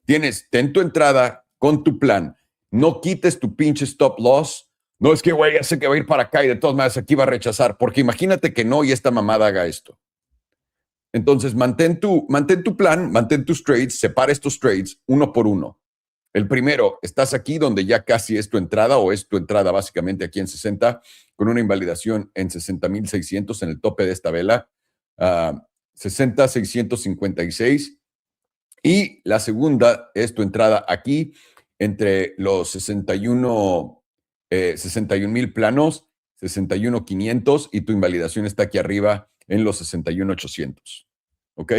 Ten tu entrada con tu plan. No quites tu pinche stop loss No, es que, güey, ya sé que va a ir para acá y de todas maneras aquí va a rechazar, porque imagínate que no y esta mamada haga esto. Entonces, mantén tu plan, mantén tus trades, separa estos trades uno por uno. El primero, estás aquí donde ya casi es tu entrada o es tu entrada básicamente aquí en 60, con una invalidación en 60,600 en el tope de esta vela, 60,656. Y la segunda es tu entrada aquí entre los 61,000 planos, 61,500 y tu invalidación está aquí arriba en los 61,800. ¿Ok?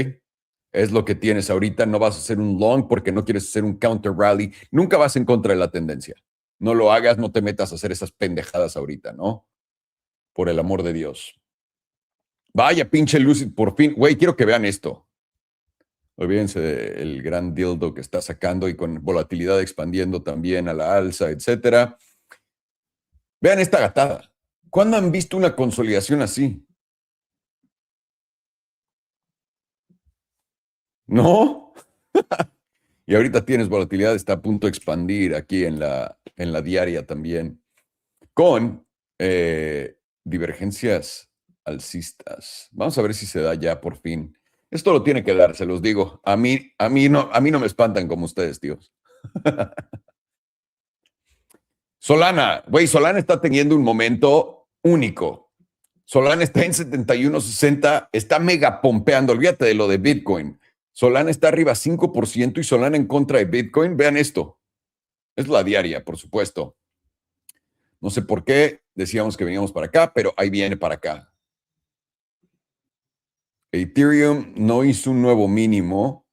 Es lo que tienes ahorita. No vas a hacer un long porque no quieres hacer un counter rally. Nunca vas en contra de la tendencia. No lo hagas, no te metas a hacer esas pendejadas ahorita, ¿no? Por el amor de Dios. Vaya, pinche Lucid, por fin. Güey, quiero que vean esto. Olvídense del gran dildo que está sacando y con volatilidad expandiendo también a la alza, etcétera. Vean esta gatada. ¿Cuándo han visto una consolidación así? ¿No? Y ahorita tienes volatilidad, está a punto de expandir aquí en la diaria también, con divergencias alcistas. Vamos a ver si se da ya por fin. Esto lo tiene que dar, se los digo. A mí no me espantan como ustedes, tíos. Solana, güey, Solana está teniendo un momento único. Solana está en 71.60, está mega pompeando. Olvídate de lo de Bitcoin. Solana está arriba 5% y Solana en contra de Bitcoin. Vean esto. Es la diaria, por supuesto. No sé por qué decíamos que veníamos para acá, pero ahí viene para acá. Ethereum no hizo un nuevo mínimo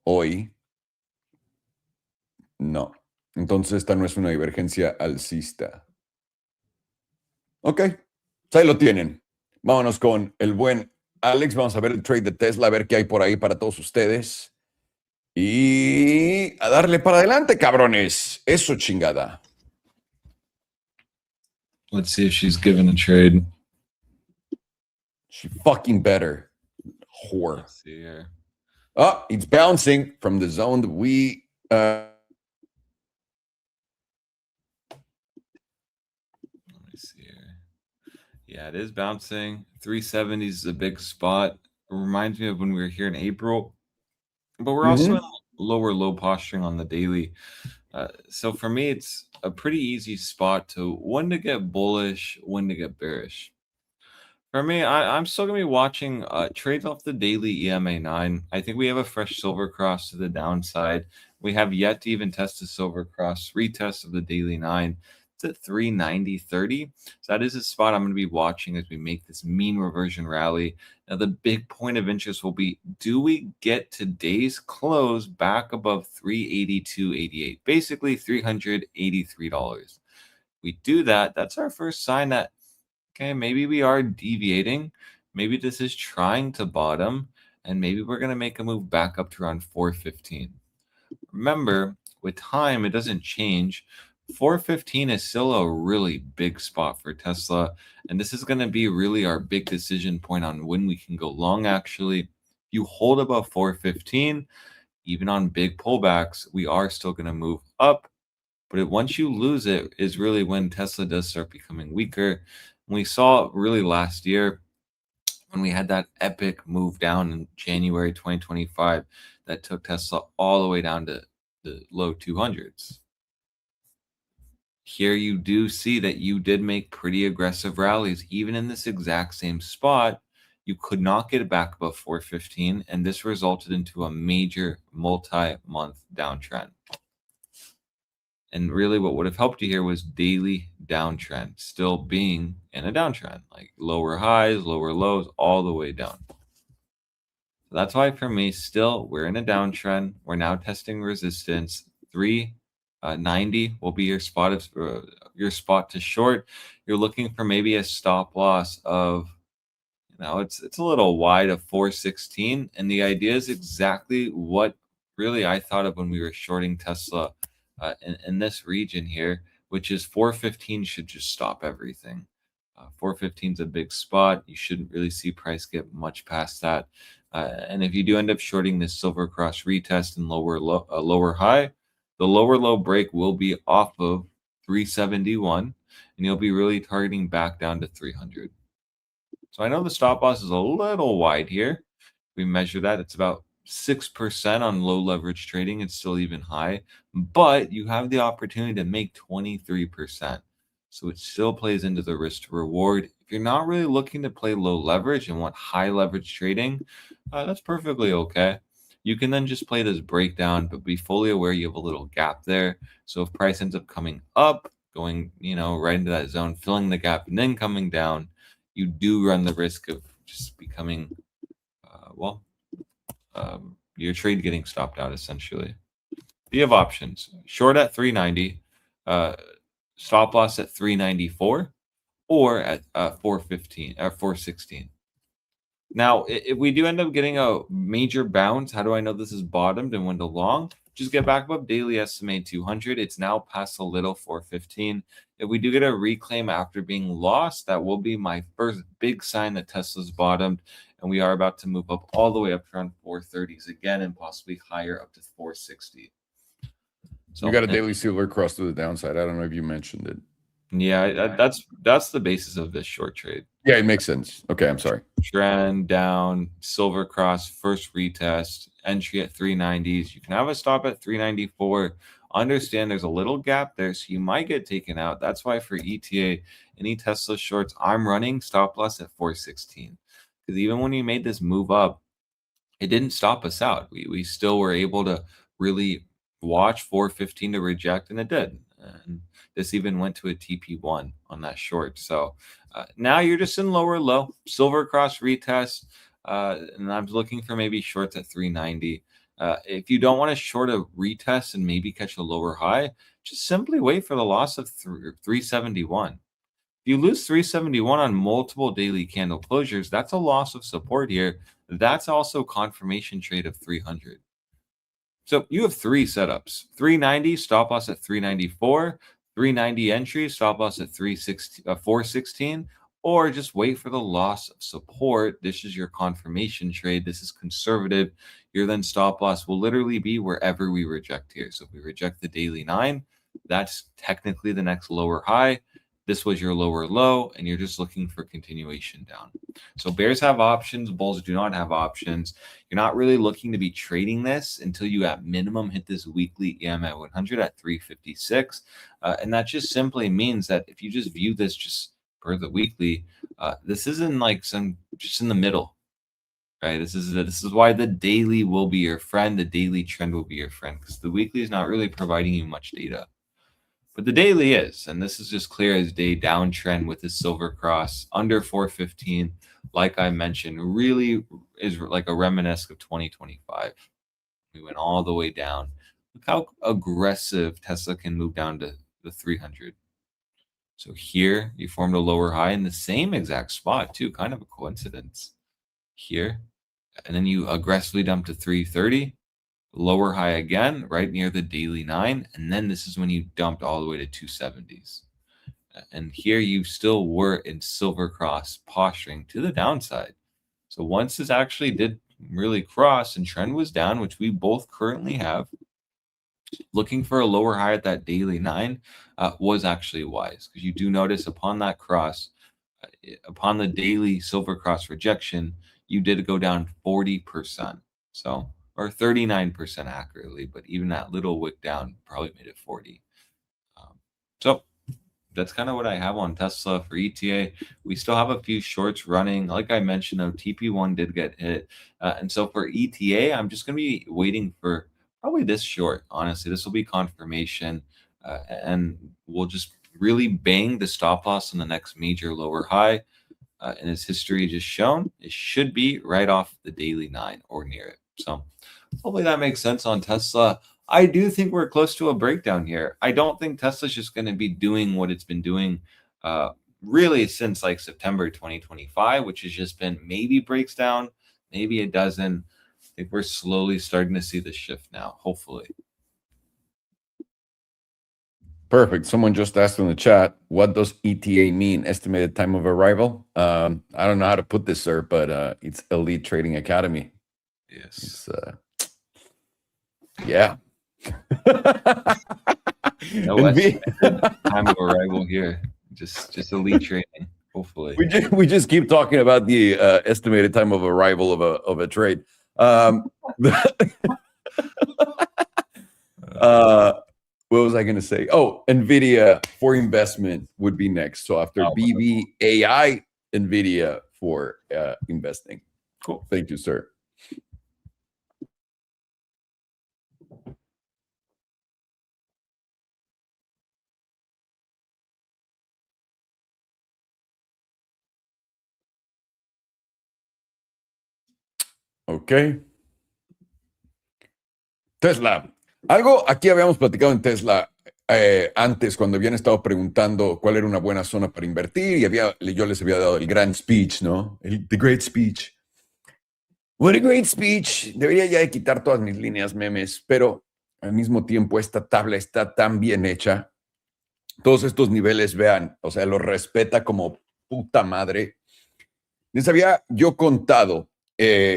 hoy. No. Entonces esta no es una divergencia alcista. Ok. Ahí lo tienen. Vámonos con el buen Alex. Vamos a ver el trade de Tesla, a ver qué hay por ahí para todos ustedes. Y a darle para adelante, cabrones. Eso, chingada. Let's see if she's given a trade. She fucking better. Whore. Let's see here. Oh, it's bouncing from the zone that we... Let me see here. Yeah, it is bouncing. 370 is a big spot. It reminds me of when we were here in April. But we're also in lower low posturing on the daily. So for me, it's a pretty easy spot to when to get bullish, when to get bearish. For me, I'm still going to be watching trades off the daily EMA 9. I think we have a fresh silver cross to the downside. We have yet to even test the silver cross retest of the daily 9. It's at 390.30. So that is a spot I'm going to be watching as we make this mean reversion rally. Now, the big point of interest will be, do we get today's close back above 382.88? Basically, $383. We do that. That's our first sign that, okay, maybe we are deviating. Maybe this is trying to bottom, and maybe we're going to make a move back up to around 415. Remember, with time, it doesn't change. 415 is still a really big spot for Tesla, and this is going to be really our big decision point on when we can go long. Actually, if you hold above 415, even on big pullbacks, we are still going to move up. But once you lose it is really when Tesla does start becoming weaker. We saw really last year when we had that epic move down in January 2025 that took Tesla all the way down to the low 200s. Here you do see that you did make pretty aggressive rallies. Even in this exact same spot, you could not get it back above 415, and this resulted into a major multi-month downtrend. And really what would have helped you here was daily downtrend, still being in a downtrend, like lower highs, lower lows, all the way down. So that's why for me, still, we're in a downtrend. We're now testing resistance. 390 will be your spot to short. You're looking for maybe a stop loss of, it's a little wide of 416. And the idea is exactly what really I thought of when we were shorting Tesla in this region here, which is 415 should just stop everything. 415 is a big spot. You shouldn't really see price get much past that. And if you do end up shorting this silver cross retest and lower high, the lower low break will be off of 371, and you'll be really targeting back down to 300. So I know the stop loss is a little wide here. We measure that. It's about 6% on low leverage trading. It's still even high, but you have the opportunity to make 23%. So it still plays into the risk to reward. If you're not really looking to play low leverage and want high leverage trading, that's perfectly okay. You can then just play this breakdown, but be fully aware you have a little gap there. So if price ends up coming up, going, right into that zone, filling the gap, and then coming down, you do run the risk of just becoming, your trade getting stopped out, essentially. You have options. Short at 390, stop loss at 394, or at 415 or 416. Now, if we do end up getting a major bounce, how do I know this is bottomed and when to long? Just get back above daily SMA 200. It's now past a little 415. If we do get a reclaim after being lost, that will be my first big sign that Tesla's bottomed, and we are about to move up all the way up to around 430s again, and possibly higher up to 460. So you got a daily silver cross to the downside. I don't know if you mentioned it. Yeah, that's the basis of this short trade. Yeah, it makes sense. Okay, I'm sorry. Trend down, silver cross, first retest, entry at 390s. You can have a stop at 394. Understand there's a little gap there, so you might get taken out. That's why for ETA, any Tesla shorts, I'm running stop loss at 416. Because even when we made this move up, it didn't stop us out. We still were able to really watch 415 to reject, and it did. And this even went to a TP1 on that short. So now you're just in lower low, silver cross retest, and I'm looking for maybe shorts at 390. If you don't want to short a retest and maybe catch a lower high, just simply wait for the loss of 371. If you lose 371 on multiple daily candle closures, that's a loss of support here. That's also confirmation trade of 300. So you have three setups: 390, stop loss at 394, 390 entry, stop loss at 416, or just wait for the loss of support. This is your confirmation trade. This is conservative. Your then stop loss will literally be wherever we reject here. So if we reject the daily 9, that's technically the next lower high. This was your lower low, and you're just looking for continuation down. So bears have options, bulls do not have options. You're not really looking to be trading this until you at minimum hit this weekly EMA 100 at 356. And that just simply means that if you just view this just per the weekly, this isn't like just in the middle, right? This is why the daily will be your friend. The daily trend will be your friend, because the weekly is not really providing you much data. But the daily is, and this is just clear as day, downtrend with the silver cross under 415. Like I mentioned, really is like a reminiscence of 2025. We went all the way down. Look how aggressive Tesla can move down to the 300. So here you formed a lower high in the same exact spot too, kind of a coincidence here. And then you aggressively dump to 330. Lower high again, right near the daily 9, and then this is when you dumped all the way to 270s. And here you still were in silver cross posturing to the downside. So once this actually did really cross and trend was down, which we both currently have, looking for a lower high at that daily 9 was actually wise, because you do notice upon that cross, upon the daily silver cross rejection, you did go down 40%. So, or 39% accurately, but even that little wick down probably made it 40. So that's kind of what I have on Tesla for ETA. We still have a few shorts running. Like I mentioned, though, TP1 did get hit. And so for ETA, I'm just going to be waiting for probably this short. Honestly, this will be confirmation. And we'll just really bang the stop loss on the next major lower high. And as history just shown, it should be right off the daily 9 or near it. So hopefully that makes sense on Tesla. I do think we're close to a breakdown here. I don't think Tesla's just going to be doing what it's been doing really since like September 2025, which has just been maybe breaks down, maybe it doesn't. I think we're slowly starting to see the shift now, hopefully. Perfect. Someone just asked in the chat, what does ETA mean? Estimated time of arrival? I don't know how to put this, sir, but it's Elite Trading Academy. Yes. It's, yeah. No estimated time of arrival here. Just elite training, hopefully. We just keep talking about the estimated time of arrival of a trade. What was I going to say? Oh, Nvidia for investment would be next. So after BB, AI, Nvidia for investing. Cool. Thank you, sir. Ok. Tesla. Algo aquí habíamos platicado en Tesla antes, cuando habían estado preguntando cuál era una buena zona para invertir, y yo les había dado el gran speech, ¿no? The great speech. What a great speech. Debería ya de quitar todas mis líneas memes, pero al mismo tiempo esta tabla está tan bien hecha. Todos estos niveles, vean, o sea, los respeta como puta madre. Les había yo contado,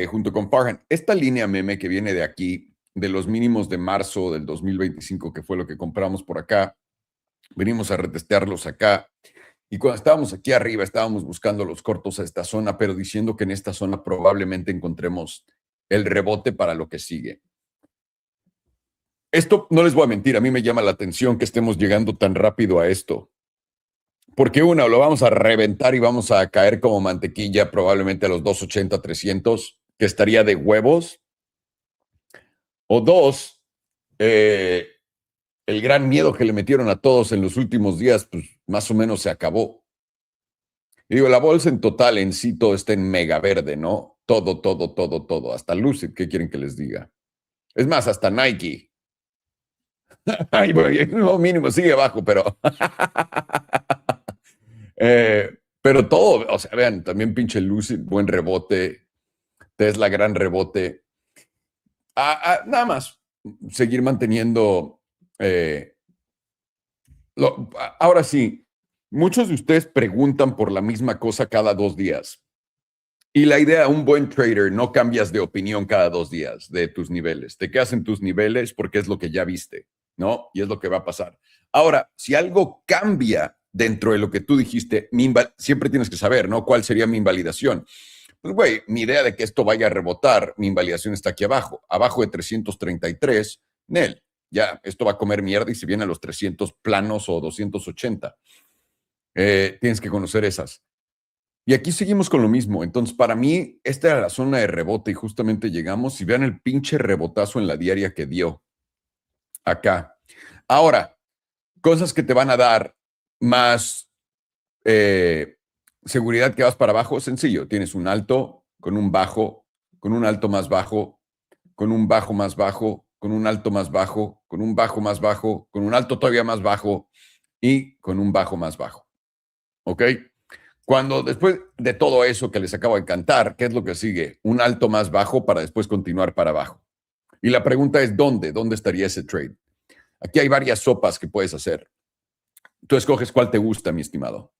junto con Farhan, esta línea meme que viene de aquí, de los mínimos de marzo del 2025, que fue lo que compramos por acá. Venimos a retestearlos acá. Y cuando estábamos aquí arriba, estábamos buscando los cortos a esta zona, pero diciendo que en esta zona probablemente encontremos el rebote para lo que sigue. Esto, no les voy a mentir, a mí me llama la atención que estemos llegando tan rápido a esto. Porque uno, lo vamos a reventar y vamos a caer como mantequilla probablemente a los 280, 300, que estaría de huevos. O dos, el gran miedo que le metieron a todos en los últimos días, pues más o menos se acabó. Y digo, la bolsa en total en sí todo está en mega verde, ¿no? Todo. Hasta Lucid, ¿qué quieren que les diga? Es más, hasta Nike. Ay, no, mínimo, sigue abajo, pero... pero todo, o sea, vean, también pinche Lucid, buen rebote. Tesla, gran rebote. Nada más, seguir manteniendo... ahora sí, muchos de ustedes preguntan por la misma cosa cada 2 días. Y la idea, un buen trader, no cambias de opinión cada 2 días de tus niveles. Te quedas en tus niveles porque es lo que ya viste, ¿no? Y es lo que va a pasar. Ahora, si algo cambia dentro de lo que tú dijiste, siempre tienes que saber, ¿no? ¿Cuál sería mi invalidación? Pues, güey, mi idea de que esto vaya a rebotar, mi invalidación está aquí abajo de 333, Nel. Ya, esto va a comer mierda y se viene a los 300 planos o 280. Tienes que conocer esas. Y aquí seguimos con lo mismo. Entonces, para mí, esta era la zona de rebote y justamente llegamos. Y vean el pinche rebotazo en la diaria que dio acá. Ahora, cosas que te van a dar más seguridad que vas para abajo, sencillo. Tienes un alto con un bajo, con un alto más bajo, con un bajo más bajo, con un alto más bajo, con un bajo más bajo, con un alto todavía más bajo y con un bajo más bajo. ¿Ok? Cuando después de todo eso que les acabo de cantar, ¿qué es lo que sigue? Un alto más bajo para después continuar para abajo. Y la pregunta es, ¿dónde? ¿Dónde estaría ese trade? Aquí hay varias sopas que puedes hacer. Tú escoges cuál te gusta, mi estimado.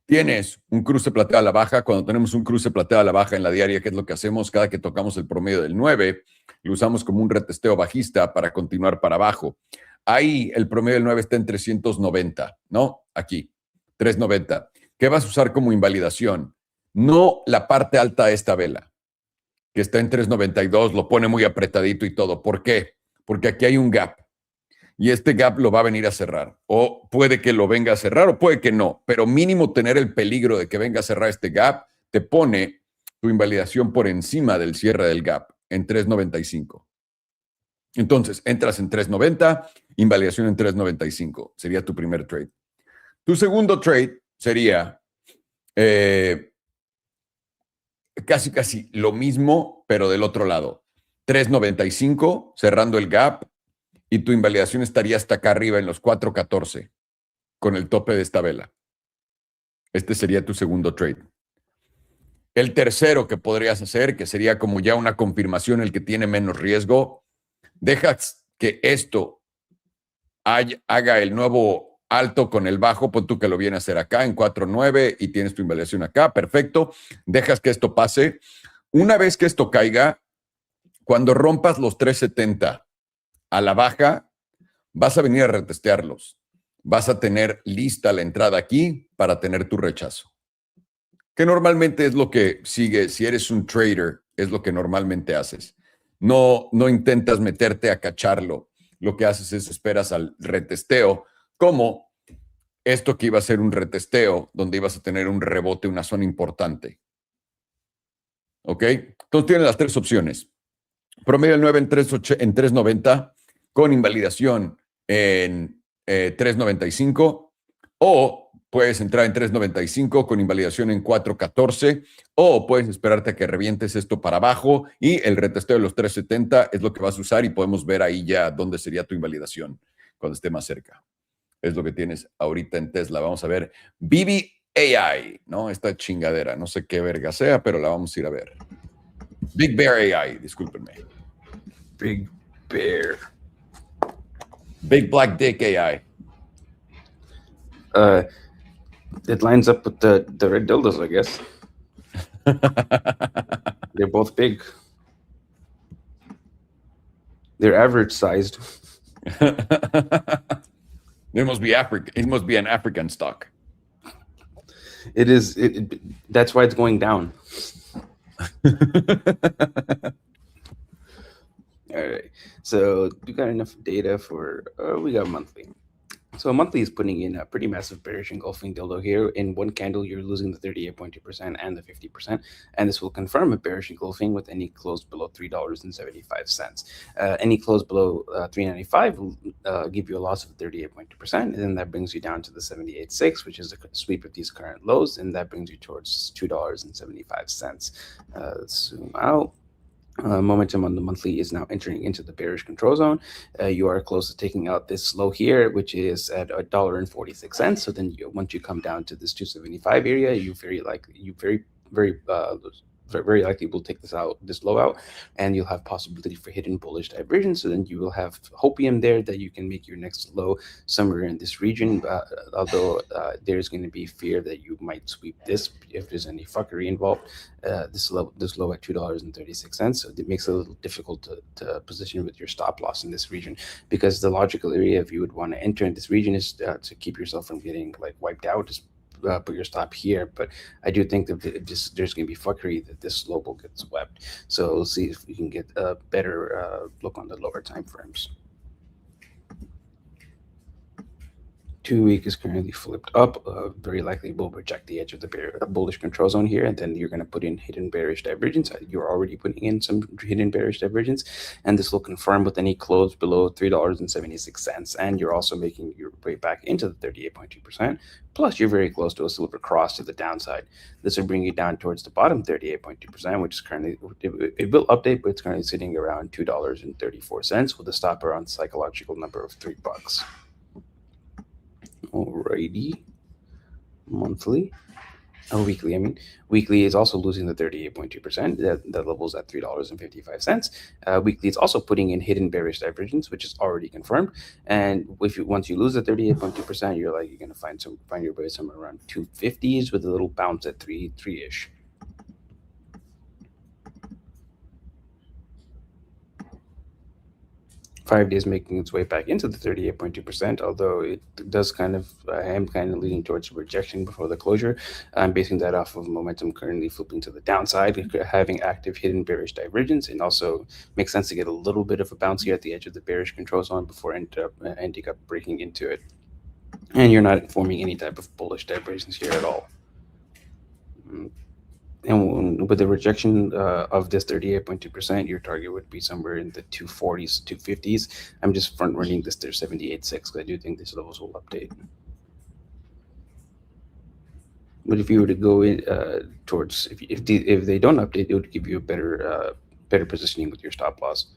Tienes un cruce plateado a la baja. Cuando tenemos un cruce plateado a la baja en la diaria, ¿qué es lo que hacemos? Cada que tocamos el promedio del 9, lo usamos como un retesteo bajista para continuar para abajo. Ahí el promedio del 9 está en 390, ¿no? Aquí, 390. ¿Qué vas a usar como invalidación? No la parte alta de esta vela, que está en 392, lo pone muy apretadito y todo. ¿Por qué? Porque aquí hay un gap. Y este gap lo va a venir a cerrar. O puede que lo venga a cerrar o puede que no. Pero mínimo tener el peligro de que venga a cerrar este gap te pone tu invalidación por encima del cierre del gap en 395. Entonces, entras en 390, invalidación en 395. Sería tu primer trade. Tu segundo trade sería casi lo mismo, pero del otro lado. 395, cerrando el gap. Y tu invalidación estaría hasta acá arriba en los 4.14 con el tope de esta vela. Este sería tu segundo trade. El tercero que podrías hacer, que sería como ya una confirmación, el que tiene menos riesgo, dejas que esto haga el nuevo alto con el bajo, pon tú que lo viene a hacer acá en 4.9 y tienes tu invalidación acá, perfecto. Dejas que esto pase. Una vez que esto caiga, cuando rompas los 3.70 a la baja, vas a venir a retestearlos. Vas a tener lista la entrada aquí para tener tu rechazo. Que normalmente es lo que sigue, si eres un trader, es lo que normalmente haces. No intentas meterte a cacharlo. Lo que haces es esperas al retesteo, como esto que iba a ser un retesteo, donde ibas a tener un rebote, una zona importante. ¿Ok? Entonces tienen las tres opciones. Promedio el 9 en 3.90, con invalidación en 3.95, o puedes entrar en 3.95 con invalidación en 4.14, o puedes esperarte a que revientes esto para abajo y el retesteo de los 3.70 es lo que vas a usar y podemos ver ahí ya dónde sería tu invalidación cuando esté más cerca. Es lo que tienes ahorita en Tesla. Vamos a ver BBAI, ¿no? Esta chingadera, no sé qué verga sea, pero la vamos a ir a ver. Big Bear AI, discúlpenme. Big Bear. Big Black Dick AI. It lines up with the red dildos, I guess. They're both big. They're average sized. It must be African. It must be an African stock. It is. That's why it's going down. All right. So we got enough data for. We got monthly. So monthly is putting in a pretty massive bearish engulfing dildo here. In one candle, you're losing the 38.2% and the 50%, and this will confirm a bearish engulfing with any close below $3.75. Any close below $3.95 will give you a loss of 38.2%, and then that brings you down to the 78.6, which is a sweep of these current lows, and that brings you towards $2.75. Let's zoom out. Momentum on the monthly is now entering into the bearish control zone. You are close to taking out this low here, which is at $1.46. So then once you come down to this 275 area, you very likely will take this low out, and you'll have possibility for hidden bullish divergence. So then you will have hopium there that you can make your next low somewhere in this region. Although there's going to be fear that you might sweep this if there's any fuckery involved. This low at $2.36. So it makes it a little difficult to position with your stop loss in this region, because the logical area if you would want to enter in this region is to keep yourself from getting like wiped out. Just put your stop here, but I do think that there's going to be fuckery that this low will get swept. So we'll see if we can get a better look on the lower time frames. 2 week is currently flipped up. Very likely will reject the edge of the bullish control zone here, and then you're going to put in hidden bearish divergence. You're already putting in some hidden bearish divergence, and this will confirm with any close below $3.76. And you're also making your way back into the 38.2%. Plus, you're very close to a silver cross to the downside. This will bring you down towards the bottom 38.2%, which is currently, it will update, but it's currently sitting around $2.34 with a stop around the psychological number of $3. Alrighty, monthly or weekly. I mean, weekly is also losing the 38.2%. That level's at $3.55. Weekly is also putting in hidden bearish divergence, which is already confirmed. And once you lose the 38.2%, you're gonna find your way somewhere around 250s with a little bounce at 3-ish. $5 days making its way back into the 38.2%, although it does I am kind of leaning towards rejection before the closure. I'm basing that off of momentum currently flipping to the downside, having active hidden bearish divergence, and also makes sense to get a little bit of a bounce here at the edge of the bearish control zone before ending up breaking into it. And you're not forming any type of bullish divergence here at all. And with the rejection of this 38.2%, your target would be somewhere in the 240s, 250s. I'm just front running this to 78.6 because I do think these levels will update. But if you were to go in towards, if they don't update, it would give you a better positioning with your stop loss.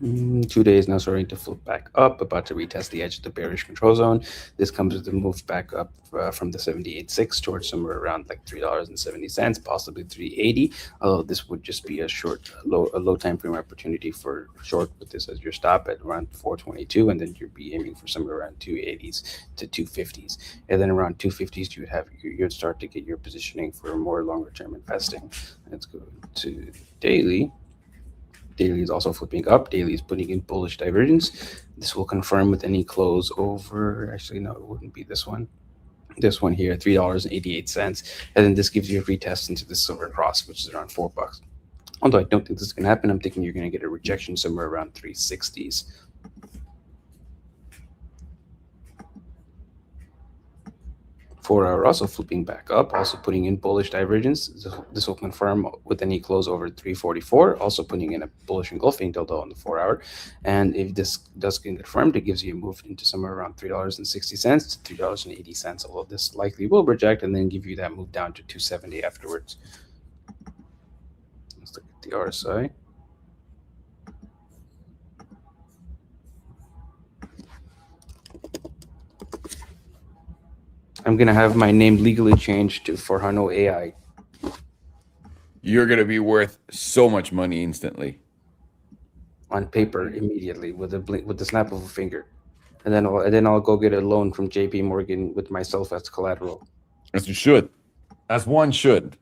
2 days now starting to flip back up, about to retest the edge of the bearish control zone. This comes with a move back up from the 78.6 towards somewhere around like $3.70, possibly $3.80. Although this would just be a low time frame opportunity for short with this as your stop at around 422, and then you'd be aiming for somewhere around 280s to 250s, and then around 250s you'd start to get your positioning for more longer term investing. Let's go to daily. Daily is also flipping up. Daily is putting in bullish divergence. This will confirm with any close over, actually, no, it wouldn't be this one. This one here, $3.88. And then this gives you a retest into the silver cross, which is around $4. Although I don't think this is going to happen, I'm thinking you're going to get a rejection somewhere around 360s. 4 hour also flipping back up, also putting in bullish divergence. This will confirm with any close over 344, also putting in a bullish engulfing dildo on the 4 hour. And if this does get confirmed, it gives you a move into somewhere around $3.60 to $3.80, although this likely will reject and then give you that move down to 270 afterwards. Let's look at the RSI. I'm going to have my name legally changed to Forhano AI. You're going to be worth so much money instantly. On paper, immediately, with the snap of a finger. And then I'll go get a loan from JP Morgan with myself as collateral. As you should. As one should.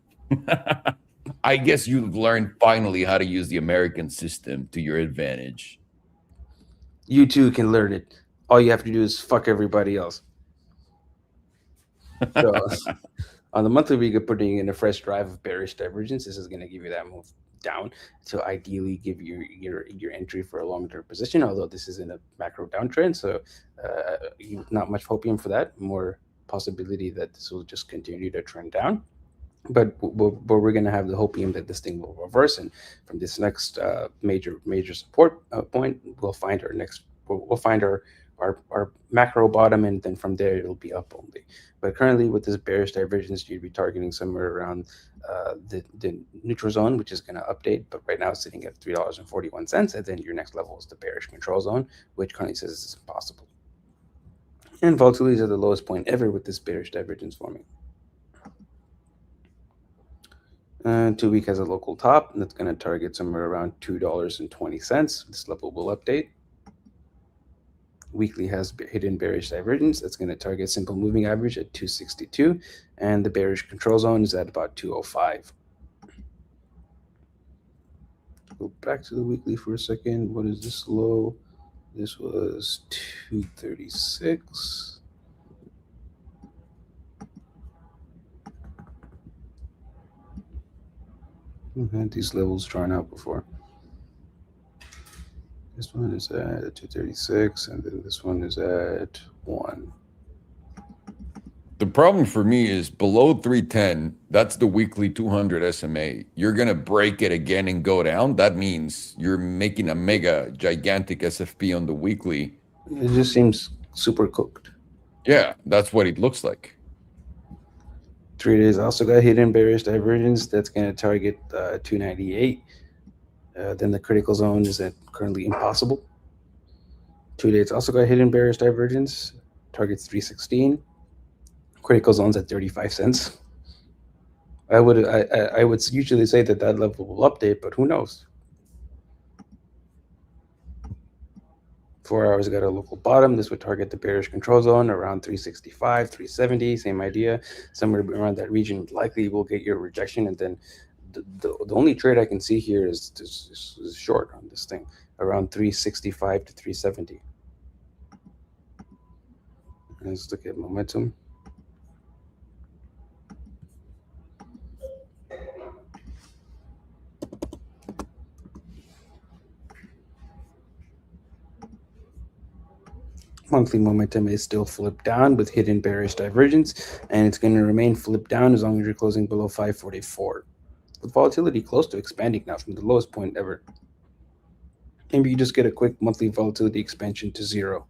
I guess you've learned finally how to use the American system to your advantage. You too can learn it. All you have to do is fuck everybody else. So on the monthly, we get putting in a fresh drive of bearish divergence. This is going to give you that move down to ideally give you your entry for a long-term position, although this is in a macro downtrend, so not much hopium for that. More possibility that this will just continue to trend down, but we're going to have the hopium that this thing will reverse, and from this next major support point, we'll find our macro bottom, and then from there it'll be up only. But currently with this bearish divergence, you'd be targeting somewhere around the neutral zone, which is going to update, but right now it's sitting at $3.41, and then your next level is the bearish control zone, which currently says it's impossible. And volatility is at the lowest point ever with this bearish divergence forming. 2 week has a local top, and that's going to target somewhere around $2.20. This level will update. Weekly has hidden bearish divergence. That's going to target simple moving average at 262, and the bearish control zone is at about 205. Go back to the weekly for a second. What is this low? This was 236. I've had these levels drawn out before. This one is at 236, and then this one is at 1. The problem for me is below 310, that's the weekly 200 SMA. You're going to break it again and go down. That means you're making a mega gigantic SFP on the weekly. It just seems super cooked. Yeah, that's what it looks like. 3 days also got hidden bearish divergence. That's going to target 298. Then the critical zone is at currently impossible. 2 days also got hidden bearish divergence. Targets 316. Critical zone's at 35 cents. I would usually say that level will update, but who knows? 4 hours got a local bottom. This would target the bearish control zone around 365, 370. Same idea. Somewhere around that region likely will get your rejection, and then the only trade I can see here is short on this thing around 365 to 370. Let's look at momentum. Monthly momentum is still flipped down with hidden bearish divergence, and it's going to remain flipped down as long as you're closing below 544. With volatility close to expanding now from the lowest point ever. Maybe you just get a quick monthly volatility expansion to 0.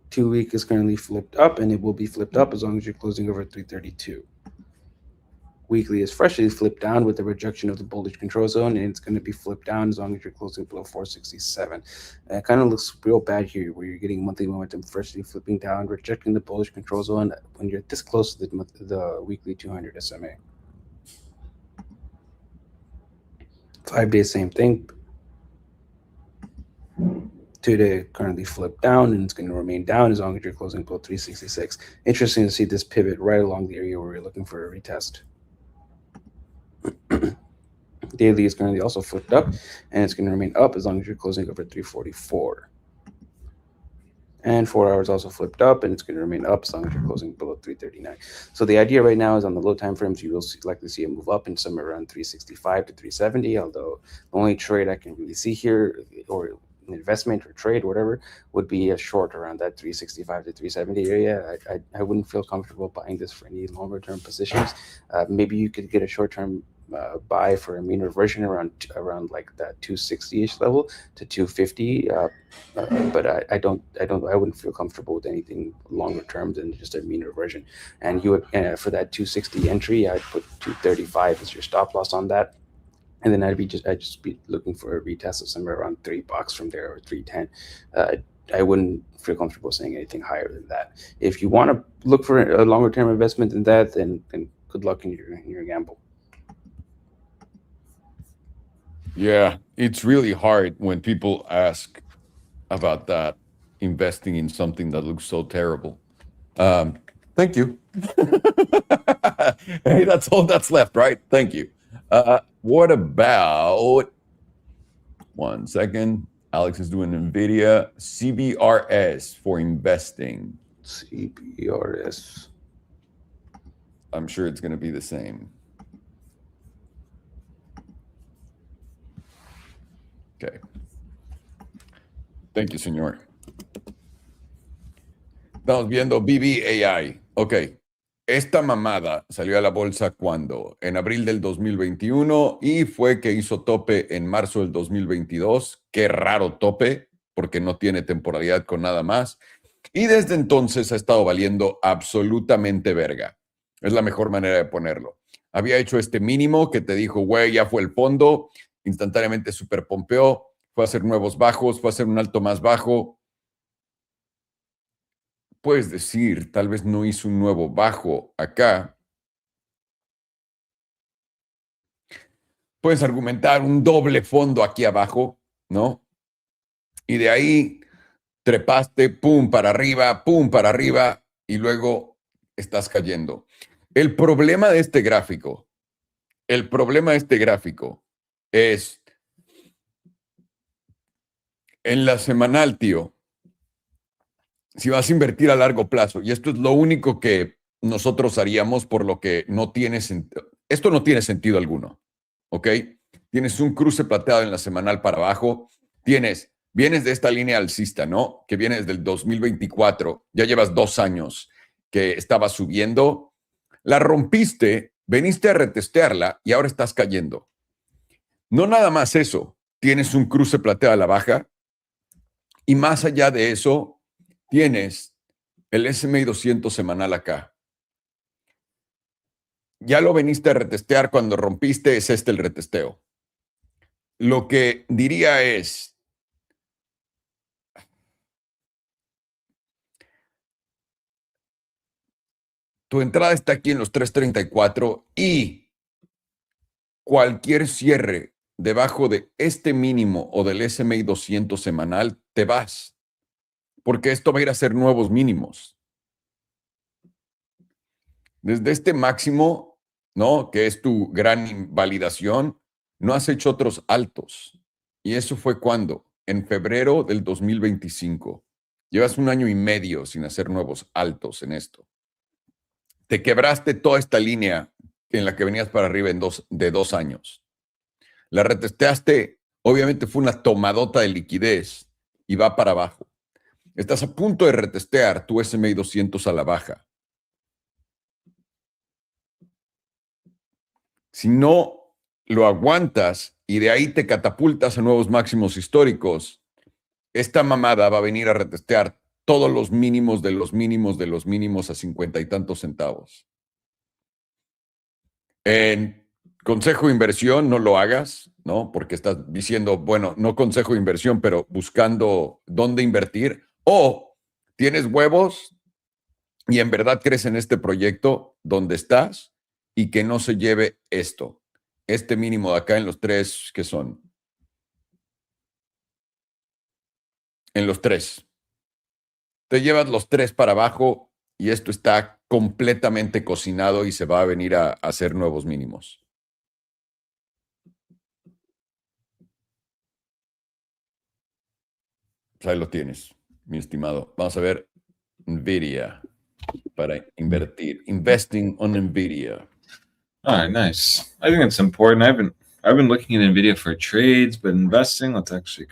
2 week is currently flipped up, and it will be flipped up as long as you're closing over 332. Weekly is freshly flipped down with the rejection of the bullish control zone, and it's going to be flipped down as long as you're closing below 467. It kind of looks real bad here, where you're getting monthly momentum freshly flipping down, rejecting the bullish control zone when you're this close to the weekly 200 SMA. 5 days, same thing. 2 day currently flipped down, and it's going to remain down as long as you're closing below 366. Interesting to see this pivot right along the area where we're looking for a retest. Daily is currently also flipped up, and it's going to remain up as long as you're closing over 344. And 4 hours also flipped up, and it's going to remain up as long as you're closing below 339. So the idea right now is on the low time frames, you will likely see a move up in somewhere around 365 to 370. Although the only trade I can really see here, or an investment or trade, whatever, would be a short around that 365 to 370 area. I wouldn't feel comfortable buying this for any longer term positions. Maybe you could get a short term buy for a mean reversion around like that 260-ish level to 250. But I wouldn't feel comfortable with anything longer term than just a mean reversion. And you would for that 260 entry, I'd put 235 as your stop loss on that. And then I'd just be looking for a retest of somewhere around $3 from there, or 310. I wouldn't feel comfortable saying anything higher than that. If you want to look for a longer term investment than that, then good luck in your gamble. Yeah, it's really hard when people ask about that, investing in something that looks so terrible. Thank you. Hey, that's all that's left, right? Thank you. What about, one second, Alex is doing Nvidia, CBRS for investing. CBRS. I'm sure it's going to be the same. Okay. Thank you, señor. Estamos viendo BBAI. Ok. Esta mamada salió a la bolsa cuando? En abril del 2021 y fue que hizo tope en marzo del 2022. Qué raro tope, porque no tiene temporalidad con nada más. Y desde entonces ha estado valiendo absolutamente verga. Es la mejor manera de ponerlo. Había hecho este mínimo que te dijo, güey, ya fue el fondo. Instantáneamente super pompeó. Fue a hacer nuevos bajos, fue a hacer un alto más bajo. Puedes decir, tal vez no hizo un nuevo bajo acá. Puedes argumentar un doble fondo aquí abajo, ¿no? Y de ahí trepaste, pum, para arriba, y luego estás cayendo. El problema de este gráfico es en la semanal, tío. Si vas a invertir a largo plazo, y esto es lo único que nosotros haríamos, por lo que no tiene sentido. Esto no tiene sentido alguno, ¿ok? Tienes un cruce plateado en la semanal para abajo, vienes de esta línea alcista, ¿no? Que viene desde el 2024, ya llevas 2 años que estaba subiendo, la rompiste, veniste a retestearla y ahora estás cayendo. No nada más eso, tienes un cruce plateado a la baja y más allá de eso, tienes el S&P 200 semanal acá. Ya lo veniste a retestear cuando rompiste, es el retesteo. Lo que diría es, tu entrada está aquí en los 334 y cualquier cierre debajo de este mínimo o del S&P 200 semanal, te vas. Porque esto va a ir a ser nuevos mínimos. Desde este máximo, ¿no? Que es tu gran invalidación, no has hecho otros altos. ¿Y eso fue cuándo? En febrero del 2025. Llevas 1 año y medio sin hacer nuevos altos en esto. Te quebraste toda esta línea en la que venías para arriba de 2 años. La retesteaste, obviamente fue una tomadota de liquidez y va para abajo. Estás a punto de retestear tu S&P 200 a la baja. Si no lo aguantas y de ahí te catapultas a nuevos máximos históricos, esta mamada va a venir a retestear todos los mínimos de los mínimos de los mínimos a 50 y tantos centavos. En consejo de inversión, no lo hagas, ¿no? Porque estás diciendo, bueno, no consejo de inversión, pero buscando dónde invertir. O tienes huevos y en verdad crees en este proyecto donde estás y que no se lleve esto. Este mínimo de acá en los 3, ¿qué son? En los 3. Te llevas los 3 para abajo y esto está completamente cocinado y se va a venir a hacer nuevos mínimos. Pues ahí lo tienes, mi estimado. Vamos a ver Nvidia para invertir. Investing on Nvidia. All right, nice. I think it's important. I've been looking at Nvidia for trades, but investing, let's check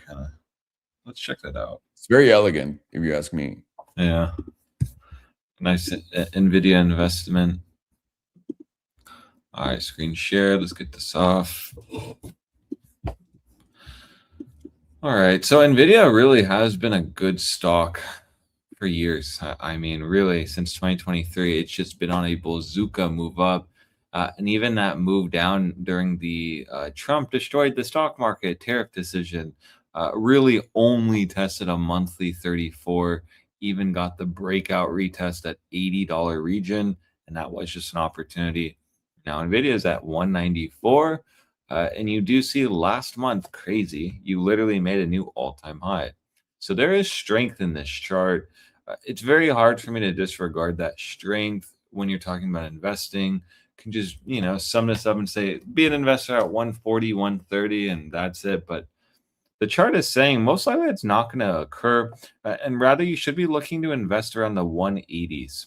that out. It's very elegant, if you ask me. Yeah. Nice Nvidia investment. All right, screen share. Let's get this off. All right, so Nvidia really has been a good stock for years. I mean, really, since 2023, it's just been on a bazooka move up. And even that move down during the Trump destroyed the stock market tariff decision really only tested a monthly 34, even got the breakout retest at $80 region. And that was just an opportunity. Now, Nvidia is at 194. And you do see last month, crazy, you literally made a new all-time high. So there is strength in this chart. It's very hard for me to disregard that strength when you're talking about investing. Can just, sum this up and say, be an investor at 140, 130, and that's it. But the chart is saying most likely it's not going to occur. And rather, you should be looking to invest around the 180s.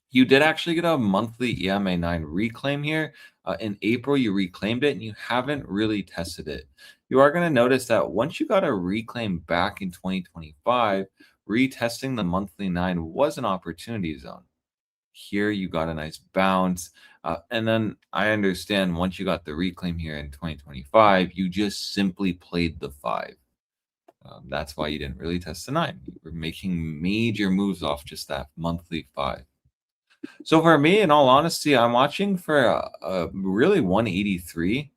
You did actually get a monthly EMA9 reclaim here. In April, you reclaimed it and you haven't really tested it. You are going to notice that once you got a reclaim back in 2025, retesting the monthly 9 was an opportunity zone. Here you got a nice bounce. And then I understand once you got the reclaim here in 2025, you just simply played the 5. That's why you didn't really test the 9. You were making major moves off just that monthly 5. So for me, in all honesty, I'm watching for a really 183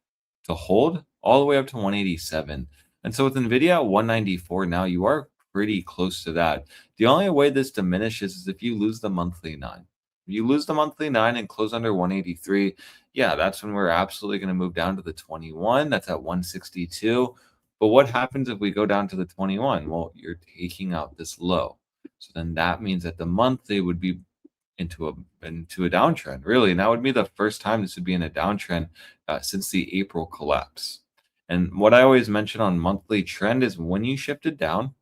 to hold all the way up to 187. And so with Nvidia at 194 now, you are pretty close to that. The only way this diminishes is if you lose the monthly 9. If you lose the monthly 9 and close under 183, yeah, that's when we're absolutely going to move down to the 21. That's at 162. But what happens if we go down to the 21? Well, you're taking out this low. So then that means that the monthly would be into a downtrend, really. And that would be the first time this would be in a downtrend since the April collapse. And what I always mention on monthly trend is when you shift it down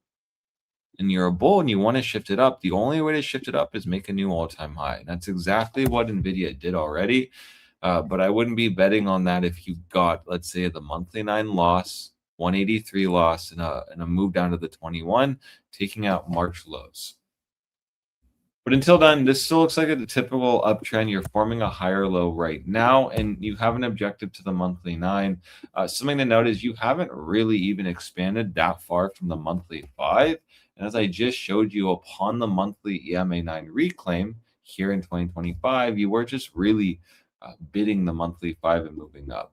and you're a bull and you want to shift it up, the only way to shift it up is make a new all-time high. And that's exactly what Nvidia did already. But I wouldn't be betting on that if you got, let's say, the monthly 9 loss, 183 loss, and a move down to the 21, taking out March lows. But until then, this still looks like a typical uptrend. You're forming a higher low right now, and you have an objective to the monthly 9. Something to note is you haven't really even expanded that far from the monthly 5. And as I just showed you, upon the monthly EMA9 reclaim here in 2025, you were just really bidding the monthly 5 and moving up.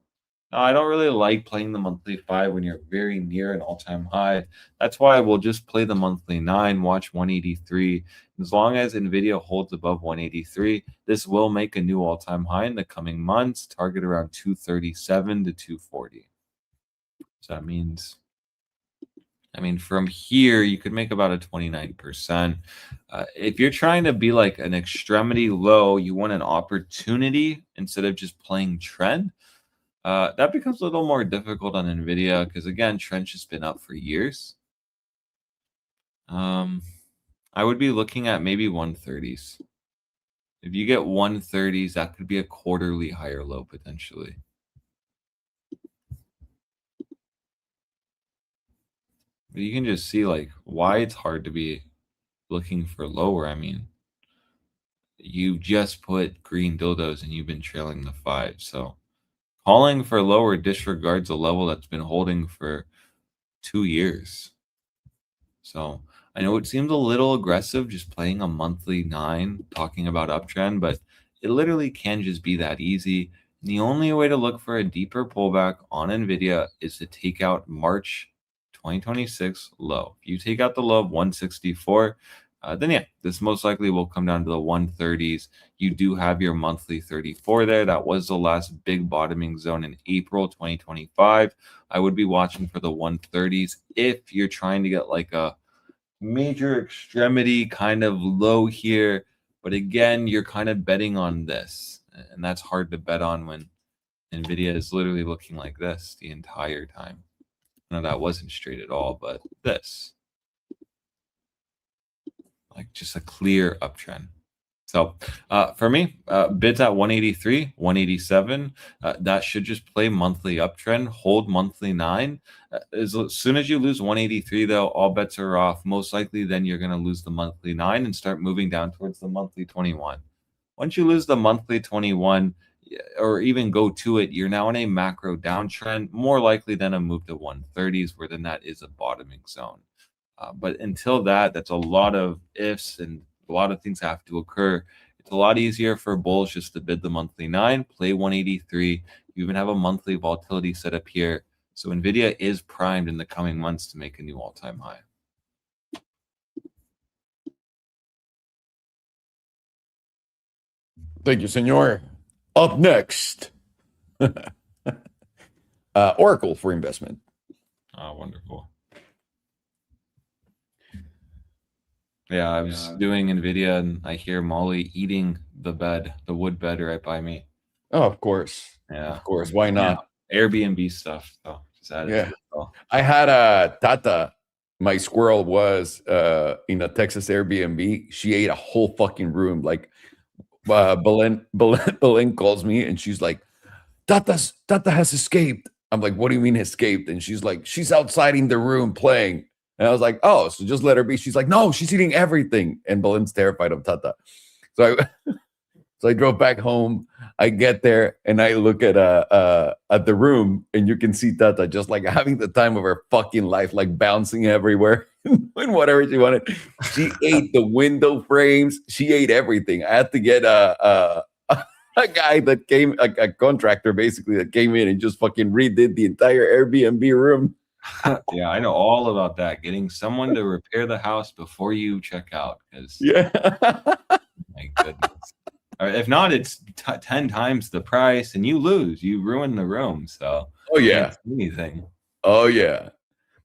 Now, I don't really like playing the monthly 5 when you're very near an all-time high. That's why I will just play the monthly 9, watch 183. As long as Nvidia holds above 183, this will make a new all-time high in the coming months, target around 237 to 240. So that means, from here, you could make about a 29%. If you're trying to be like an extremity low, you want an opportunity instead of just playing trend. That becomes a little more difficult on Nvidia because, again, trend's just been up for years. I would be looking at maybe 130s. If you get 130s, that could be a quarterly higher low potentially. But you can just see like why it's hard to be looking for lower. You just put green dildos and you've been trailing the 5. So calling for lower disregards a level that's been holding for 2 years. So I know it seems a little aggressive just playing a monthly 9, talking about uptrend, but it literally can just be that easy. And the only way to look for a deeper pullback on Nvidia is to take out March 2026 low. If you take out the low of 164, then yeah, this most likely will come down to the 130s. You do have your monthly 34 there. That was the last big bottoming zone in April 2025. I would be watching for the 130s if you're trying to get like a major extremity kind of low here. But again, you're kind of betting on this. And that's hard to bet on when Nvidia is literally looking like this the entire time. No, that wasn't straight at all, but this. like just a clear uptrend. So for me, bids at 183, 187, that should just play monthly uptrend, hold monthly 9. As soon as you lose 183, though, all bets are off. Most likely, then you're going to lose the monthly 9 and start moving down towards the monthly 21. Once you lose the monthly 21, or even go to it, you're now in a macro downtrend, more likely than a move to 130s, where then that is a bottoming zone. But until that, that's a lot of ifs and a lot of things have to occur. It's a lot easier for bulls just to bid the monthly 9, play 183. You even have a monthly volatility set up here. So Nvidia is primed in the coming months to make a new all-time high. Thank you, senor. Up next, Oracle for investment. Oh, wonderful. Yeah, I was doing Nvidia and I hear Molly eating the wood bed right by me. Oh, of course. Yeah, of course. Why not? Yeah. Airbnb stuff. So just added to it. I had a Tata. My squirrel was in a Texas Airbnb. She ate a whole fucking room. Like Belen calls me and she's like, Tata has escaped. I'm like, what do you mean escaped? And she's like, she's outside in the room playing. And I was like, oh, so just let her be. She's like, no, she's eating everything. And Belen's terrified of Tata. So I drove back home. I get there and I look at the room and you can see Tata just like having the time of her fucking life, like bouncing everywhere and whatever she wanted. She ate the window frames. She ate everything. I had to get a guy that came, a contractor basically that came in and just fucking redid the entire Airbnb room. Yeah, I know all about that. Getting someone to repair the house before you check out. Yeah. My goodness. Or if not, it's 10 times the price and you lose. You ruin the room. So, oh, yeah. Anything. Oh, yeah.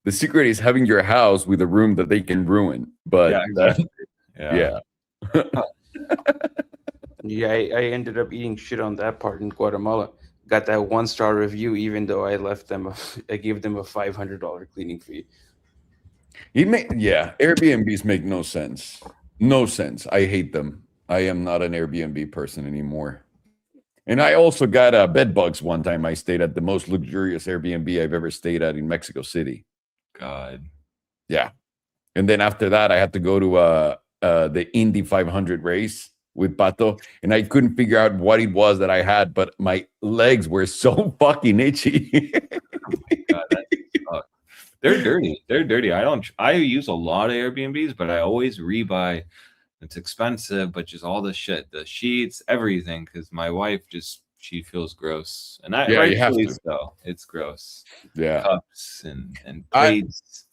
The secret is having your house with a room that they can ruin. But yeah, exactly. Yeah. Yeah, I ended up eating shit on that part in Guatemala. Got that 1-star review, even though I gave them a $500 cleaning fee. Airbnbs make no sense. No sense. I hate them. I am not an Airbnb person anymore. And I also got bed bugs one time. I stayed at the most luxurious Airbnb I've ever stayed at in Mexico City. God. Yeah. And then after that, I had to go to the Indy 500 race with Pato, and I couldn't figure out what it was that I had, but my legs were so fucking itchy. Oh my God, they're dirty. They're dirty. I use a lot of Airbnbs, but I always rebuy. It's expensive, but just all the shit, the sheets, everything, because my wife she feels gross. And you have to. So it's gross. Yeah. Cups and plates.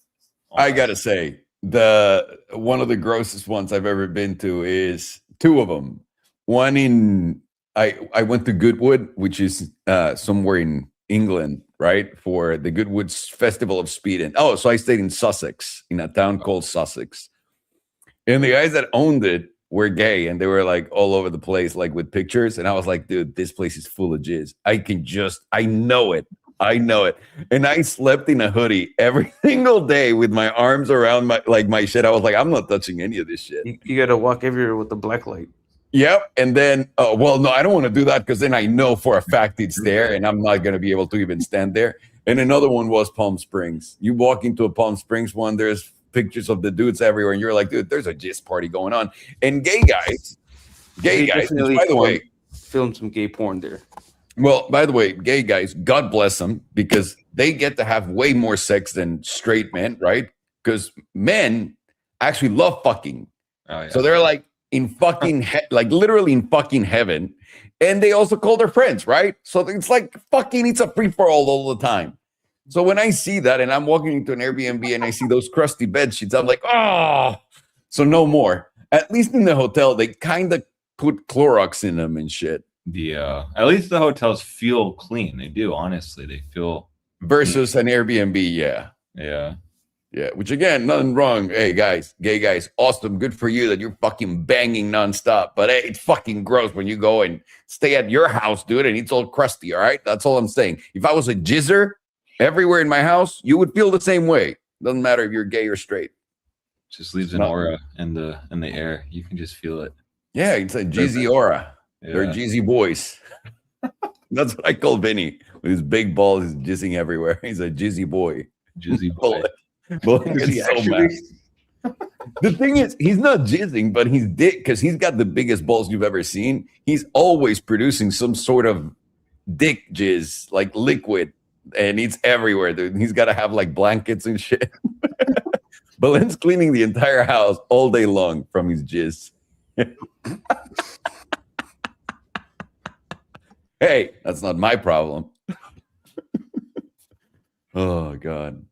I gotta say, one of the grossest ones I've ever been to is two of them. One I went to Goodwood, which is somewhere in England, right, for the Goodwood Festival of Speed. And so I stayed in Sussex, in a town called Sussex. And the guys that owned it were gay, and they were like all over the place, like with pictures. And I was like, dude, this place is full of jizz. I know it. And I slept in a hoodie every single day with my arms around my shit. I was like, I'm not touching any of this shit. You got to walk everywhere with the black light. Yep. And then, no, I don't want to do that because then I know for a fact it's there and I'm not going to be able to even stand there. And another one was Palm Springs. You walk into a Palm Springs one, there's pictures of the dudes everywhere. And you're like, dude, there's a jizz party going on. And gay guys, by the way, filmed some gay porn there. Well, by the way, gay guys, God bless them, because they get to have way more sex than straight men, right? Because men actually love fucking. Oh, yeah. So they're like in fucking, literally in fucking heaven. And they also call their friends, right? So it's like fucking, it's a free-for-all all the time. So when I see that and I'm walking into an Airbnb and I see those crusty bed sheets, I'm like, oh, so no more. At least in the hotel, they kind of put Clorox in them and shit. At least the hotels feel clean. They do, honestly. They feel versus an Airbnb, yeah. Which again, nothing wrong. Hey guys, gay guys, awesome, good for you that you're fucking banging nonstop. But hey, it's fucking gross when you go and stay at your house, dude, and it's all crusty. All right, that's all I'm saying. If I was a jizzer everywhere in my house, you would feel the same way. Doesn't matter if you're gay or straight. Just leaves an aura in the air. You can just feel it. Yeah, it's a Jeezy aura. Yeah. They're Jeezy boys. That's what I call Vinny. With his big balls, he's jizzing everywhere. He's a Jeezy boy. Jizzy boy. Is so mad. The thing is, he's not jizzing, but he's dick because he's got the biggest balls you've ever seen. He's always producing some sort of dick jizz, like liquid, and it's everywhere, dude. He's got to have like blankets and shit. Belen's cleaning the entire house all day long from his jizz. Hey, that's not my problem. Oh, God.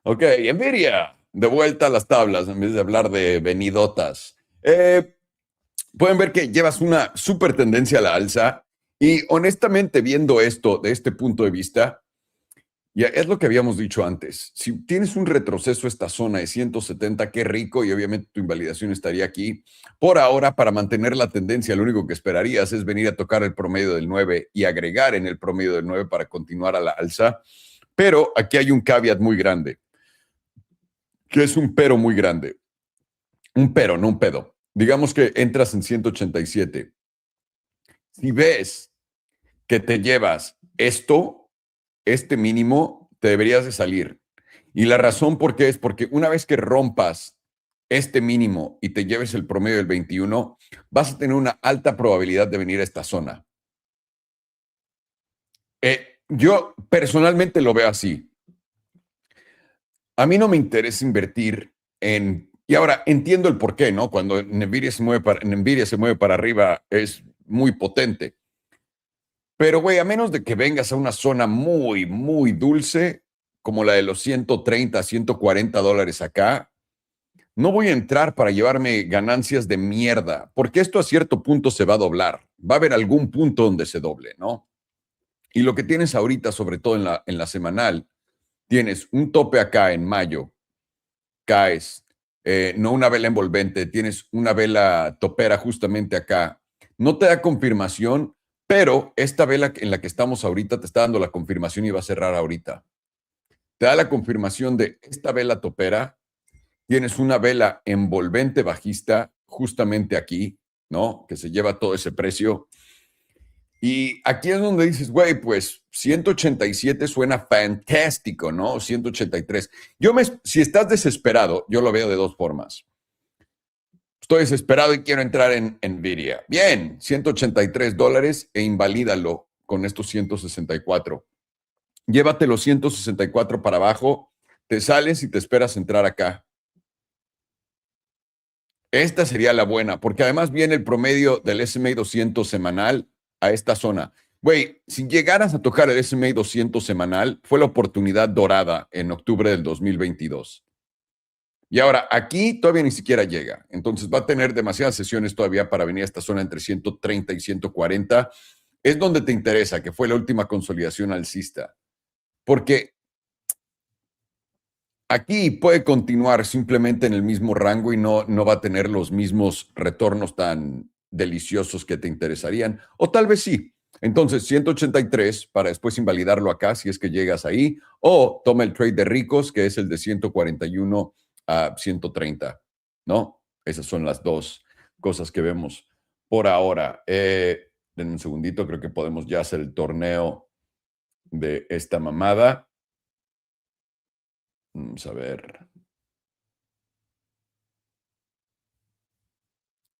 Ok, Nvidia, de vuelta a las tablas en vez de hablar de venidotas. Pueden ver que llevas una súper tendencia a la alza y honestamente viendo esto de este punto de vista, ya es lo que habíamos dicho antes. Si tienes un retroceso a esta zona de 170, qué rico y obviamente tu invalidación estaría aquí. Por ahora, para mantener la tendencia, lo único que esperarías es venir a tocar el promedio del 9 y agregar en el promedio del 9 para continuar a la alza. Pero aquí hay un caveat muy grande. Que es un pero muy grande. Un pero, no un pedo. Digamos que entras en 187. Si ves que te llevas este mínimo, te deberías de salir. Y la razón por qué es porque una vez que rompas este mínimo y te lleves el promedio del 21, vas a tener una alta probabilidad de venir a esta zona. Yo personalmente lo veo así. A mí no me interesa invertir en... Y ahora entiendo el porqué, ¿no? Cuando Nvidia se mueve para arriba es muy potente. Pero, güey, a menos de que vengas a una zona muy, muy dulce, como la de los 130, 140 dólares acá, no voy a entrar para llevarme ganancias de mierda, porque esto a cierto punto se va a doblar. Va a haber algún punto donde se doble, ¿no? Y lo que tienes ahorita, sobre todo en la semanal, tienes un tope acá en mayo, caes, no una vela envolvente, tienes una vela topera justamente acá. No te da confirmación, pero esta vela en la que estamos ahorita te está dando la confirmación y va a cerrar ahorita. Te da la confirmación de esta vela topera, tienes una vela envolvente bajista justamente aquí, ¿no? Que se lleva todo ese precio. Y aquí es donde dices, güey, pues 187 suena fantástico, ¿no? 183. Si estás desesperado, yo lo veo de dos formas. Estoy desesperado y quiero entrar en Nvidia. Bien, 183 dólares e invalídalo con estos 164. Llévate los 164 para abajo, te sales y te esperas entrar acá. Esta sería la buena, porque además viene el promedio del S&P 200 semanal a esta zona. Güey, si llegaras a tocar el S&P 200 semanal, fue la oportunidad dorada en octubre del 2022. Y ahora, aquí todavía ni siquiera llega. Entonces va a tener demasiadas sesiones todavía para venir a esta zona entre 130 y 140. Es donde te interesa, que fue la última consolidación alcista. Porque aquí puede continuar simplemente en el mismo rango y no va a tener los mismos retornos tan deliciosos que te interesarían. O tal vez sí. Entonces, 183 para después invalidarlo acá si es que llegas ahí. O toma el trade de ricos, que es el de 141 a 130, ¿no? Esas son las dos cosas que vemos por ahora. Denme un segundito, creo que podemos ya hacer el torneo de esta mamada. Vamos a ver.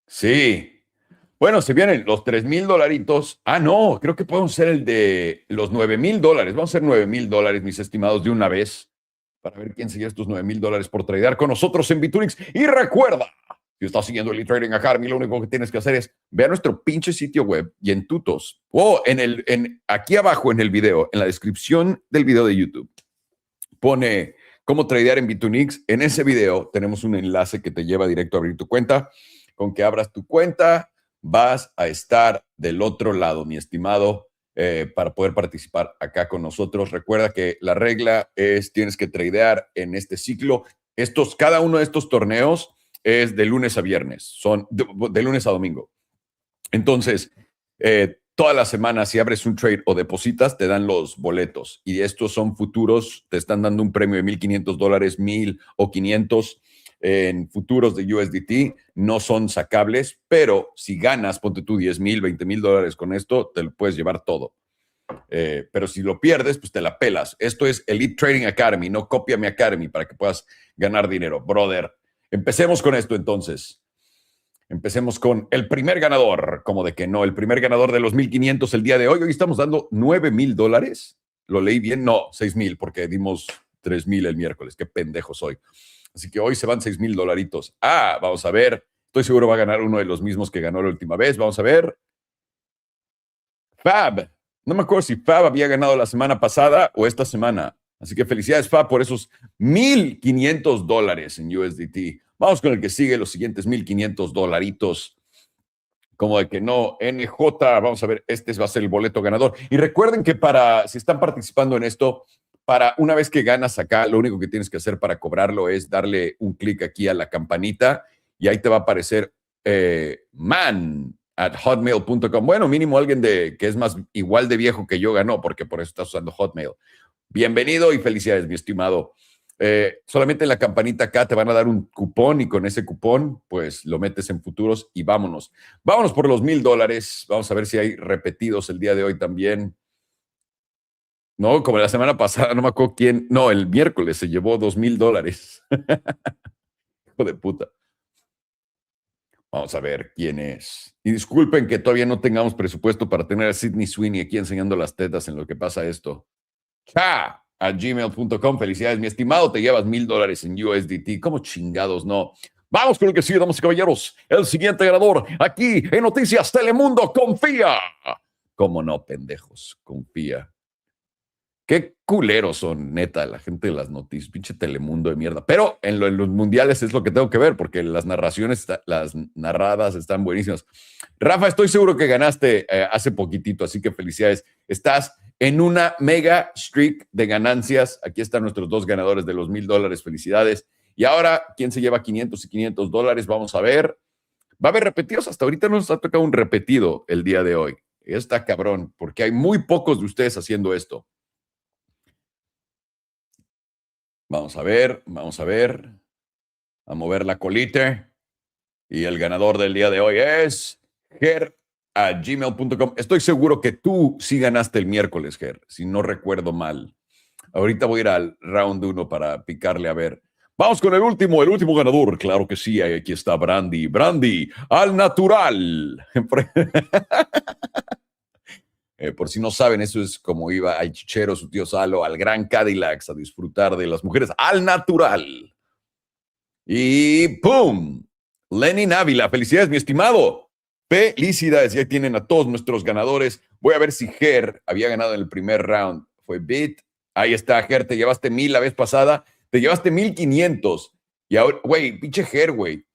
Sí. Bueno, se vienen los $3,000. Ah, no, creo que podemos ser el de los $9,000. Vamos a hacer $9,000, mis estimados, de una vez, para ver quién sigue estos $9,000 por tradear con nosotros en Bitunix. Y recuerda, si estás siguiendo el e-trading Academy, lo único que tienes que hacer es ver nuestro pinche sitio web y en tutos, o aquí abajo en el video, en la descripción del video de YouTube, pone cómo tradear en Bitunix. En ese video tenemos un enlace que te lleva directo a abrir tu cuenta. Con que abras tu cuenta, vas a estar del otro lado, mi estimado, para poder participar acá con nosotros. Recuerda que la regla es, tienes que tradear en este ciclo. Cada uno de estos torneos es de lunes a viernes, son de lunes a domingo. Entonces, toda la semana, si abres un trade o depositas, te dan los boletos. Y estos son futuros, te están dando un premio de $1,500, 1,000 o 500. en futuros de USDT no son sacables, pero si ganas, ponte tú 10,000, 20,000 dólares con esto, te lo puedes llevar todo. Pero si lo pierdes, pues te la pelas. Esto es Elite Trading Academy, no Copia Mi Academy, para que puedas ganar dinero. Brother, empecemos con esto entonces. Empecemos con el primer ganador. Como de que no, el primer ganador de los 1,500 el día de hoy. Hoy estamos dando 9,000 dólares. ¿Lo leí bien? No, 6,000, porque dimos 3,000 el miércoles. Qué pendejo soy. Así que hoy se van 6,000 dolaritos. Vamos a ver. Estoy seguro va a ganar uno de los mismos que ganó la última vez. Vamos a ver. Fab. No me acuerdo si Fab había ganado la semana pasada o esta semana. Así que felicidades, Fab, por esos 1,500 dólares en USDT. Vamos con el que sigue, los siguientes 1,500 dolaritos. Como de que no, NJ, vamos a ver, este va a ser el boleto ganador. Y recuerden que si están participando en esto, para una vez que ganas acá, lo único que tienes que hacer para cobrarlo es darle un clic aquí a la campanita y ahí te va a aparecer man@hotmail.com. Bueno, mínimo alguien que es más igual de viejo que yo ganó, porque por eso estás usando Hotmail. Bienvenido y felicidades, mi estimado. Solamente en la campanita acá te van a dar un cupón y con ese cupón pues lo metes en futuros y vámonos. Vámonos por los 1,000 dólares. Vamos a ver si hay repetidos el día de hoy también. No, como la semana pasada, no me acuerdo quién. No, el miércoles se llevó 2,000 dólares. Hijo de puta. Vamos a ver quién es. Y disculpen que todavía no tengamos presupuesto para tener a Sydney Sweeney aquí enseñando las tetas en lo que pasa esto. @gmail.com. Felicidades, mi estimado. Te llevas 1,000 dólares en USDT. ¿Cómo chingados no? Vamos con el que sigue, damas y caballeros. El siguiente ganador aquí en Noticias Telemundo. Confía. ¿Cómo no, pendejos? Confía. Qué culeros son, neta, la gente de las noticias. Pinche Telemundo de mierda. Pero en los mundiales es lo que tengo que ver porque las narraciones, las narradas están buenísimas. Rafa, estoy seguro que ganaste hace poquitito, así que felicidades. Estás en una mega streak de ganancias. Aquí están nuestros dos ganadores de los 1,000 dólares. Felicidades. Y ahora, ¿quién se lleva 500 y 500 dólares? Vamos a ver. Va a haber repetidos. Hasta ahorita no nos ha tocado un repetido el día de hoy. Está cabrón, porque hay muy pocos de ustedes haciendo esto. Vamos a ver. A mover la colita. Y el ganador del día de hoy es ger@gmail.com. Estoy seguro que tú sí ganaste el miércoles, Ger, si no recuerdo mal. Ahorita voy a ir al round 1 para picarle a ver. Vamos con el último ganador. Claro que sí, aquí está Brandy. Brandy, al natural. Por si no saben, eso es como iba al chichero, su tío Salo, al gran Cadillac a disfrutar de las mujeres al natural. Y ¡pum! Lenin Ávila, felicidades, mi estimado. Felicidades, ya tienen a todos nuestros ganadores. Voy a ver si Ger había ganado en el primer round. Fue Bit. Ahí está, Ger, te llevaste 1,000 la vez pasada. Te llevaste 1,500. Y ahora, güey, pinche Ger, güey.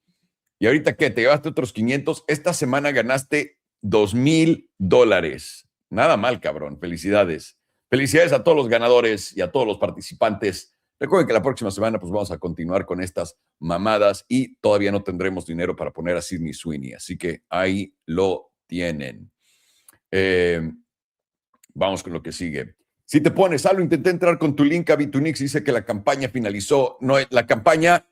¿Y ahorita qué? ¿Te llevaste otros 500? Esta semana ganaste 2,000 dólares. Nada mal, cabrón. Felicidades. Felicidades a todos los ganadores y a todos los participantes. Recuerden que la próxima semana pues vamos a continuar con estas mamadas y todavía no tendremos dinero para poner a Sydney Sweeney. Así que ahí lo tienen. Vamos con lo que sigue. Si te pones, Salo, intenté entrar con tu link a Bitunix, dice que la campaña finalizó. No, la campaña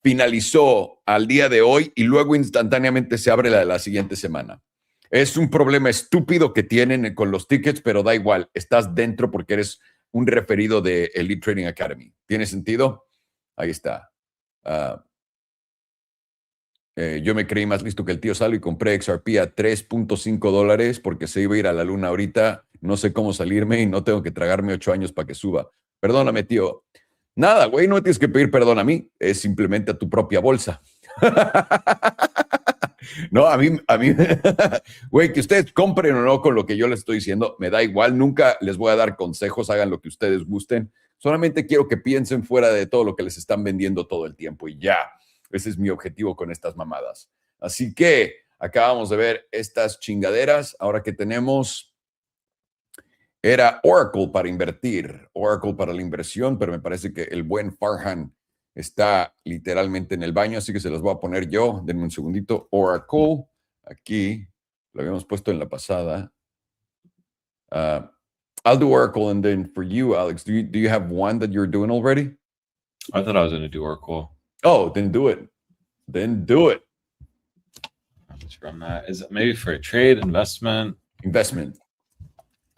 finalizó al día de hoy y luego instantáneamente se abre la de la siguiente semana. Es un problema estúpido que tienen con los tickets, pero da igual. Estás dentro porque eres un referido de Elite Trading Academy. ¿Tiene sentido? Ahí está. Yo me creí más listo que el tío Salo y compré XRP a 3.5 dólares porque se iba a ir a la luna ahorita. No sé cómo salirme y no tengo que tragarme 8 años para que suba. Perdóname, tío. Nada, güey, no me tienes que pedir perdón a mí. Es simplemente a tu propia bolsa. No, a mí, güey, que ustedes compren o no con lo que yo les estoy diciendo, me da igual. Nunca les voy a dar consejos, hagan lo que ustedes gusten. Solamente quiero que piensen fuera de todo lo que les están vendiendo todo el tiempo y ya. Ese es mi objetivo con estas mamadas. Así que acabamos de ver estas chingaderas. Ahora que tenemos, era Oracle para invertir, Oracle para la inversión, pero me parece que el buen Farhan está literalmente en el baño, así que se las voy a poner yo. Denme un segundito. Oracle, aquí, lo habíamos puesto en la pasada. I'll do Oracle, and then for you, Alex, do you have one that you're doing already? I thought I was going to do Oracle. Oh, then do it. Then do it. Let's run that. Is it maybe for a trade, investment? Investment.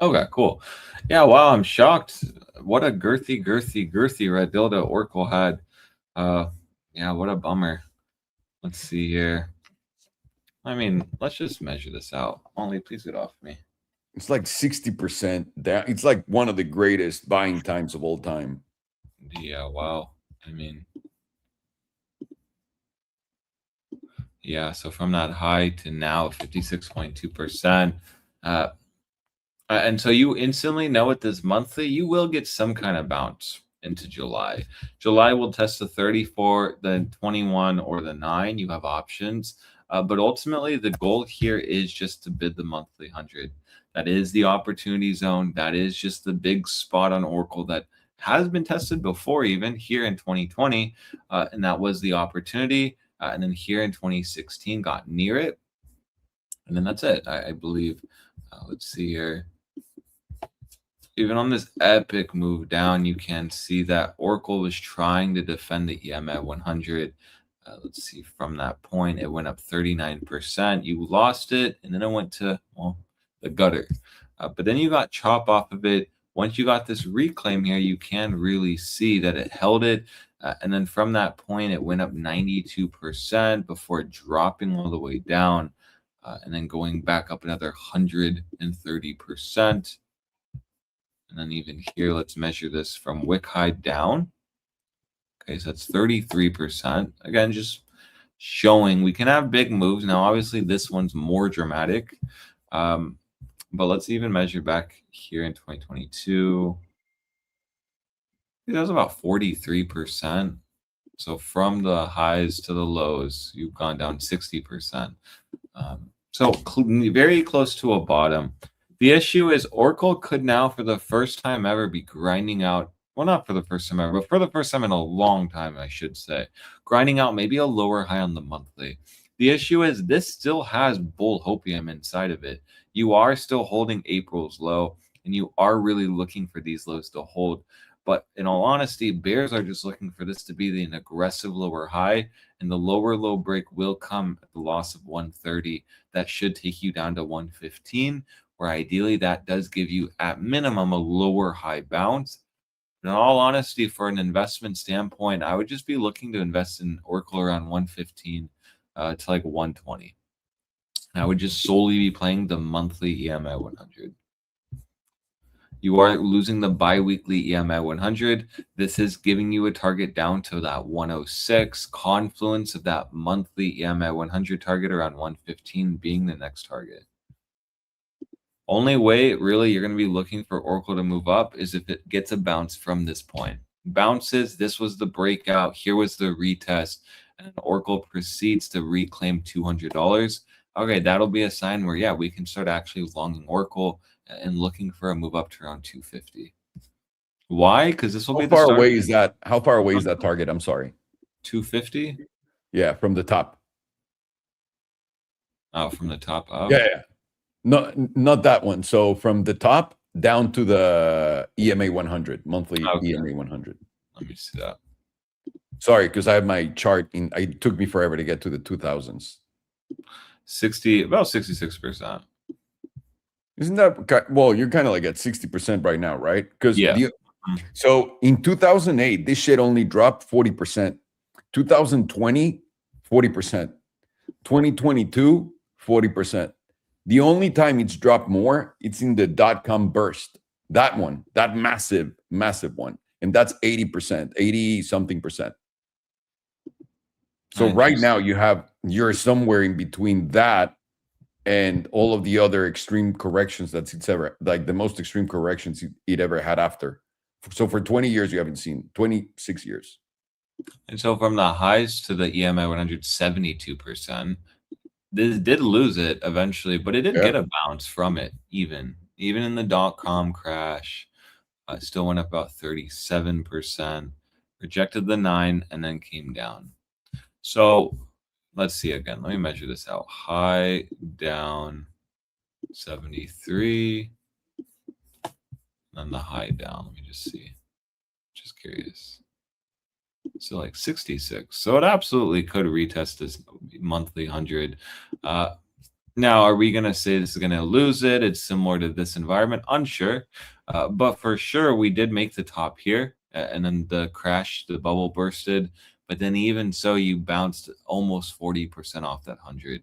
Okay, cool. Yeah, wow, I'm shocked. What a girthy red dildo Oracle had. Yeah, what a bummer. Let's see here. I mean, let's just measure this out. Only please get off me. It's like 60% down. It's like one of the greatest buying times of all time. Yeah, wow. I mean, yeah, so from that high to now, 56.2%. And so you instantly know with this monthly, you will get some kind of bounce into July. July will test the 34, the 21, or the 9. You have options. But ultimately, the goal here is just to bid the monthly 100. That is the opportunity zone. That is just the big spot on Oracle that has been tested before, even here in 2020. And that was the opportunity. And then here in 2016, got near it. And then that's it, I believe. Let's see here. Even on this epic move down, you can see that Oracle was trying to defend the EMA 100. Let's see, from that point, it went up 39%. You lost it, and then it went to, well, the gutter. But then you got chop off of it. Once you got this reclaim here, you can really see that it held it. And then from that point, it went up 92% before dropping all the way down. And then going back up another 130%. And then even here, let's measure this from wick high down. Okay, so that's 33%. Again, just showing we can have big moves. Now, obviously, this one's more dramatic. But let's even measure back here in 2022. That was about 43%. So from the highs to the lows, you've gone down 60%. So very close to a bottom. The issue is Oracle could now, for the first time ever, be grinding out, well, not for the first time ever, but for the first time in a long time, I should say, grinding out maybe a lower high on the monthly. The issue is this still has bull hopium inside of it. You are still holding April's low, and you are really looking for these lows to hold. But in all honesty, bears are just looking for this to be an aggressive lower high, and the lower low break will come at the loss of 130. That should take you down to 115. Where ideally that does give you at minimum a lower high bounce. In all honesty, for an investment standpoint, I would just be looking to invest in Oracle around 115 to like 120. And I would just solely be playing the monthly EMA 100. You are losing the bi-weekly EMA 100. This is giving you a target down to that 106. Confluence of that monthly EMA 100 target around 115 being the next target. Only way really you're going to be looking for Oracle to move up is if it gets a bounce from this point. Bounces, this was the breakout, here was the retest, and Oracle proceeds to reclaim $200. Okay, that'll be a sign where, yeah, we can start actually longing Oracle and looking for a move up to around 250. Why? Because this will be the How start. far away is that? How far away is that target? I'm sorry. 250? Yeah, from the top. Oh, from the top up? Yeah. No, not that one. So from the top down to the EMA 100, monthly EMA 100. Let me see that. Sorry, because I have my chart in. It took me forever to get to the 2000s. About 66%. Isn't that, well, you're kind of like at 60% right now, right? Because yeah. So in 2008, this shit only dropped 40%. 2020, 40%. 2022, 40%. The only time it's dropped more, it's in the .com burst. That one, that massive one. And that's 80%, 80 something percent. So right now you're somewhere in between that and all of the other extreme corrections that's it's ever, like the most extreme corrections it ever had after. So for 20 years, you haven't seen 26 years. And so from the highs to the EMA 172%, this did lose it eventually, but it did get a bounce from it. Even in the .com crash, still went up about 37%, rejected the 9, and then came down. So let's see again. Let me measure this out. High down 73, and then the high down. Let me just see. Just curious. So like 66. So it absolutely could retest this monthly 100. Now, are we going to say this is going to lose it? It's similar to this environment? Unsure. But for sure, we did make the top here. And then the crash, the bubble bursted. But then even so, you bounced almost 40% off that 100.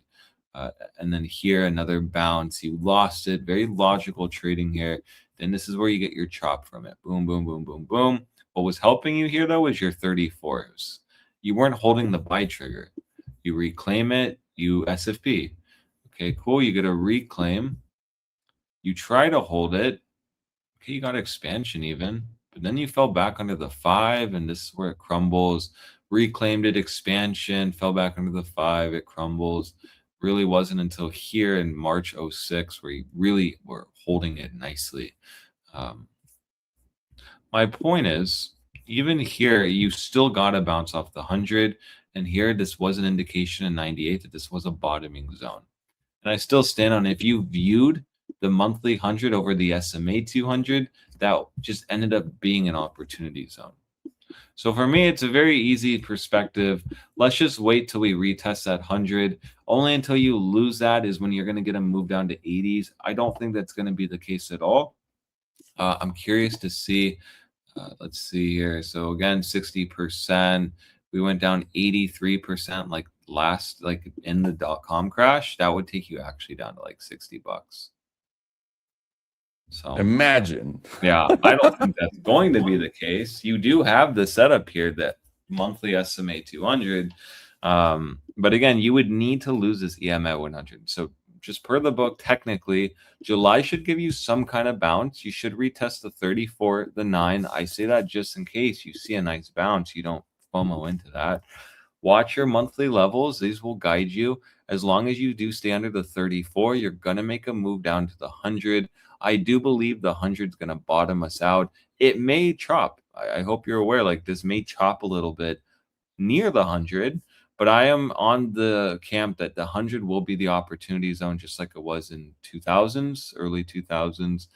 And then here, another bounce. You lost it. Very logical trading here. Then this is where you get your chop from it. Boom, boom, boom, boom, boom. What was helping you here, though, was your 34s. You weren't holding the buy trigger. You reclaim it, you SFP. Okay, cool. You get a reclaim. You try to hold it. Okay, you got expansion even. But then you fell back under the 5, and this is where it crumbles. Reclaimed it, expansion, fell back under the 5, it crumbles. Really wasn't until here in March 06 where you really were holding it nicely. My point is, even here, you still got to bounce off the 100. And here, this was an indication in 98 that this was a bottoming zone. And I still stand on, if you viewed the monthly 100 over the SMA 200, that just ended up being an opportunity zone. So for me, it's a very easy perspective. Let's just wait till we retest that 100. Only until you lose that is when you're going to get a move down to 80s. I don't think that's going to be the case at all. I'm curious to see. Let's see here. So again, 60%. We went down 83% like in the .com crash. That would take you actually down to like $60. So imagine. Yeah, I don't think that's going to be the case. You do have the setup here, that monthly SMA 200. But again, you would need to lose this EMA 100. So just per the book, technically, July should give you some kind of bounce. You should retest the 34, the 9. I say that just in case you see a nice bounce. You don't FOMO into that. Watch your monthly levels. These will guide you. As long as you do stay under the 34, you're going to make a move down to the 100. I do believe the 100 is going to bottom us out. It may chop. I hope you're aware, like this may chop a little bit near the 100, but I am on the camp that the 100 will be the opportunity zone, just like it was in 2000s, early 2000s.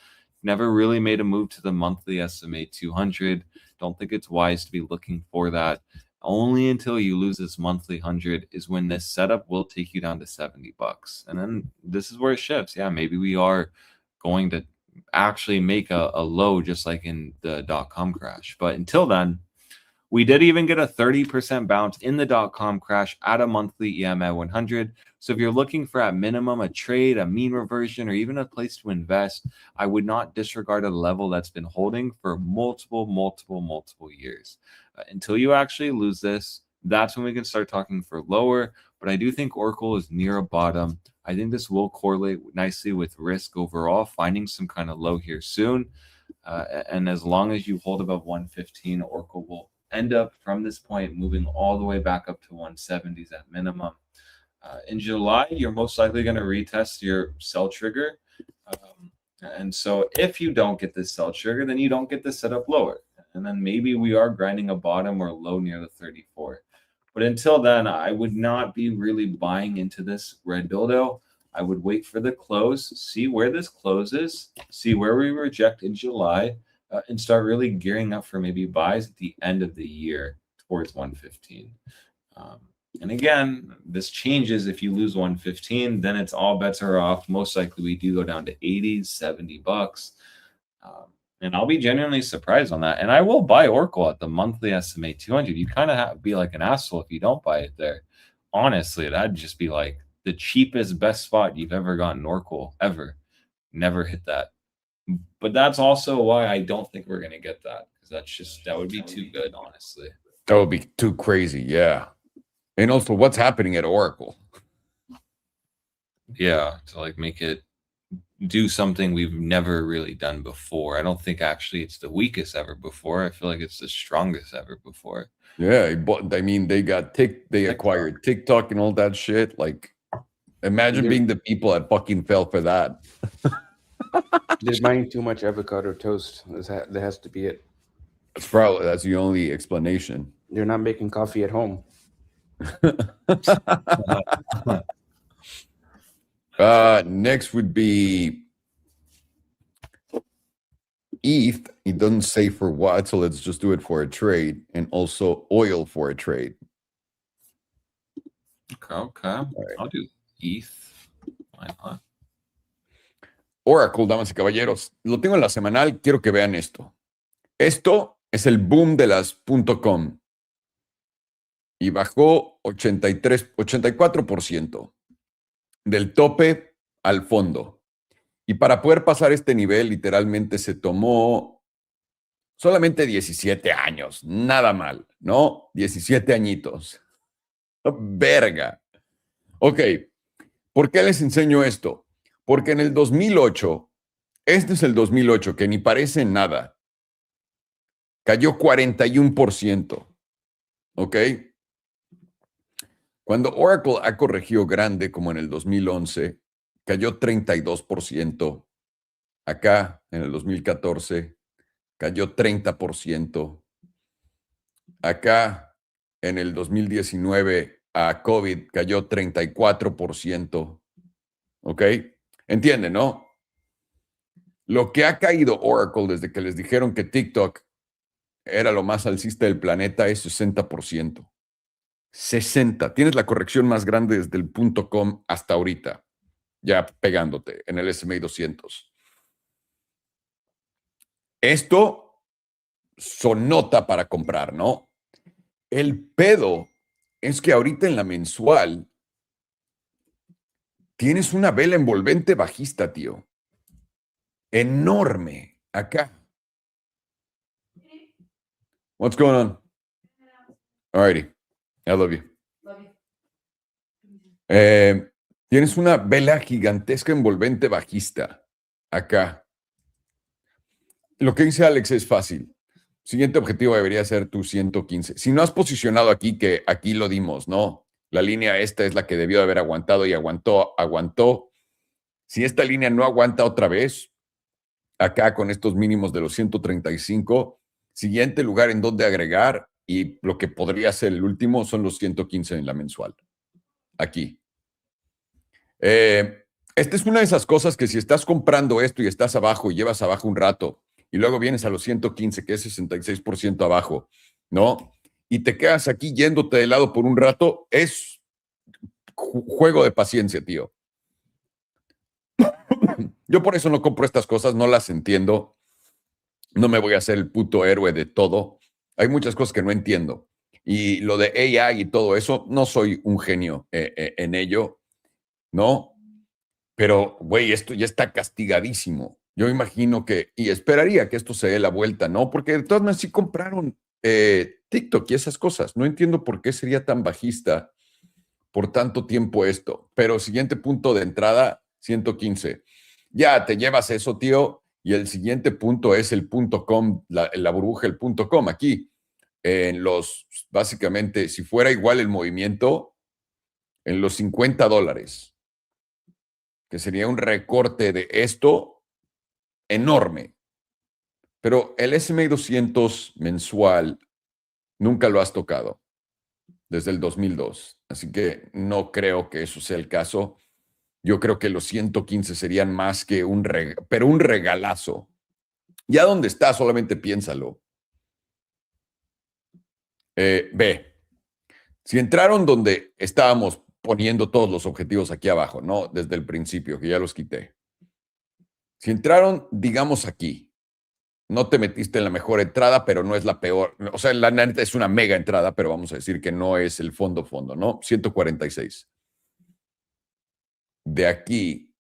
Never really made a move to the monthly SMA 200. Don't think it's wise to be looking for that. Only until you lose this monthly 100 is when this setup will take you down to $70. And then this is where it shifts. Yeah, maybe we are going to actually make a low just like in the .com crash. But until then, we did even get a 30% bounce in the .com crash at a monthly EMA 100. So if you're looking for at minimum a trade, a mean reversion, or even a place to invest, I would not disregard a level that's been holding for multiple years. Until you actually lose this, that's when we can start talking for lower. But I do think Oracle is near a bottom. I think this will correlate nicely with risk overall, finding some kind of low here soon. And as long as you hold above 115, Oracle will end up from this point moving all the way back up to 170s at minimum. In July, you're most likely going to retest your sell trigger. And so if you don't get this sell trigger, then you don't get this setup lower. And then maybe we are grinding a bottom or low near the 34. But until then, I would not be really buying into this red dildo. I would wait for the close, see where this closes, see where we reject in July, and start really gearing up for maybe buys at the end of the year towards 115. And again, this changes if you lose 115, then it's all bets are off. Most likely we do go down to 80, $70. And I'll be genuinely surprised on that. And I will buy Oracle at the monthly SMA 200. You kind of have to be like an asshole if you don't buy it there. Honestly, that'd just be like the cheapest, best spot you've ever gotten Oracle ever. Never hit that. But that's also why I don't think we're going to get that. Because that would be too good, honestly. That would be too crazy, yeah. And also, what's happening at Oracle? Yeah, to like make it do something we've never really done before. I don't think actually it's the weakest ever before. I feel like it's the strongest ever before. Yeah, but I mean, they acquired TikTok and all that shit. Like, imagine being the people that fucking fell for that. They're buying too much avocado toast. That has to be it. That's the only explanation. They're not making coffee at home. Next would be ETH. It doesn't say for what, so let's just do it for a trade, and also oil for a trade. Okay. I'll do ETH. Why not? Oracle, damas y caballeros, lo tengo en la semanal, quiero que vean esto. Esto es el boom de las .com y bajó 84% del tope al fondo. Y para poder pasar este nivel, literalmente se tomó solamente 17 años, nada mal, ¿no? 17 añitos. Verga. Ok, ¿por qué les enseño esto? Porque en el 2008, este es el 2008, que ni parece nada, cayó 41%, ¿ok? Cuando Oracle ha corregido grande, como en el 2011, cayó 32%. Acá, en el 2014, cayó 30%. Acá, en el 2019, a COVID, cayó 34%. ¿Ok? ¿Entienden, no? Lo que ha caído Oracle desde que les dijeron que TikTok era lo más alcista del planeta es 60%. 60. Tienes la corrección más grande desde el .com hasta ahorita, ya pegándote en el S&P 200. Esto sonota para comprar, ¿no? El pedo es que ahorita en la mensual tienes una vela envolvente bajista, tío. Enorme. Acá. What's going on? Alrighty. I love you. Tienes una vela gigantesca envolvente bajista. Acá. Lo que dice Alex es fácil. Siguiente objetivo debería ser tu 115. Si no has posicionado aquí, que aquí lo dimos, ¿no? La línea esta es la que debió de haber aguantado y aguantó. Si esta línea no aguanta otra vez, acá con estos mínimos de los 135, siguiente lugar en donde agregar y lo que podría ser el último son los 115 en la mensual. Aquí. Esta es una de esas cosas que si estás comprando esto y estás abajo y llevas abajo un rato y luego vienes a los 115, que es 66% abajo, ¿no? Y te quedas aquí yéndote de lado por un rato, es juego de paciencia, tío. Yo por eso no compro estas cosas, no las entiendo. No me voy a hacer el puto héroe de todo. Hay muchas cosas que no entiendo. Y lo de AI y todo eso, no soy un genio en ello, ¿no? Pero, güey, esto ya está castigadísimo. Yo imagino que, y esperaría que esto se dé la vuelta, ¿no? Porque de todas maneras sí compraron TikTok y esas cosas. No entiendo por qué sería tan bajista por tanto tiempo esto. Pero siguiente punto de entrada, 115. Ya te llevas eso, tío. Y el siguiente punto es el .com, la burbuja, el .com aquí. En los, básicamente, si fuera igual el movimiento, en los $50, que sería un recorte de esto enorme. Pero el S&P 200 mensual nunca lo has tocado desde el 2002. Así que no creo que eso sea el caso. Yo creo que los 115 serían más que un regalazo. Ya donde está, solamente piénsalo. Ve, si entraron donde estábamos poniendo todos los objetivos aquí abajo, ¿no? Desde el principio, que ya los quité. Si entraron, digamos aquí, no te metiste en la mejor entrada, pero no es la peor. O sea, la neta es una mega entrada, pero vamos a decir que no es el fondo, ¿no? 146. De aquí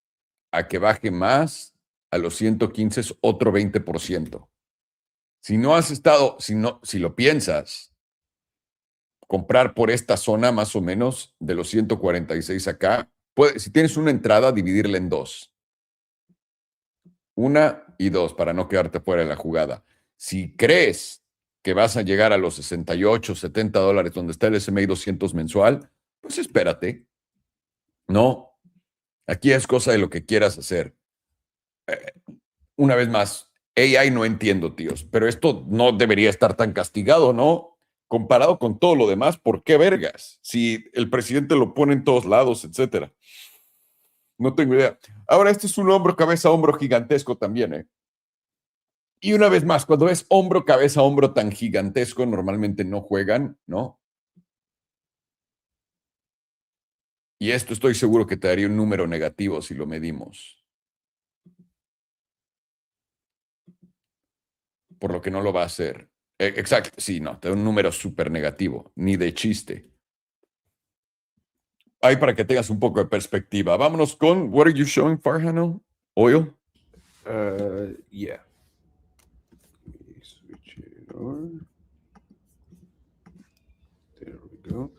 a que baje más, a los 115 es otro 20%. Si no has estado, si lo piensas, comprar por esta zona más o menos de los 146 acá, si tienes una entrada, dividirla en dos. 1 y 2 para no quedarte fuera de la jugada. Si crees que vas a llegar a los 68, $70 donde está el S&P 200 mensual, pues espérate. No, aquí es cosa de lo que quieras hacer. Una vez más, AI no entiendo, tíos, pero esto no debería estar tan castigado, ¿no? Comparado con todo lo demás, ¿por qué vergas? Si el presidente lo pone en todos lados, etcétera. No tengo idea. Ahora, este es un hombro, cabeza, hombro gigantesco también, ¿eh? Y una vez más, cuando es hombro, cabeza, hombro tan gigantesco, normalmente no juegan, ¿no? Y esto estoy seguro que te daría un número negativo si lo medimos. Por lo que no lo va a hacer. Exacto, sí, no, te da un número súper negativo, ni de chiste. Ahí para que tengas un poco de perspectiva. Vámonos con, what are you showing, Farhano? Oil? Yeah. Switch it over. There we go.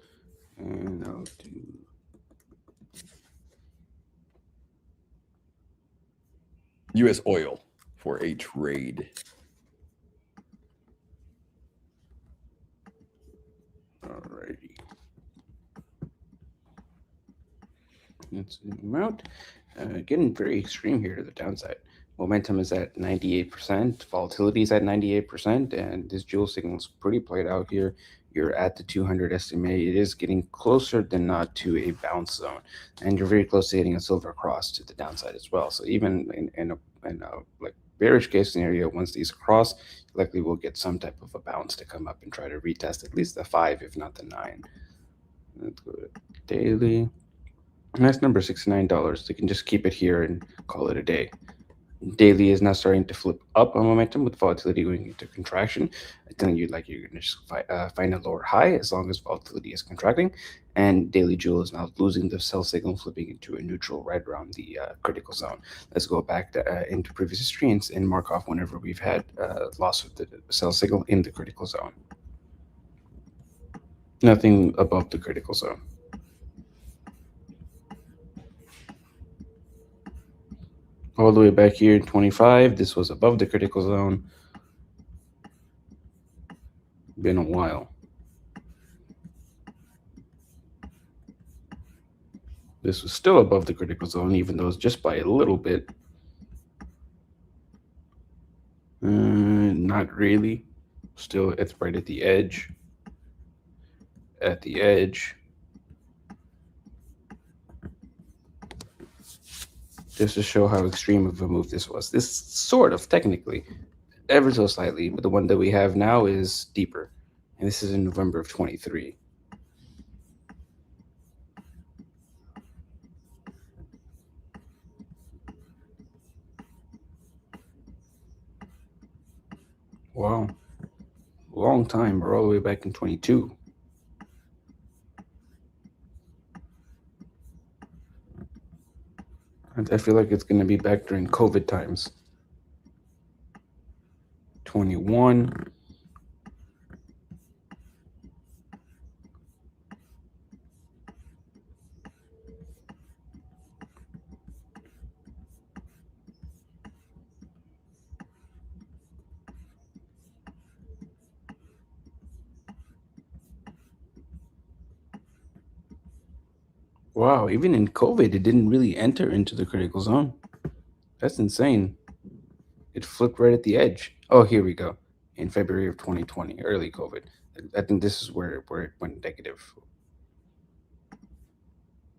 And I'll do US oil for a trade. alrighty. Let's zoom out. Getting very extreme here to the downside. Momentum is at 98%, volatility is at 98%, and this jewel signal is pretty played out here. You're at the 200 SMA. It is getting closer than not to a bounce zone, and you're very close to hitting a silver cross to the downside as well. So even in a like bearish case scenario, once these cross, likely we'll get some type of a bounce to come up and try to retest at least the 5, if not the 9. Let's go to daily. Nice number, $69. You can just keep it here and call it a day. Daily is now starting to flip up on momentum with volatility going into contraction. I'm telling you, like, you're going to just find a lower high as long as volatility is contracting. And daily jewel is now losing the sell signal, flipping into a neutral right around the critical zone. Let's go back to, into previous history and mark off whenever we've had loss of the sell signal in the critical zone. Nothing above the critical zone. All the way back here, 25. This was above the critical zone. Been a while. This was still above the critical zone, even though it's just by a little bit. Not really. Still, it's right at the edge. At the edge. Just to show how extreme of a move this was. This sort of, technically, ever so slightly, but the one that we have now is deeper. And this is in November of 23. Wow. Long time. We're all the way back in 22. I feel like it's going to be back during COVID times. 21. Wow, even in COVID, it didn't really enter into the critical zone. That's insane. It flipped right at the edge. Oh, here we go. In February of 2020, early COVID. I think this is where it went negative.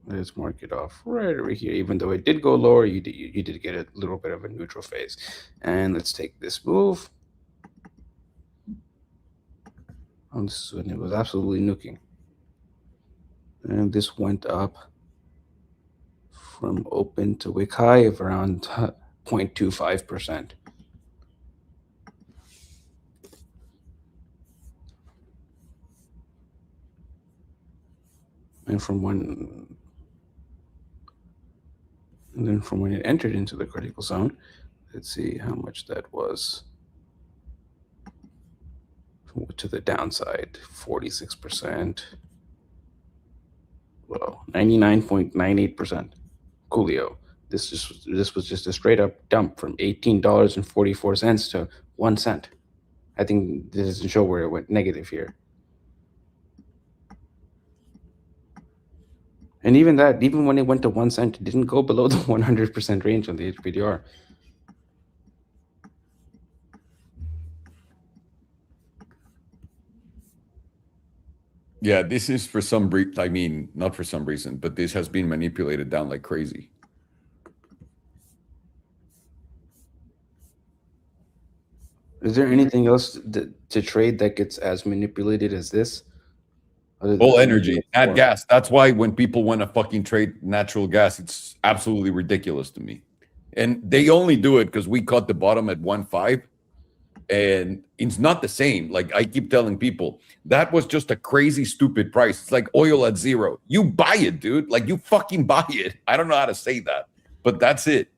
Let's mark it off right over here. Even though it did go lower, you did get a little bit of a neutral phase. And let's take this move. Oh, this is when it was absolutely nuking. And this went up from open to wick high of around 0.25%. And from when it entered into the critical zone, let's see how much that was. To the downside, 46%. Well, 99.98%. Coolio. This was just a straight up dump from $18.44 to 1 cent. I think this doesn't show where it went negative here. And even when it went to 1 cent, it didn't go below the 100% range on the HPDR. Yeah, this is for some reason, I mean, not for some reason, but this has been manipulated down like crazy. Is there anything else to trade that gets as manipulated as this? All energy, nat gas. That's why when people want to fucking trade natural gas, it's absolutely ridiculous to me. And they only do it because we caught the bottom at 1.5, and it's not the same. Like I keep telling people, that was just a crazy, stupid price. It's like oil at 0. You buy it, dude. Like you fucking buy it. I don't know how to say that, but that's it.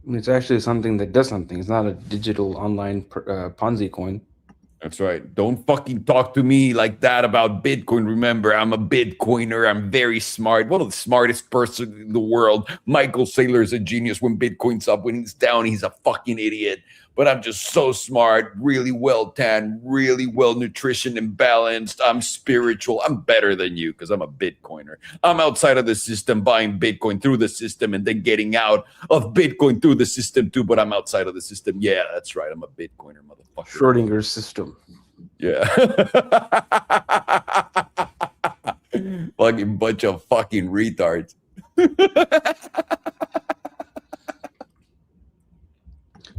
It's actually something that does something. It's not a digital online Ponzi coin. That's right. Don't fucking talk to me like that about Bitcoin. Remember, I'm a Bitcoiner. I'm very smart. One of the smartest person in the world. Michael Saylor is a genius when Bitcoin's up. When he's down, he's a fucking idiot. But I'm just so smart, really well tanned, really well nutrition and balanced. I'm spiritual. I'm better than you because I'm a Bitcoiner. I'm outside of the system buying Bitcoin through the system and then getting out of Bitcoin through the system too. But I'm outside of the system. Yeah, that's right. I'm a Bitcoiner, motherfucker. Schrodinger's system. Yeah. Fucking bunch of fucking retards.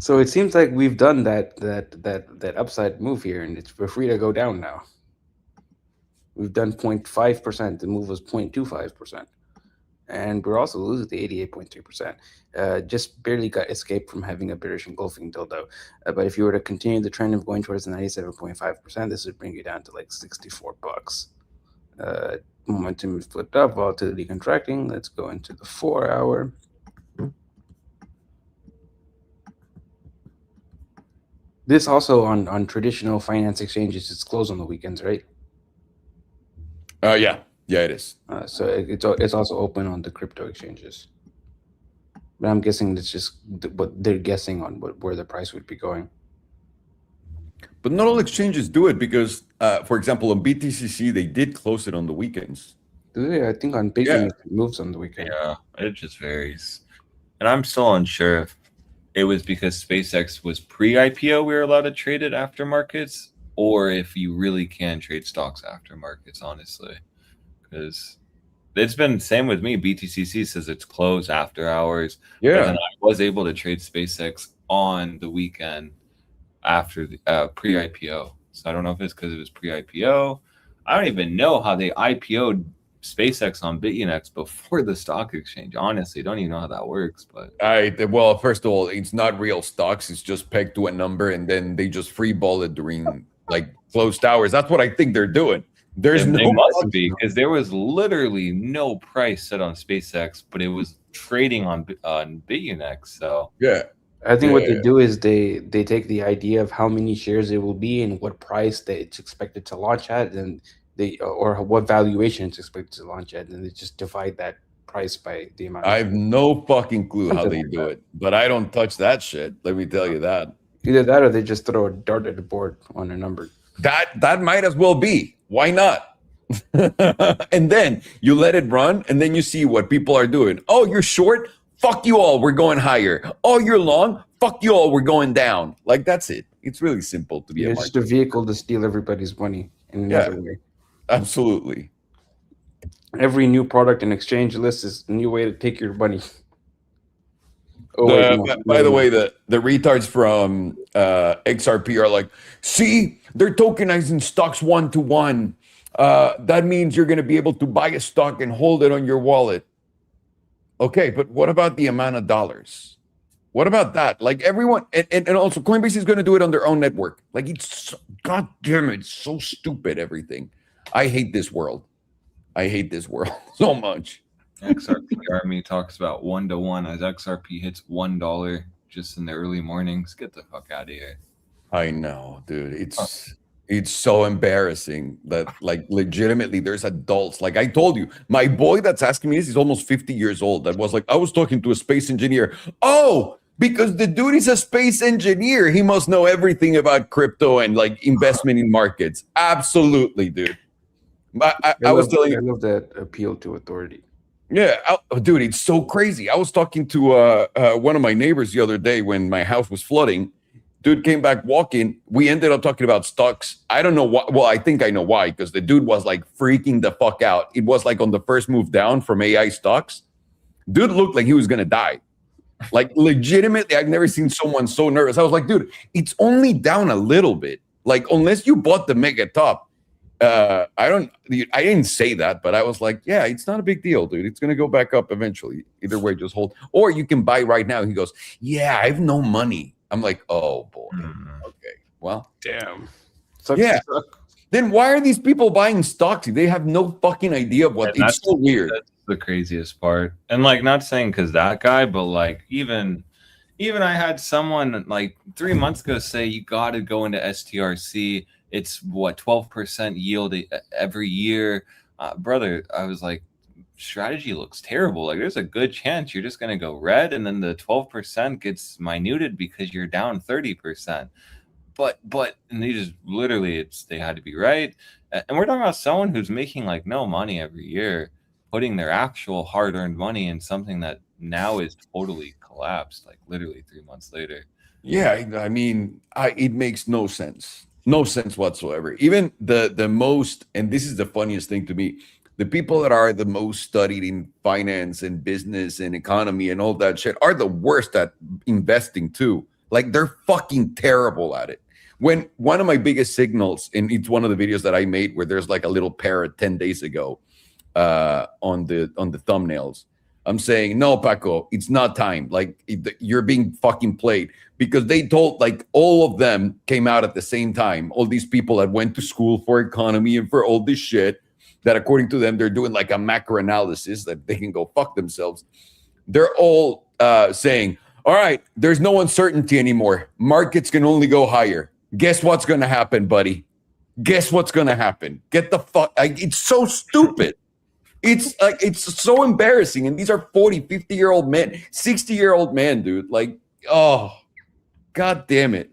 So it seems like we've done that upside move here, and we're free to go down now. We've done 0.5%. The move was 0.25%. And we're also losing the 88.3%. Just barely got escaped from having a bearish engulfing dildo. But if you were to continue the trend of going towards the 97.5%, this would bring you down to like $64. Momentum is flipped up, volatility contracting. Let's go into the 4-hour. This also on traditional finance exchanges, it's closed on the weekends, right? Yeah, it is. So it's also open on the crypto exchanges. But I'm guessing it's just what they're guessing on where the price would be going. But not all exchanges do it because, for example, on BTCC, they did close it on the weekends. Do they? I think on Bitunix it moves on the weekend. Yeah, it just varies. And I'm still unsure if it was because SpaceX was pre-IPO we were allowed to trade it after markets, or if you really can trade stocks after markets, honestly. Because it's been the same with me. BTCC says it's closed after hours. Yeah. And I was able to trade SpaceX on the weekend after the pre-IPO. So I don't know if it's because it was pre-IPO. I don't even know how they IPO'd SpaceX on Bitunix before the stock exchange. Honestly, don't even know how that works. But well, first of all, it's not real stocks. It's just pegged to a number, and then they just freeball it during like closed hours. That's what I think they're doing. They must be, because there was literally no price set on SpaceX, but it was trading on Bitunix. So yeah, I think what they do is they take the idea of how many shares it will be and what price that it's expected to launch at, and or what valuation it's expected to launch at, and they just divide that price by the amount. I have no fucking clue how they do it, but I don't touch that shit. Let me tell you that. Either that or they just throw a dart at the board on a number. That might as well be. Why not? And then you let it run, and then you see what people are doing. Oh, you're short? Fuck you all, we're going higher. Oh, you're long? Fuck you all, we're going down. Like, that's it. It's really simple to be a market. It's just a vehicle to steal everybody's money in another way. Absolutely. Every new product and exchange list is a new way to take your money. Oh, by the way, the retards from XRP are like, see, they're tokenizing stocks 1-to-1. That means you're going to be able to buy a stock and hold it on your wallet. Okay, but what about the amount of dollars? What about that? Like everyone, and also Coinbase is going to do it on their own network. Like God damn it, it's so stupid, everything. I hate this world. I hate this world so much. XRP Army talks about 1-to-1 as XRP hits $1 just in the early mornings. Get the fuck out of here. I know, dude. It's so embarrassing that, like, legitimately there's adults. Like I told you, my boy that's asking me this is almost 50 years old. That was like, I was talking to a space engineer. Oh, because the dude is a space engineer. He must know everything about crypto and like investment in markets. Absolutely, dude. I was telling you. I love that appeal to authority. Yeah, dude, it's so crazy. I was talking to one of my neighbors the other day when my house was flooding. Dude came back walking. We ended up talking about stocks. I don't know why. Well, I think I know why, because the dude was like freaking the fuck out. It was like on the first move down from AI stocks. Dude looked like he was going to die. Like legitimately, I've never seen someone so nervous. I was like, dude, it's only down a little bit. Like unless you bought the mega top, I didn't say that, but I was like, yeah, it's not a big deal, dude. It's gonna go back up eventually. Either way, just hold. Or you can buy right now. He goes, yeah, I have no money. I'm like, oh boy. Okay, well, Damn. Sucks yeah. to suck. Then why are these people buying stocks? They have no fucking idea of what. It's so weird. That's the craziest part. And like, not saying because that guy, but like even I had someone like 3 months ago say you got to go into STRC. It's what 12% yield every year, brother. I was like, strategy looks terrible. Like, there's a good chance you're just gonna go red, and then the 12% gets minuted because you're down 30%. But and they just literally they had to be right. And we're talking about someone who's making like no money every year, putting their actual hard-earned money in something that now is totally collapsed, like literally 3 months later. Yeah, I mean, it makes no sense. No sense whatsoever. Even the most, and this is the funniest thing to me, the people that are the most studied in finance and business and economy and all that shit are the worst at investing too. Like they're fucking terrible at it. When one of my biggest signals, and it's one of the videos that I made where there's like a little parrot 10 days ago on the thumbnails. I'm saying, no, Paco, it's not time. Like you're being fucking played, because they told, like, all of them came out at the same time. All these people that went to school for economy and for all this shit that according to them, they're doing like a macro analysis that they can go fuck themselves. They're all saying, all right, there's no uncertainty anymore. Markets can only go higher. Guess what's going to happen, buddy? Guess what's going to happen? Get the fuck. It's so stupid. It's like, it's so embarrassing. And these are 40, 50-year-old men, 60-year-old men, dude. Like, oh, God damn it.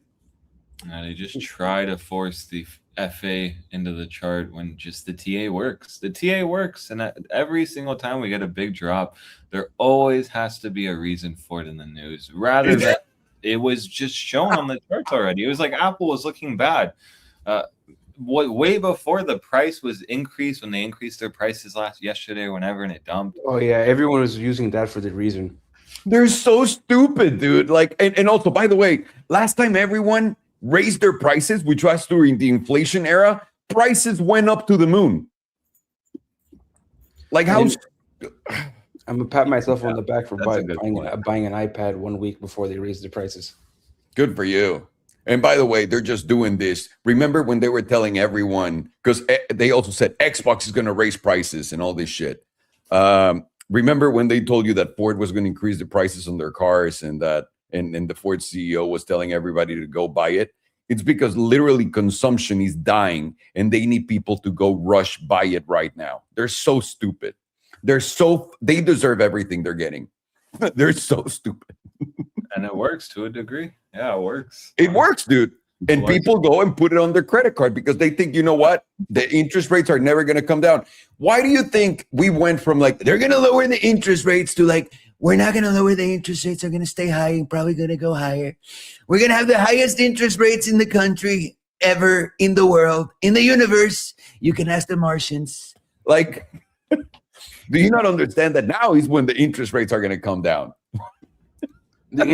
They just try to force the FA into the chart when just the TA works. The TA works. And every single time we get a big drop, there always has to be a reason for it in the news, rather than it was just shown on the charts already. It was like Apple was looking bad. Way before the price was increased, when they increased their prices yesterday or whenever, and it dumped. Oh yeah, everyone was using that for the reason. They're so stupid, dude. Like, and also, by the way, last time everyone raised their prices, which was during the inflation era, prices went up to the moon. Like, how? I'm gonna pat myself on the back for buying an iPad 1 week before they raised the prices. Good for you. And by the way, they're just doing this. Remember when they were telling everyone, because they also said Xbox is going to raise prices and all this shit. Remember when they told you that Ford was going to increase the prices on their cars, and that and the Ford CEO was telling everybody to go buy it? It's because literally consumption is dying and they need people to go rush buy it right now. They're so stupid. They deserve everything they're getting. They're so stupid. And it works to a degree. Yeah, it works. It works, dude. And people go and put it on their credit card because they think, you know what? The interest rates are never going to come down. Why do you think we went from like, they're going to lower the interest rates, to like, we're not going to lower the interest rates, are going to stay high and probably going to go higher. We're going to have the highest interest rates in the country ever, in the world, in the universe. You can ask the Martians. Like, do you not understand that now is when the interest rates are going to come down? They're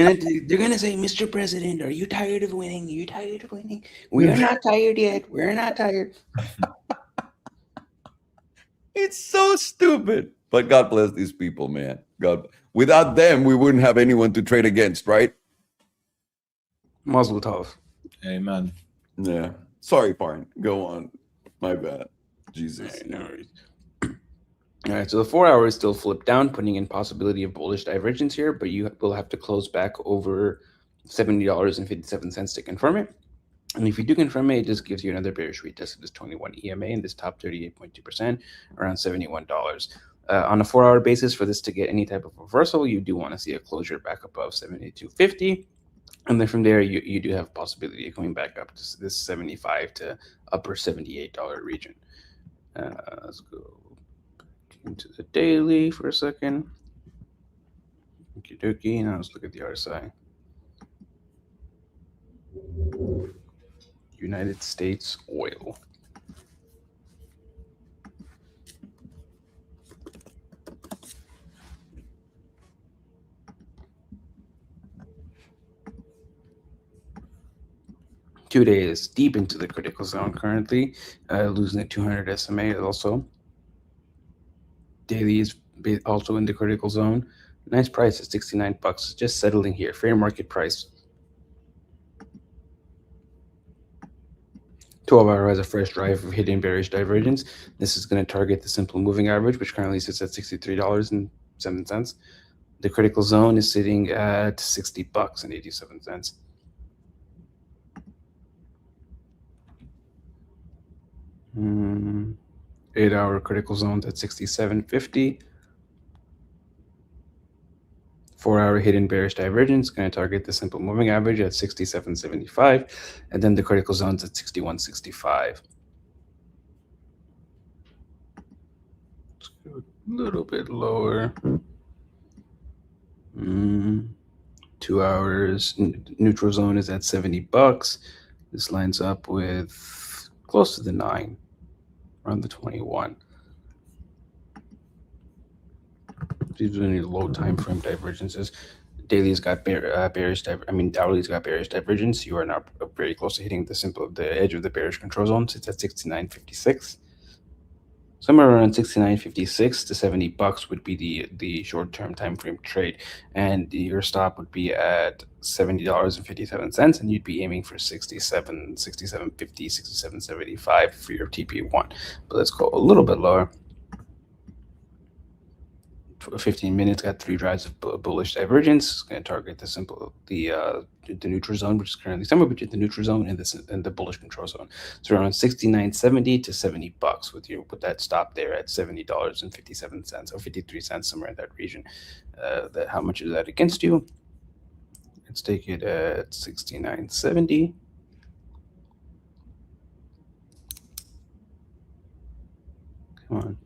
gonna say, Mr. President, are you tired of winning? Are you tired of winning? We're not tired yet. We're not tired. It's so stupid. But God bless these people, man. God, without them, we wouldn't have anyone to trade against, right? Mazel tov. Amen. Yeah. Sorry, Parn. Go on. My bad. Jesus. No worries. All right, so the 4 hour is still flipped down, putting in possibility of bullish divergence here, but you will have to close back over $70.57 to confirm it. And if you do confirm it, it just gives you another bearish retest of this 21 EMA in this top 38.2%, around $71. On a 4 hour basis, for this to get any type of reversal, you do want to see a closure back above 72.50. And then from there, you do have possibility of coming back up to this 75 to upper $78 region. Let's go into the daily for a second. Okie dokie. Now let's look at the RSI. United States oil. 2-day is deep into the critical zone currently, losing at 200 SMA also. Daily is also in the critical zone. Nice price at $69, just settling here, fair market price. 12-hour has a fresh drive of hidden bearish divergence. This is going to target the simple moving average, which currently sits at $63.07. The critical zone is sitting at $60.87. 8-hour critical zone's at 67.50. 4-hour hidden bearish divergence going to target the simple moving average at 67.75, and then the critical zone's at 61.65. Let's go a little bit lower. 2 hours neutral zone is at $70. This lines up with close to the 9, around the 21. These are any low time frame divergences. Daily's got bearish. Hourly's got bearish divergence. You are now very close to hitting the edge of the bearish control zone. It's at 69.56. Somewhere around 69.56 to $70 would be the short term time frame trade, and your stop would be at $70.57, and you'd be aiming for 67.50, 67.75 for your TP1. But let's go a little bit lower. 15 minutes got 3 drives of bullish divergence. It's going to target the neutral zone, which is currently somewhere between the neutral zone and the bullish control zone. So around 69.70 to $70 with that stop there at $70.57 or 53 cents, somewhere in that region. How much is that against you? Let's take it at 69.70. Come on.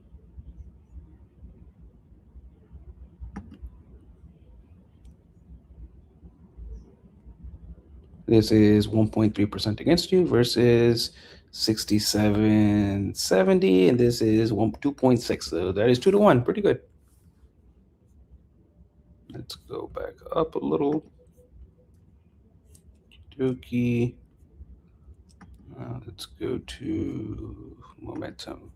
This is 1.3% against you versus 67.70, and this is 2.6. So that is 2-to-1. Pretty good. Let's go back up a little. Dookie. Let's go to momentum.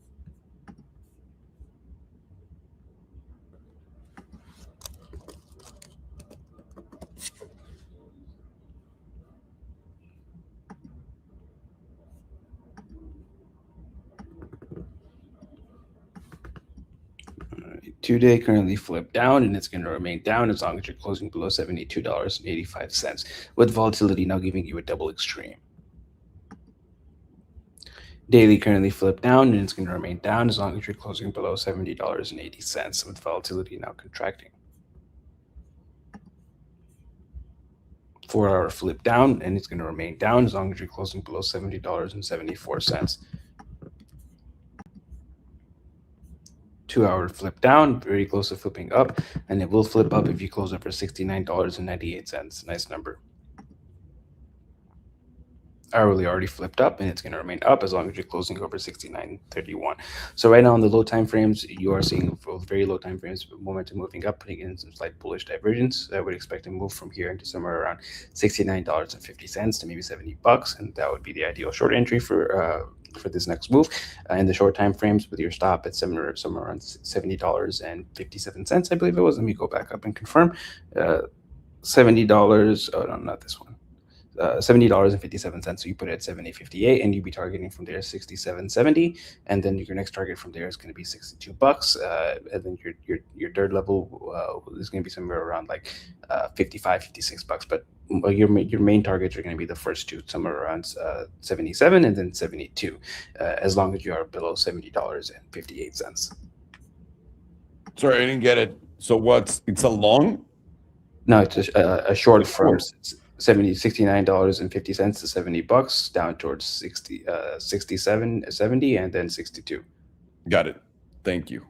Two-day currently flipped down, and it's going to remain down as long as you're closing below $72.85, with volatility now giving you a double extreme. Daily currently flipped down, and it's going to remain down as long as you're closing below $70.80, with volatility now contracting. 4-hour flip down, and it's going to remain down as long as you're closing below $70.74. 2-hour flip down, very close to flipping up, and it will flip up if you close over $69.98. Nice number. Hourly already flipped up, and it's going to remain up as long as you're closing over 69.31. So right now on the low time frames, you are seeing very low time frames momentum moving up, putting in some slight bullish divergence. I would expect to move from here into somewhere around $69.50 to maybe $70, and that would be the ideal short entry for this next move. In the short time frames, with your stop at somewhere around $70.57, I believe it was. Let me go back up and confirm. $70. Oh no, not this one. $70.57. So you put it at $70.58, and you'd be targeting from there $67.70, and then your next target from there is going to be $62, and then your third level is going to be somewhere around like $55, $56. But your main targets are going to be the first two, somewhere around 77 and then 72, as long as you are below $70.58. Sorry, I didn't get it. So it's a long? No, it's a short from $69.50 to $70, down towards 67, 70, and then 62. Got it. Thank you.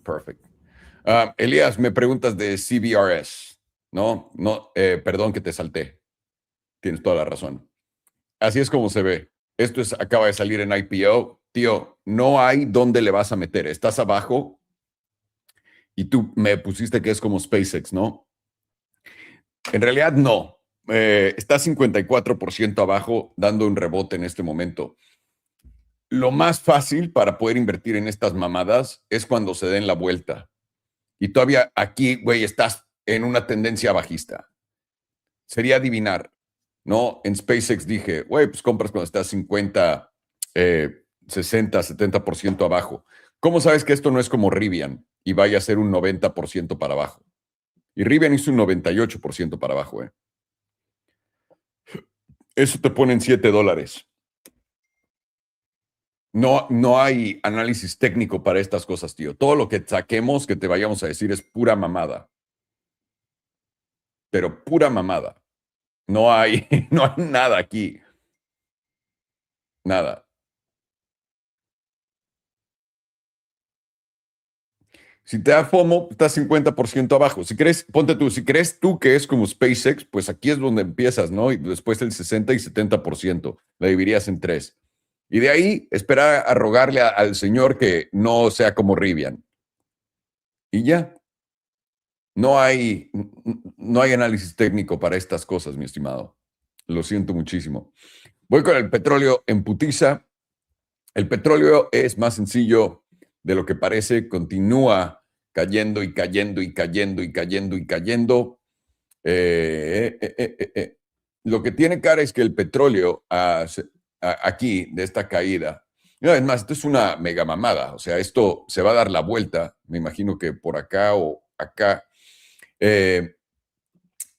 Perfect. Elías, me preguntas de CBRS. No, perdón que te salté. Tienes toda la razón. Así es como se ve. Esto acaba de salir en IPO. Tío, no hay dónde le vas a meter. Estás abajo y tú me pusiste que es como SpaceX, ¿no? En realidad no. está 54% abajo, dando un rebote en este momento. Lo más fácil para poder invertir en estas mamadas es cuando se den la vuelta. Y todavía aquí, güey, estás en una tendencia bajista. Sería adivinar, ¿no? En SpaceX dije, güey, pues compras cuando estás 50, 60, 70% abajo. ¿Cómo sabes que esto no es como Rivian y vaya a ser un 90% para abajo? Y Rivian hizo un 98% para abajo, ¿eh? Eso te pone en $7. No hay análisis técnico para estas cosas, tío. Todo lo que saquemos, que te vayamos a decir, es pura mamada. Pero pura mamada. No hay, no hay nada aquí. Nada. Si te da FOMO, estás 50% abajo. Si crees, ponte tú, si crees tú que es como SpaceX, pues aquí es donde empiezas, ¿no? Y después el 60 y 70%. La dividirías en tres. Y de ahí esperar a rogarle al señor que no sea como Rivian. Y ya. No hay análisis técnico para estas cosas, mi estimado. Lo siento muchísimo. Voy con el petróleo en putiza. El petróleo es más sencillo de lo que parece. Continúa cayendo y cayendo y cayendo y cayendo y cayendo. Lo que tiene cara es que el petróleo aquí, de esta caída, no, es más, esto es una mega mamada. O sea, esto se va a dar la vuelta. Me imagino que por acá o acá.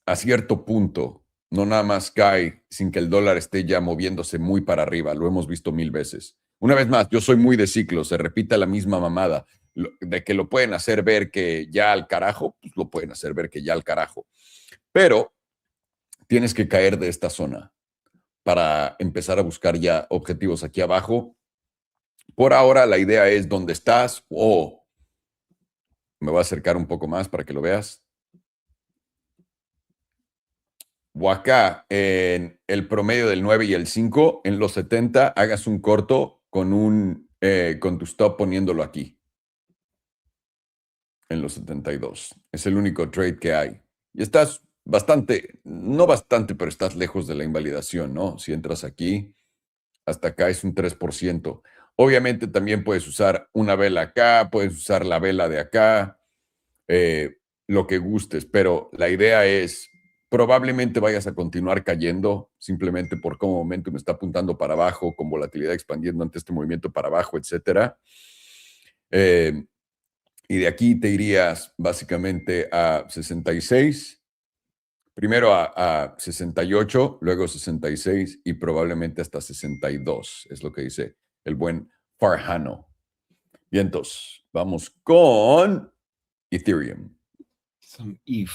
A cierto punto, no nada más cae sin que el dólar esté ya moviéndose muy para arriba. Lo hemos visto 1000 veces. Una vez más, yo soy muy de ciclo, se repite la misma mamada. De que lo pueden hacer ver que ya al carajo, pues lo pueden hacer ver que ya al carajo. Pero tienes que caer de esta zona para empezar a buscar ya objetivos aquí abajo. Por ahora, la idea es dónde estás o me voy a acercar un poco más para que lo veas. O acá en el promedio del 9 y el 5, en los 70, hagas un corto con tu stop poniéndolo aquí. En los 72. Es el único trade que hay. Y estás bastante, no bastante, pero estás lejos de la invalidación, ¿no? Si entras aquí, hasta acá es un 3%. Obviamente también puedes usar una vela acá, puedes usar la vela de acá, lo que gustes, pero la idea es probablemente vayas a continuar cayendo simplemente por cómo momento me está apuntando para abajo, con volatilidad expandiendo ante este movimiento para abajo, etcétera. Y de aquí te irías básicamente a 66, primero a 68, luego 66 y probablemente hasta 62, es lo que dice el buen Farhano. Y entonces, vamos con Ethereum. Some ETH.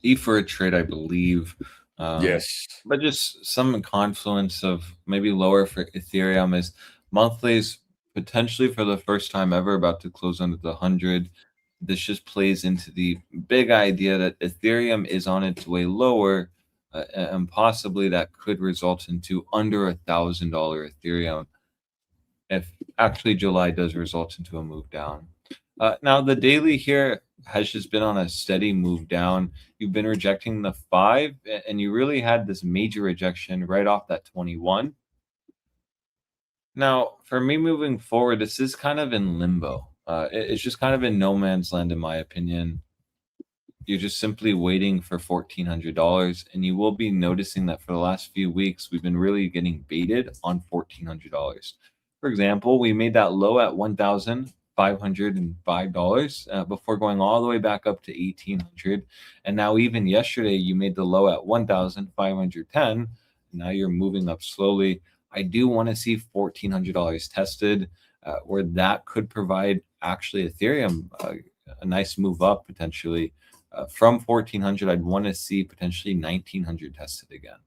ETH for a trade, I believe. Yes. But just some confluence of maybe lower for Ethereum is monthlies potentially for the first time ever about to close under the 100. This just plays into the big idea that Ethereum is on its way lower, and possibly that could result into under $1,000 Ethereum if actually July does result into a move down. Now the daily here has just been on a steady move down. You've been rejecting the 5, and you really had this major rejection right off that 21. Now, for me moving forward, this is kind of in limbo. It's just kind of in no man's land, in my opinion. You're just simply waiting for $1,400, and you will be noticing that for the last few weeks, we've been really getting baited on $1,400. For example, we made that low at $1,505 before going all the way back up to $1,800. And now even yesterday, you made the low at $1,510. Now you're moving up slowly. I do want to see $1,400 tested, where that could provide actually Ethereum a nice move up potentially. From 1,400, I'd want to see potentially 1,900 tested again.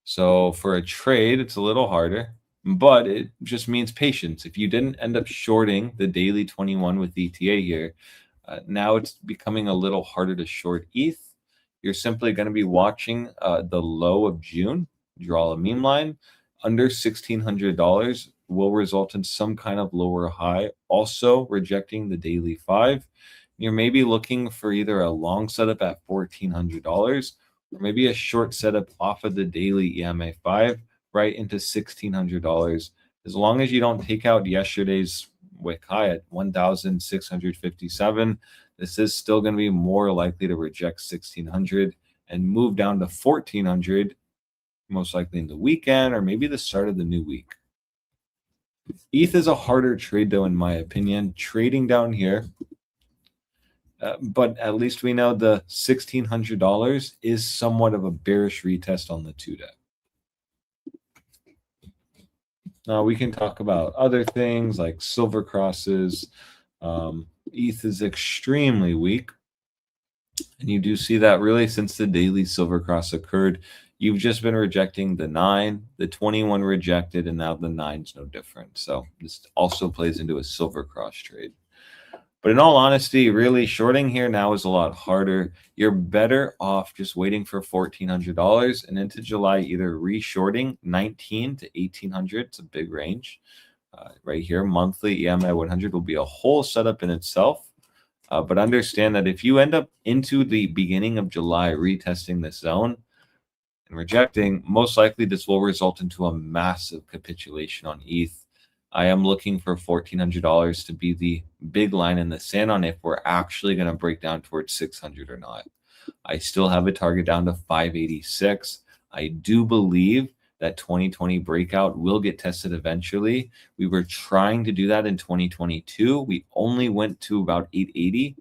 So for a trade, it's a little harder, but it just means patience. If you didn't end up shorting the daily 21 with ETA here, now it's becoming a little harder to short ETH. You're simply going to be watching the low of June, draw a meme line. Under $1,600 will result in some kind of lower high, also rejecting the daily 5. You're maybe looking for either a long setup at $1,400 or maybe a short setup off of the daily EMA 5 right into $1,600. As long as you don't take out yesterday's wick high at 1,657, this is still going to be more likely to reject 1,600 and move down to 1,400, most likely in the weekend or maybe the start of the new week. ETH is a harder trade, though, in my opinion, trading down here. But at least we know the $1,600 is somewhat of a bearish retest on the 2-day. Now we can talk about other things like silver crosses. ETH is extremely weak. And you do see that really since the daily silver cross occurred, you've just been rejecting the 9, the 21 rejected, and now the 9's no different. So this also plays into a silver cross trade. But in all honesty, really shorting here now is a lot harder. You're better off just waiting for $1,400 and into July, either re-shorting 19 to 1,800. It's a big range. Right here, monthly EMA 100 will be a whole setup in itself. But understand that if you end up into the beginning of July retesting this zone and rejecting, most likely this will result into a massive capitulation on ETH. I am looking for $1,400 to be the big line in the sand on if we're actually going to break down towards 600 or not. I still have a target down to 586. I do believe that 2020 breakout will get tested eventually. We were trying to do that in 2022. We only went to about 880.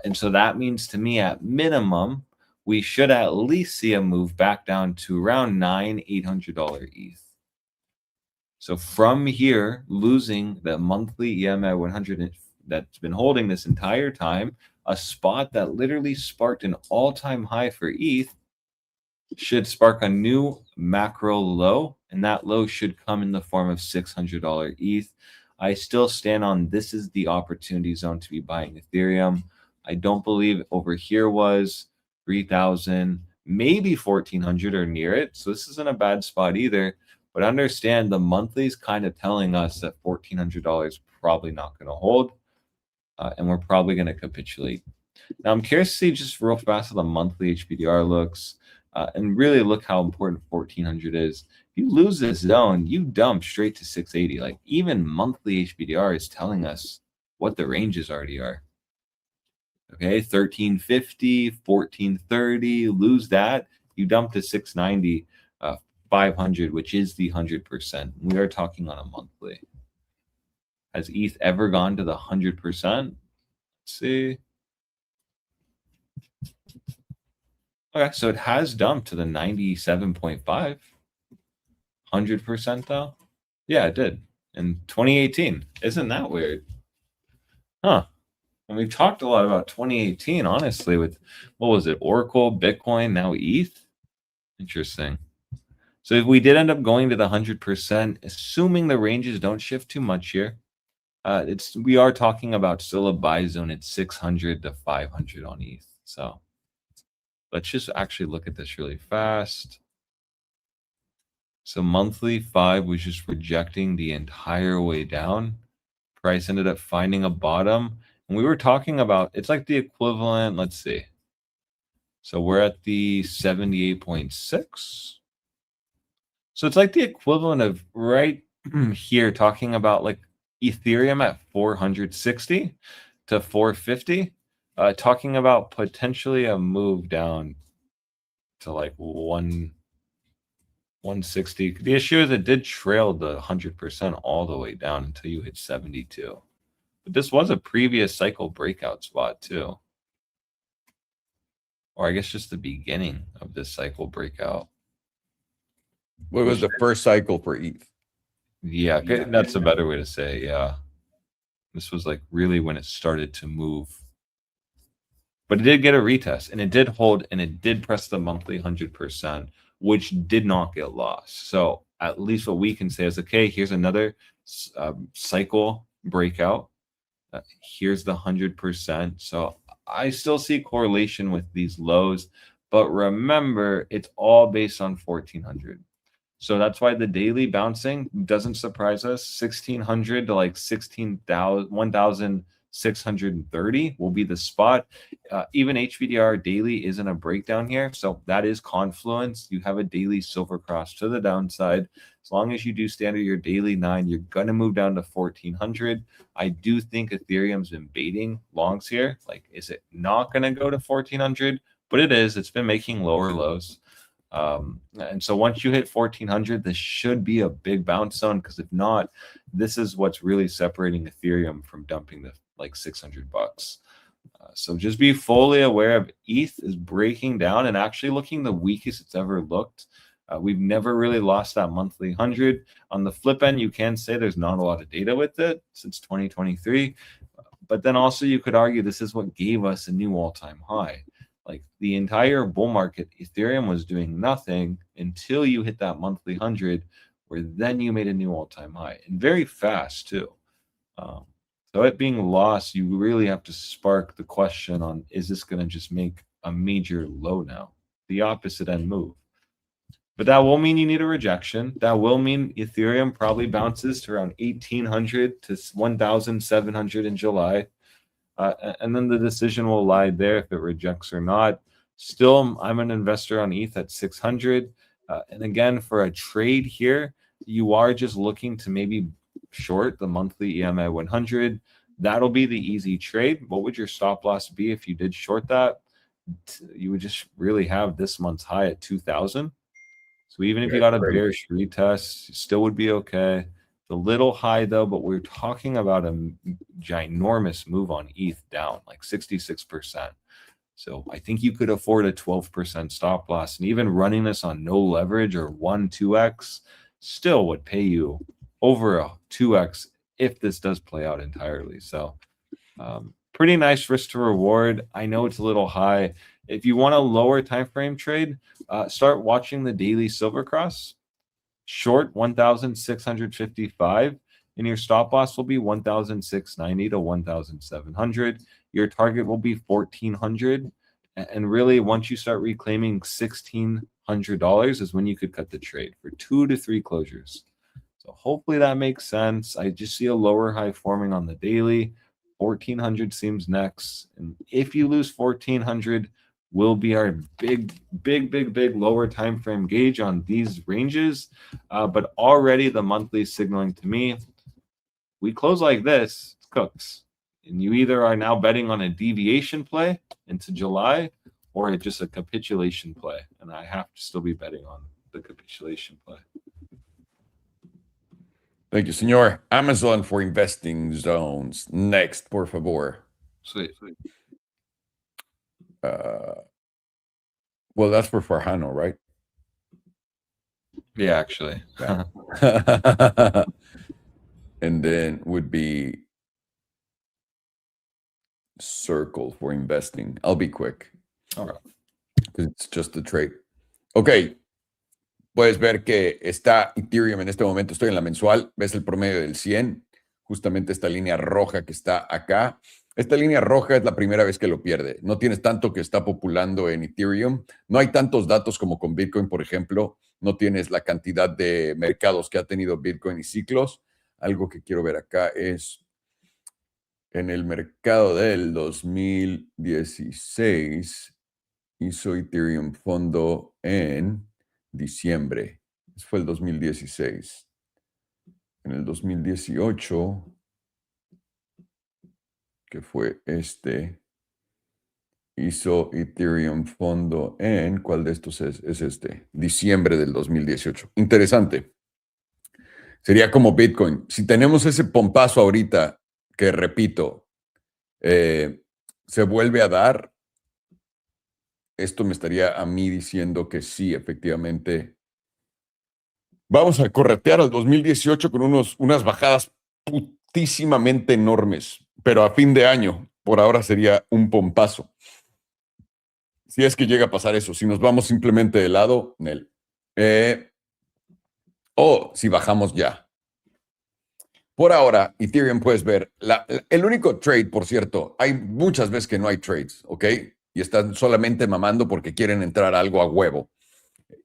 And so that means to me, at minimum, we should at least see a move back down to around $800 ETH. So from here, losing the monthly EMA 100 that's been holding this entire time, a spot that literally sparked an all-time high for ETH, should spark a new macro low, and that low should come in the form of $600 ETH. I still stand on this is the opportunity zone to be buying Ethereum. I don't believe over here was 3,000, maybe 1,400 or near it. So this isn't a bad spot either. But understand the monthly is kind of telling us that $1,400 probably not going to hold, and we're probably going to capitulate. Now, I'm curious to see just real fast how the monthly HBDR looks, and really look how important 1,400 is. If you lose this zone, you dump straight to 680. Like even monthly HBDR is telling us what the ranges already are. Okay, 1,350, 1,430, lose that, you dump to 690. 500, which is the 100%. We are talking on a monthly. Has ETH ever gone to the 100%? Let's see. Okay, so it has dumped to the 97.5. 100% though? Yeah, it did in 2018. Isn't that weird? Huh. And we've talked a lot about 2018, honestly, with, what was it, Oracle, Bitcoin, now ETH? Interesting. So if we did end up going to the 100%, assuming the ranges don't shift too much here, we are talking about still a buy zone at 600 to 500 on ETH. So let's just actually look at this really fast. So monthly 5 was just rejecting the entire way down. Price ended up finding a bottom. And we were talking about, it's like the equivalent, let's see. So we're at the 78.6. So it's like the equivalent of right here talking about like Ethereum at 460 to 450, talking about potentially a move down to like 160. The issue is it did trail the 100% all the way down until you hit 72. But this was a previous cycle breakout spot too. Or I guess just the beginning of this cycle breakout. What was the first cycle for ETH? Yeah, that's a better way to say it, yeah. This was like really when it started to move. But it did get a retest, and it did hold, and it did press the monthly 100%, which did not get lost. So at least what we can say is, okay, here's another cycle breakout. Here's the 100%. So I still see correlation with these lows, but remember, it's all based on 1,400. So that's why the daily bouncing doesn't surprise us. 1,600 to like 16,000, 630 will be the spot. Even HVDR daily isn't a breakdown here, so that is confluence. You have a daily silver cross to the downside. As long as you do stand at your daily 9, you're going to move down to 1400. I do think Ethereum's been baiting longs here. Like, is it not going to go to 1400? But it is. It's been making lower lows. And so once you hit 1400, this should be a big bounce zone, because if not, this is what's really separating Ethereum from dumping the like $600. So just be fully aware of ETH is breaking down and actually looking the weakest it's ever looked. We've never really lost that monthly 100. On the flip end, you can say there's not a lot of data with it since 2023. But then also you could argue this is what gave us a new all-time high. Like, the entire bull market, Ethereum was doing nothing until you hit that monthly 100, where then you made a new all-time high, and very fast too. So it being lost, you really have to spark the question on, is this going to just make a major low now? The opposite end move. But that will mean you need a rejection. That will mean Ethereum probably bounces to around 1,800 to 1,700 in July. And then the decision will lie there if it rejects or not. Still, I'm an investor on ETH at 600. And again, for a trade here, you are just looking to maybe short the monthly EMA 100. That'll be the easy trade. What would your stop loss be if you did short that? You would just really have this month's high at 2,000. So even if you got a bearish retest, it still would be okay. It's a little high though, but we're talking about a ginormous move on ETH down, like 66%. So I think you could afford a 12% stop loss, and even running this on no leverage or 1-2x still would pay you over a 2x if this does play out entirely. So pretty nice risk to reward. I know it's a little high. If you want a lower time frame trade, start watching the daily silver cross. Short 1,655, and your stop loss will be 1,690 to 1,700. Your target will be 1,400, and really once you start reclaiming $1,600 is when you could cut the trade for 2 to 3 closures. So hopefully that makes sense. I just see a lower high forming on the daily. 1,400 seems next, and if you lose 1,400, will be our big lower time frame gauge on these ranges. But already the monthly signaling to me, we close like this, it's cooks. And you either are now betting on a deviation play into July, or just a capitulation play. And I have to still be betting on the capitulation play. Thank you, senor. Amazon for investing zones. Next, por favor. Sweet. Well, that's for Farhano, right? Yeah, actually. Yeah. And then would be Circle for investing. I'll be quick. All right. Because it's just a trade. Ok. Puedes ver que está Ethereum en este momento. Estoy en la mensual. Ves el promedio del 100. Justamente esta línea roja que está acá. Esta línea roja es la primera vez que lo pierde. No tienes tanto que está populando en Ethereum. No hay tantos datos como con Bitcoin, por ejemplo. No tienes la cantidad de mercados que ha tenido Bitcoin y ciclos. Algo que quiero ver acá es en el mercado del 2016 hizo Ethereum fondo en diciembre. Ese fue el 2016. En el 2018, que fue hizo Ethereum fondo en, ¿cuál de estos es este? Diciembre del 2018. Interesante. Sería como Bitcoin. Si tenemos ese pompazo ahorita, que repito, se vuelve a dar, esto me estaría a mí diciendo que sí, efectivamente. Vamos a corretear al 2018 con unas bajadas putísimamente enormes, pero a fin de año, por ahora sería un pompazo. Si es que llega a pasar eso, si nos vamos simplemente de lado, Nel. O si bajamos ya. Por ahora, Ethereum puedes ver, el único trade, por cierto, hay muchas veces que no hay trades, ¿ok? Y están solamente mamando porque quieren entrar a algo a huevo.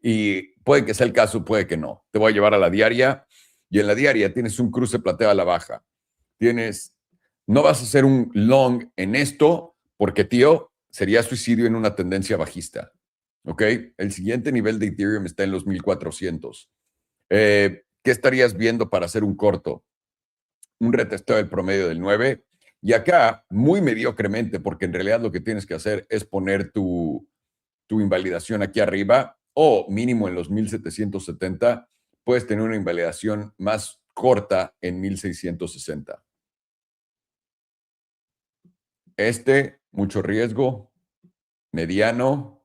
Y puede que sea el caso, puede que no. Te voy a llevar a la diaria y en la diaria tienes un cruce plateado a la baja. Tienes no vas a hacer un long en esto porque, tío, sería suicidio en una tendencia bajista. ¿Ok? El siguiente nivel de Ethereum está en los 1400. ¿Qué estarías viendo para hacer un corto? Un retesteo del promedio del 9. Y acá, muy mediocremente, porque en realidad lo que tienes que hacer es poner tu invalidación aquí arriba o mínimo en los 1770, puedes tener una invalidación más corta en 1660. Mucho riesgo, mediano,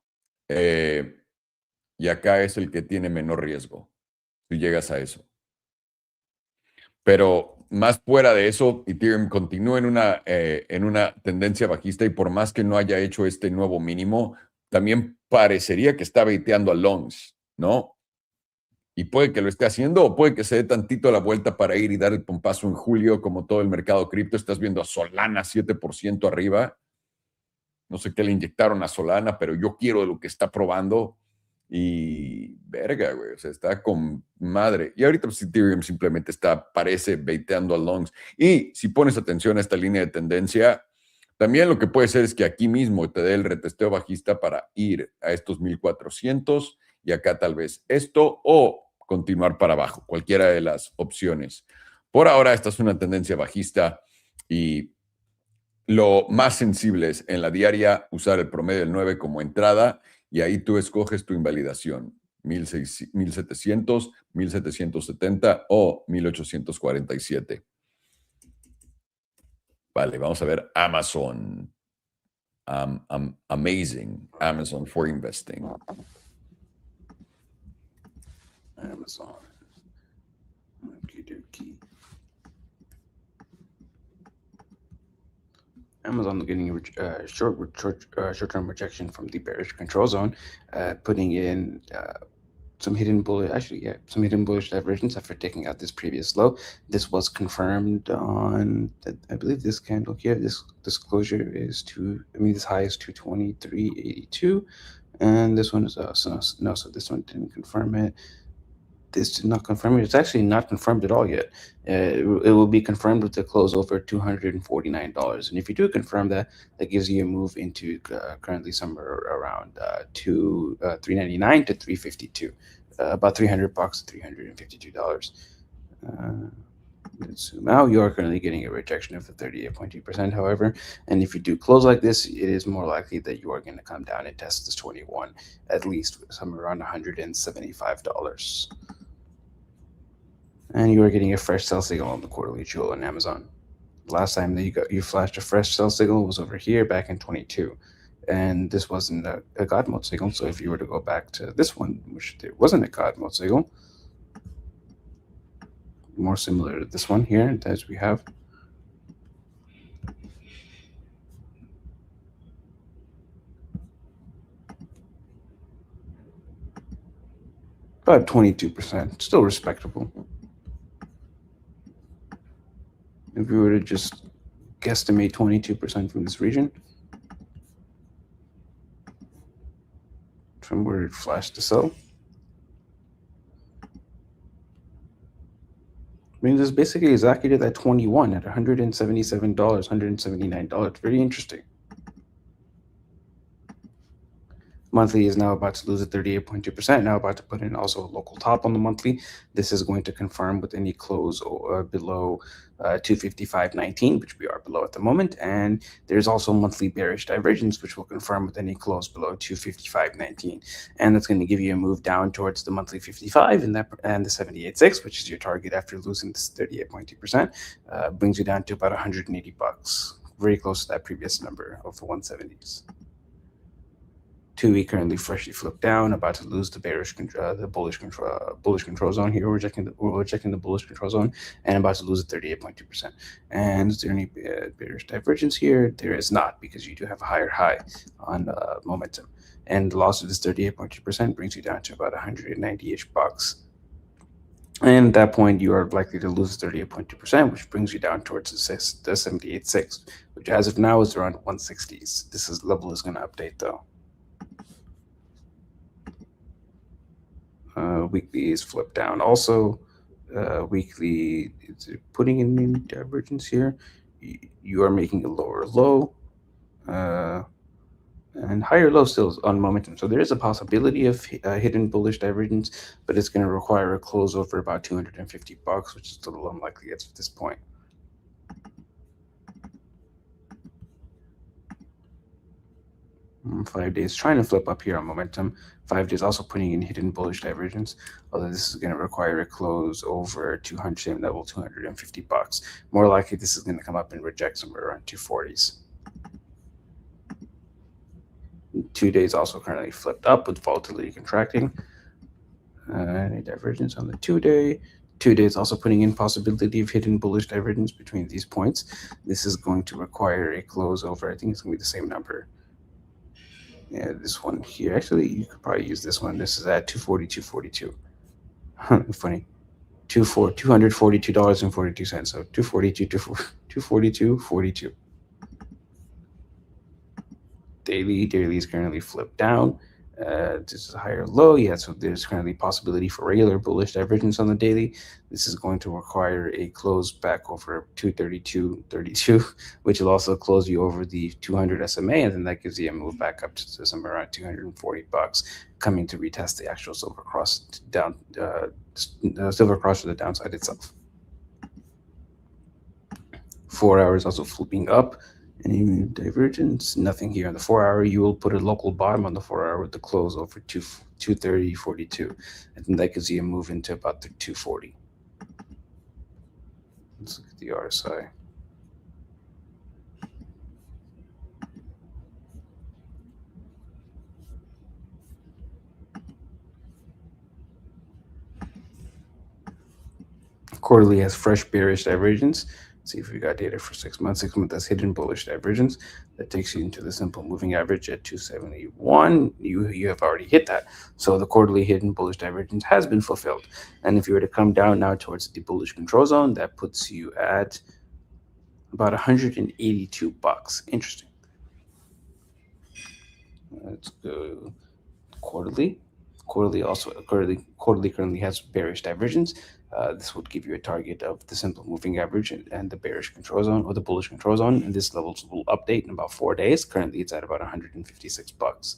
y acá es el que tiene menor riesgo, si llegas a eso. Pero más fuera de eso, Ethereum continúa en una tendencia bajista y por más que no haya hecho este nuevo mínimo, también parecería que está baiteando a longs, ¿no? Y puede que lo esté haciendo o puede que se dé tantito la vuelta para ir y dar el pompazo en julio, como todo el mercado cripto. Estás viendo a Solana 7% arriba. No sé qué le inyectaron a Solana, pero yo quiero lo que está probando. Y verga, güey, o sea, está con madre. Y ahorita pues, Ethereum simplemente parece baiteando a longs. Y si pones atención a esta línea de tendencia, también lo que puede ser es que aquí mismo te dé el retesteo bajista para ir a estos 1400 y acá tal vez esto o continuar para abajo, cualquiera de las opciones. Por ahora, esta es una tendencia bajista y lo más sensible es en la diaria usar el promedio del 9 como entrada y ahí tú escoges tu invalidación, 1700, 1770 o 1847. Vale, vamos a ver Amazon. Amazing. Amazon for investing. Amazon. Okey-dokey. Amazon getting a short-term rejection from the bearish control zone, putting in some hidden bullish divergence after taking out this previous low. This was confirmed on, I believe, this candle here. This disclosure is this high is 223.82, and this one is so this one didn't confirm it. This did not confirm it. It's actually not confirmed at all yet. It will be confirmed with the close over $249. And if you do confirm that, that gives you a move into currently somewhere around $399 to $352, about $300 to $352. Let's zoom out. You are currently getting a rejection of the 38.2%, however, and if you do close like this, it is more likely that you are going to come down and test this 21, at least somewhere around $175. And you are getting a fresh sell signal on the quarterly jewel on Amazon. Last time that you flashed a fresh sell signal was over here back in 22, and this wasn't a God mode signal. So if you were to go back to this one, which there wasn't a God mode signal, more similar to this one here as we have. About 22%, still respectable. If we were to just guesstimate 22% from this region, from where it flashed to sell, I mean, this basically exactly to that 21 at $177, $179. Very interesting. Monthly is now about to lose at 38.2%, now about to put in also a local top on the monthly. This is going to confirm with any close below 255.19, which we are below at the moment. And there's also monthly bearish divergence, which will confirm with any close below 255.19. And that's going to give you a move down towards the monthly 55 and the 78.6, which is your target after losing this 38.2%, brings you down to about $180, very close to that previous number of the 170s. 2-week currently freshly flipped down, about to lose the bullish control zone here. We're rejecting the bullish control zone and about to lose at 38.2%. And is there any bearish divergence here? There is not, because you do have a higher high on momentum. And the loss of this 38.2% brings you down to about $190-ish. And at that point, you are likely to lose 38.2%, which brings you down towards the 78.6, which as of now is around 160s. This level is going to update though. Weekly is flipped down also. Weekly, it's putting in divergence here. you are making a lower low, and higher low still on momentum. So there is a possibility of hidden bullish divergence, but it's going to require a close over about $250, which is a little unlikely at this point. 5 days trying to flip up here on momentum. 5 days also putting in hidden bullish divergence, although this is going to require a close over 200, same level, $250. More likely this is going to come up and reject somewhere around 240s. 2 days also currently flipped up with volatility contracting. Any divergence on the 2-day. 2 days also putting in possibility of hidden bullish divergence between these points. This is going to require a close over, I think it's going to be the same number. Yeah, this one here. Actually, you could probably use this one. This is at 242.42. Funny. $242.42. So 242.42. Daily is currently flipped down. This is a higher low. Yeah, so there's currently possibility for regular bullish divergence on the daily. This is going to require a close back over 232.32, which will also close you over the 200 SMA, and then that gives you a move back up to somewhere around $240, coming to retest the actual silver cross down, silver cross to the downside itself. 4 hours also flipping up. Any divergence? Nothing here on the 4 hour. You will put a local bottom on the 4 hour with the close over 230.42. And then that gives you a move into about the 240. Let's look at the RSI. Quarterly has fresh bearish divergence. See if we got data for 6 months. 6 months has hidden bullish divergence. That takes you into the simple moving average at 271. You have already hit that. So the quarterly hidden bullish divergence has been fulfilled. And if you were to come down now towards the bullish control zone, that puts you at about $182. Interesting. Let's go quarterly. Quarterly currently has bearish divergence. This would give you a target of the simple moving average and the bearish control zone or the bullish control zone. And this levels will update in about 4 days. Currently, it's at about $156.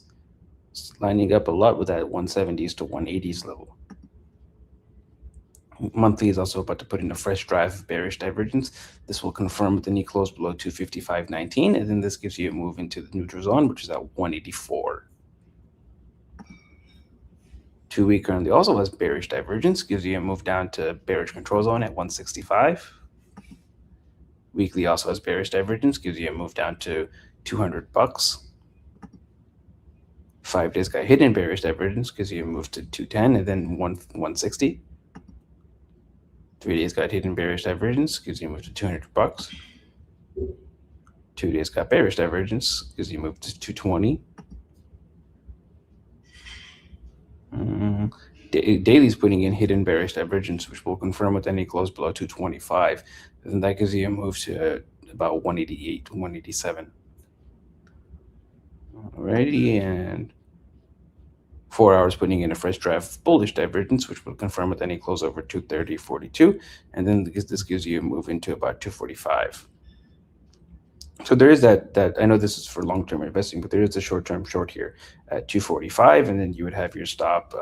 It's lining up a lot with that 170s to 180s level. Monthly is also about to put in a fresh drive of bearish divergence. This will confirm with any close below 255.19, and then this gives you a move into the neutral zone, which is at 184. 2 week currently also has bearish divergence, gives you a move down to bearish control zone at 165. Weekly also has bearish divergence, gives you a move down to $200. 5 days got hidden bearish divergence, gives you a move to 210 and then 160. 3 days got hidden bearish divergence, gives you a move to $200. 2 days got bearish divergence, gives you a move to 220. Daily's putting in hidden bearish divergence, which will confirm with any close below 225. And that gives you a move to about 188 to 187. Alrighty, and 4 hours putting in a fresh drive of bullish divergence, which will confirm with any close over 230.42. And then this gives you a move into about 245. So there is that I know this is for long-term investing, but there is a short-term short here at 245, and then you would have your stop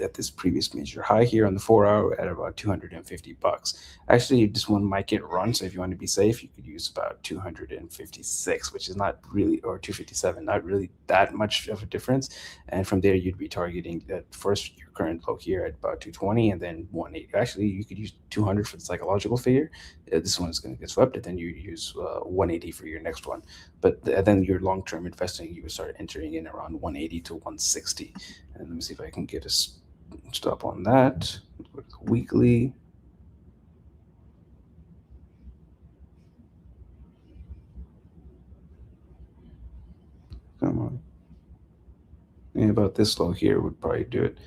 at this previous major high here on the 4 hour at about $250. Actually, this one might get run, so if you want to be safe, you could use about 256, which is not really, or 257, not really that much of a difference. And from there, you'd be targeting at first your current low here at about 220, and then 180. Actually, you could use 200 for the psychological figure. This one is going to get swept, and then you use 180 for your next one. But then your long-term investing, you would start entering in around 180 to 160. And let me see if I can get a stop on that. Weekly. Come on. And about this low here would probably do it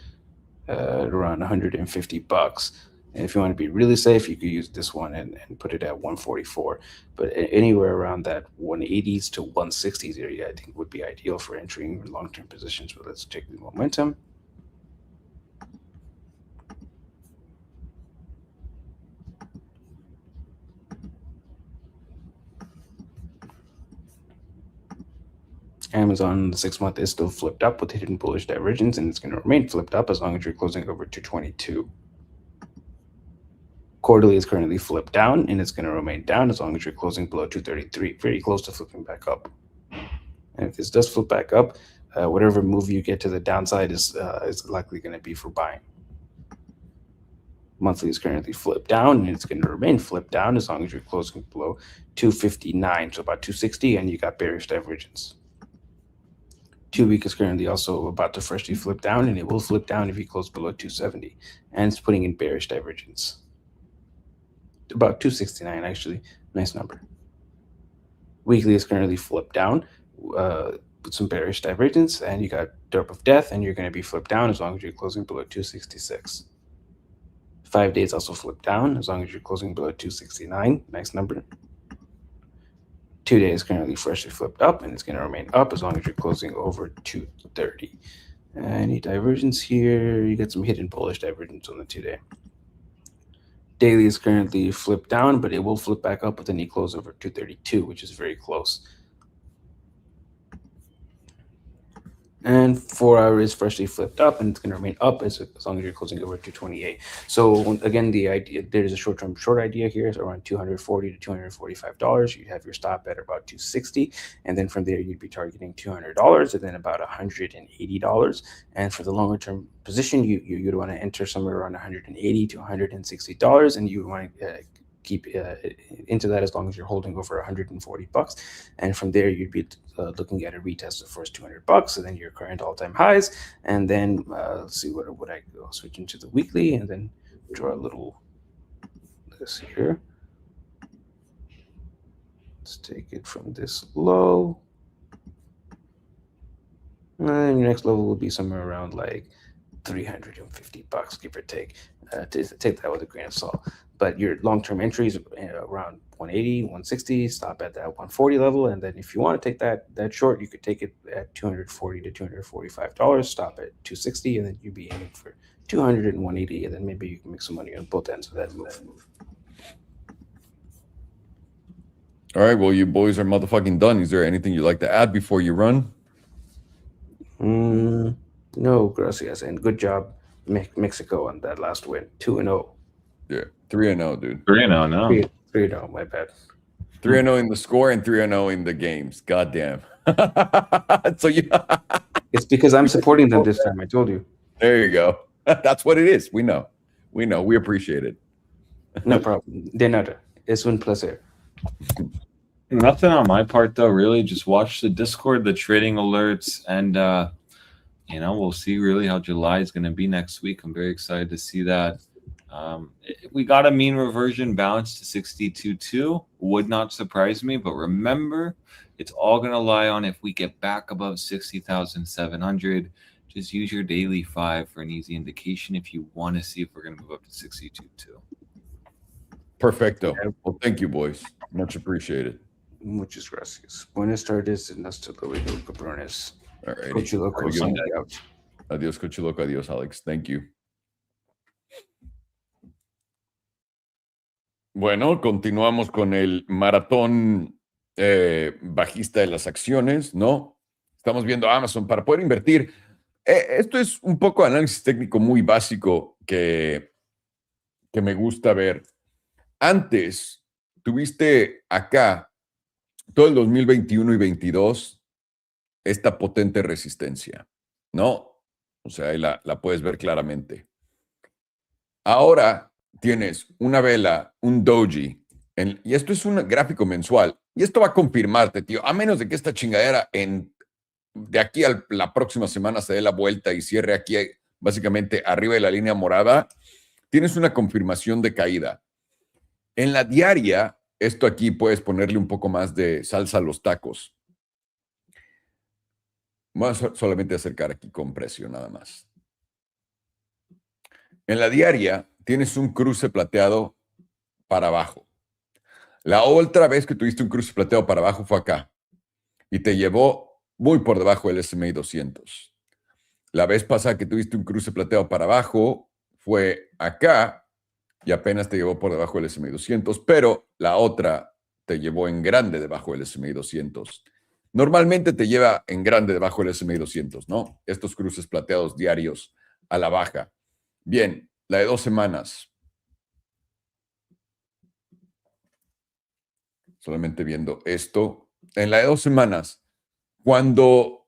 at around $150. And if you want to be really safe, you could use this one and put it at 144. But anywhere around that 180s to 160s area, I think would be ideal for entering long-term positions. But let's check the momentum. Amazon, the 6-month is still flipped up with hidden bullish divergence, and it's going to remain flipped up as long as you're closing over 222. Quarterly is currently flipped down, and it's going to remain down as long as you're closing below 233, very close to flipping back up. And if this does flip back up, whatever move you get to the downside is likely going to be for buying. Monthly is currently flipped down, and it's going to remain flipped down as long as you're closing below 259, so about 260, and you got bearish divergence. 2-week is currently also about to freshly flip down, and it will flip down if you close below 270, and it's putting in bearish divergence. About 269, actually. Nice number. Weekly is currently flipped down with some bearish divergence, and you got derp of death, and you're going to be flipped down as long as you're closing below 266. 5 days also flipped down as long as you're closing below 269. Nice number. 2 days currently freshly flipped up, and it's going to remain up as long as you're closing over 230. Any divergence here? You got some hidden bullish divergence on the 2-day. Daily is currently flipped down, but it will flip back up with any close over 232, which is very close. And 4-hour is freshly flipped up, and it's going to remain up as long as you're closing over 228. So again, the idea, there's a short-term short idea here, is around $240 to $245. You'd have your stop at about 260, and then from there you'd be targeting $200, and then about $180. And for the longer-term position, you'd want to enter somewhere around $180 to $160, and you want to keep into that as long as you're holding over $140. And from there, you'd be looking at a retest of first $200, and then your current all-time highs. And then let's see, what would I go? Switch into the weekly, and then draw a little this here. Let's take it from this low. And then your next level will be somewhere around like $350, give or take. Take that with a grain of salt. But your long-term entries around 180, 160, stop at that 140 level. And then if you want to take that short, you could take it at $240 to $245, stop at 260, and then you'd be aiming for 200 and 180, and then maybe you can make some money on both ends of that move. All right, well, you boys are motherfucking done. Is there anything you'd like to add before you run? No, gracias, and good job, Mexico, on that last win. 2-0. Yeah, 3-0, dude. 3-0, no. 3-0, my bad. 3-0 in the score and 3-0 in the games. Goddamn. So It's because I'm supporting them this time. I told you. There you go. That's what it is. We know. We know. We appreciate it. No problem. De nada. Es un placer. Nothing on my part, though, really. Just watch the Discord, the trading alerts, and, we'll see really how July is going to be next week. I'm very excited to see that. We got a mean reversion bounce to 62.2. Would not surprise me, but remember, it's all going to lie on if we get back above 60,700. Just use your daily 5 for an easy indication if you want to see if we're going to move up to 62.2. Perfecto. Well, thank you, boys. Much appreciated. Muchas gracias. Buenas tardes and hasta luego, cabrones. All right. Coach Loco, signing out. Adios, Coach Loco. Adios, Alex. Thank you. Bueno, continuamos con el maratón bajista de las acciones, ¿no? Estamos viendo Amazon para poder invertir. Esto es un poco de análisis técnico muy básico que me gusta ver. Antes, tuviste acá todo el 2021 y 22 esta potente resistencia, ¿no? O sea, ahí la puedes ver claramente. Ahora tienes una vela, un doji, y esto es un gráfico mensual, y esto va a confirmarte, tío, a menos de que esta chingadera de aquí a la próxima semana se dé la vuelta y cierre aquí básicamente arriba de la línea morada, tienes una confirmación de caída. En la diaria, esto aquí puedes ponerle un poco más de salsa a los tacos. Vamos a solamente acercar aquí con precio nada más. En la diaria tienes un cruce plateado para abajo. La otra vez que tuviste un cruce plateado para abajo fue acá y te llevó muy por debajo del S&P 200. La vez pasada que tuviste un cruce plateado para abajo fue acá y apenas te llevó por debajo del S&P 200, pero la otra te llevó en grande debajo del S&P 200. Normalmente te lleva en grande debajo del S&P 200, ¿no? Estos cruces plateados diarios a la baja. Bien, la de 2 semanas. Solamente viendo esto. En la de 2 semanas, cuando...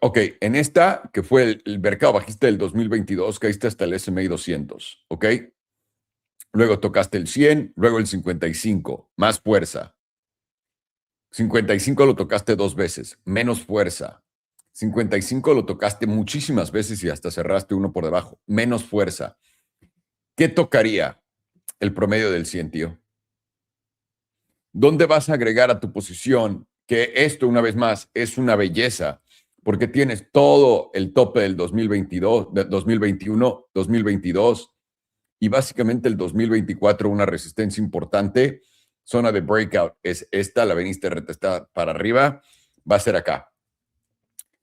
Ok, en esta, que fue el mercado bajista del 2022, caíste hasta el S&P 200, ¿ok? Luego tocaste el 100, luego el 55, más fuerza. 55 lo tocaste 2 veces, menos fuerza. 55 lo tocaste muchísimas veces y hasta cerraste uno por debajo, menos fuerza. ¿Qué tocaría el promedio del 100, tío? ¿Dónde vas a agregar a tu posición? Que esto, una vez más, es una belleza, porque tienes todo el tope del 2022, de 2021, 2022 y básicamente el 2024 una resistencia importante. Zona de breakout es esta, la veniste retestada para arriba, va a ser acá.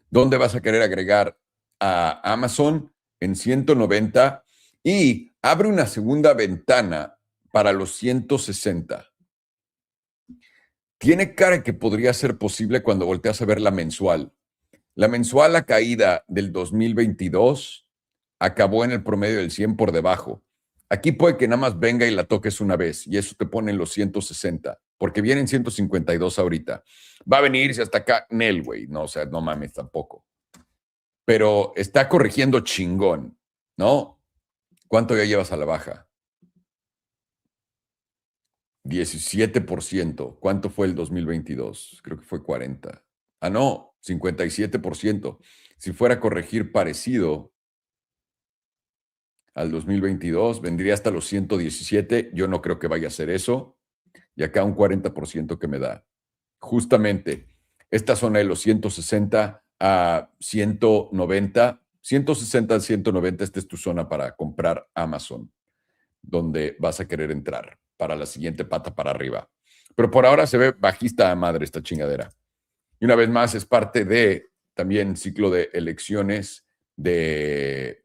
¿Dónde vas a querer agregar a Amazon? En 190 y abre una segunda ventana para los 160. Tiene cara que podría ser posible cuando volteas a ver la mensual. La mensual, la caída del 2022 acabó en el promedio del 100 por debajo. Aquí puede que nada más venga y la toques una vez y eso te pone en los 160, porque vienen 152 ahorita. Va a venirse hasta acá, Nel, güey. No, o sea, no mames tampoco. Pero está corrigiendo chingón, ¿no? ¿Cuánto ya llevas a la baja? 17%. ¿Cuánto fue el 2022? Creo que fue 40. Ah, no, 57%. Si fuera a corregir parecido al 2022, vendría hasta los 117. Yo no creo que vaya a ser eso. Y acá un 40% que me da. Justamente esta zona de los 160 a 190, 160 a 190, esta es tu zona para comprar Amazon, donde vas a querer entrar para la siguiente pata para arriba. Pero por ahora se ve bajista a madre esta chingadera. Y una vez más es parte de también ciclo de elecciones de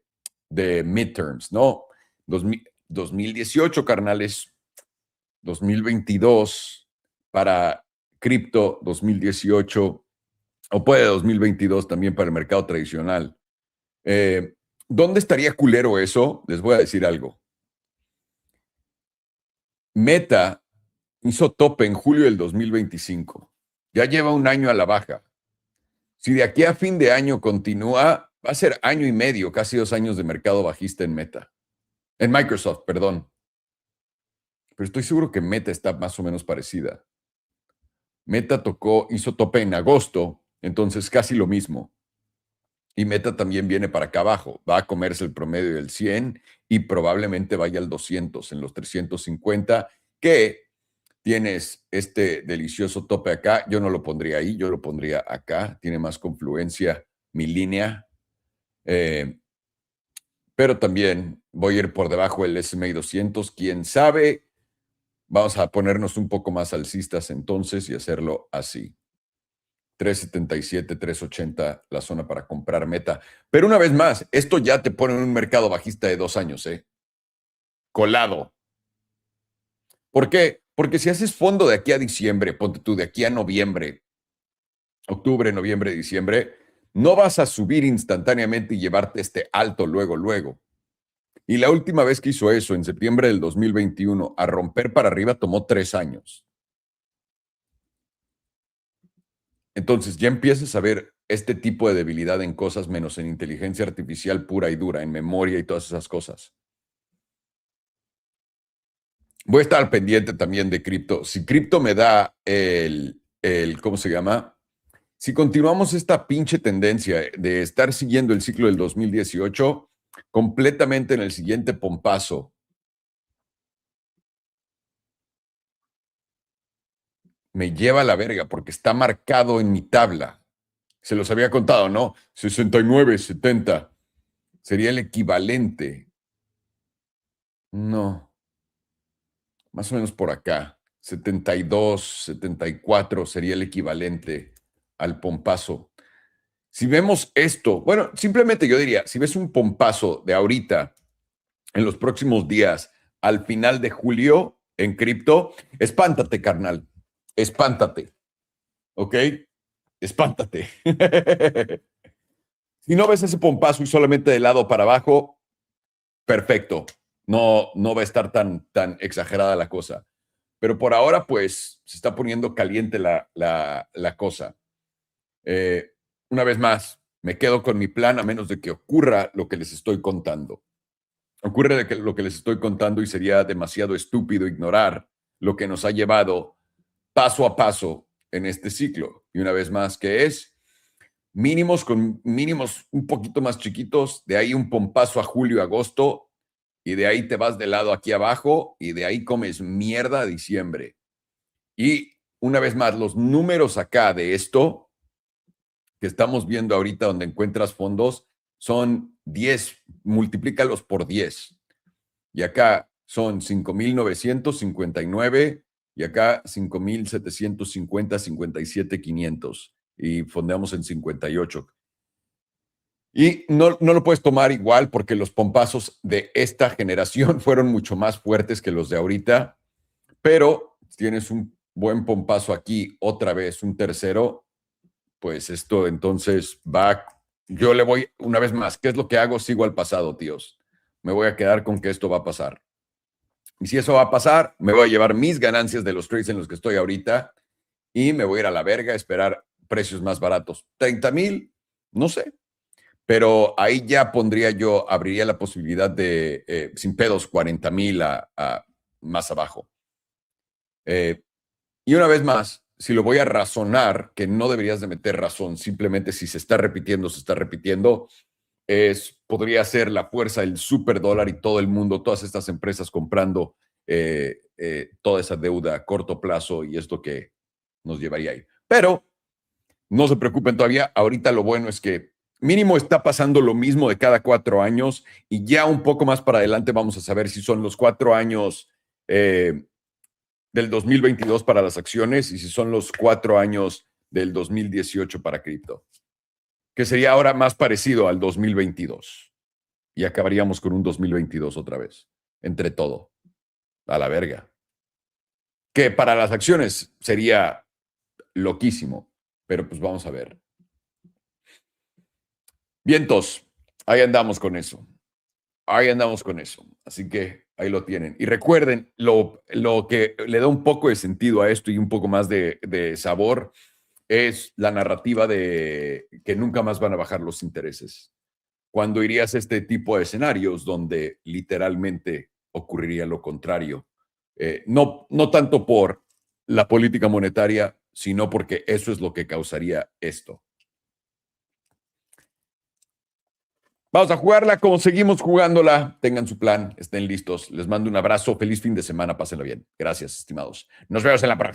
midterms, ¿no? 2018, carnales, 2022 para cripto, 2018, o puede 2022 también para el mercado tradicional. ¿Dónde estaría culero eso? Les voy a decir algo. Meta hizo tope en julio del 2025. Ya lleva un año a la baja. Si de aquí a fin de año continúa, va a ser año y medio, casi 2 años de mercado bajista en Meta. En Microsoft, perdón. Pero estoy seguro que Meta está más o menos parecida. Meta hizo tope en agosto, entonces casi lo mismo. Y Meta también viene para acá abajo. Va a comerse el promedio del 100 y probablemente vaya al 200, en los 350, que tienes este delicioso tope acá. Yo no lo pondría ahí, yo lo pondría acá. Tiene más confluencia mi línea. Pero también voy a ir por debajo del S&P 200. ¿Quién sabe? Vamos a ponernos un poco más alcistas entonces y hacerlo así. 377, 380, la zona para comprar Meta. Pero una vez más, esto ya te pone en un mercado bajista de 2 años, ¿eh? Colado. ¿Por qué? Porque si haces fondo de aquí a diciembre, ponte tú de aquí a noviembre, octubre, noviembre, diciembre, no vas a subir instantáneamente y llevarte este alto luego. Y la última vez que hizo eso, en septiembre del 2021, a romper para arriba, tomó 3 años. Entonces ya empiezas a ver este tipo de debilidad en cosas menos en inteligencia artificial pura y dura, en memoria y todas esas cosas. Voy a estar al pendiente también de cripto. Si cripto me da ¿cómo se llama? Si continuamos esta pinche tendencia de estar siguiendo el ciclo del 2018 completamente en el siguiente pompazo, me lleva a la verga porque está marcado en mi tabla. Se los había contado, ¿no? 69, 70. Sería el equivalente. No. Más o menos por acá. 72, 74 sería el equivalente al pompazo. Si vemos esto, bueno, simplemente yo diría, si ves un pompazo de ahorita, en los próximos días, al final de julio, en cripto, espántate, carnal. espántate. ¿Ok? Espántate. Si no ves ese pompazo y solamente de lado para abajo, perfecto. No va a estar tan exagerada la cosa. Pero por ahora, pues, se está poniendo caliente la cosa. Una vez más, me quedo con mi plan a menos de que ocurra lo que les estoy contando. Ocurre lo que les estoy contando y sería demasiado estúpido ignorar lo que nos ha llevado paso a paso en este ciclo. Y una vez más, ¿qué es? Mínimos con mínimos un poquito más chiquitos, de ahí un pompazo a julio, agosto, y de ahí te vas de lado aquí abajo y de ahí comes mierda a diciembre. Y una vez más, los números acá de esto que estamos viendo ahorita donde encuentras fondos son 10, multiplícalos por 10. Y acá son 5,959 y acá 5,750, 57,500 y fondeamos en 58. Y no lo puedes tomar igual porque los pompazos de esta generación fueron mucho más fuertes que los de ahorita, pero tienes un buen pompazo aquí, otra vez un tercero, pues esto entonces va, yo le voy una vez más, ¿qué es lo que hago? Sigo al pasado, tíos. Me voy a quedar con que esto va a pasar. Y si eso va a pasar, me voy a llevar mis ganancias de los trades en los que estoy ahorita y me voy a ir a la verga a esperar precios más baratos. 30,000, no sé. Pero ahí ya abriría la posibilidad de, sin pedos, 40,000 a más abajo. Y una vez más, si lo voy a razonar, que no deberías de meter razón, simplemente si se está repitiendo, podría ser la fuerza del superdólar y todo el mundo, todas estas empresas comprando toda esa deuda a corto plazo y esto que nos llevaría ahí. Pero no se preocupen todavía, ahorita lo bueno es que mínimo está pasando lo mismo de cada 4 años y ya un poco más para adelante vamos a saber si son los 4 años del 2022 para las acciones y si son los 4 años del 2018 para cripto, que sería ahora más parecido al 2022 y acabaríamos con un 2022 otra vez, entre todo, a la verga. Que para las acciones sería loquísimo, pero pues vamos a ver. Vientos, ahí andamos con eso. Así que ahí lo tienen. Y recuerden, lo que le da un poco de sentido a esto y un poco más de sabor es la narrativa de que nunca más van a bajar los intereses. Cuando irías a este tipo de escenarios donde literalmente ocurriría lo contrario. No tanto por la política monetaria, sino porque eso es lo que causaría esto. Vamos a jugarla como seguimos jugándola. Tengan su plan, estén listos. Les mando un abrazo. Feliz fin de semana. Pásenlo bien. Gracias, estimados. Nos vemos en la próxima.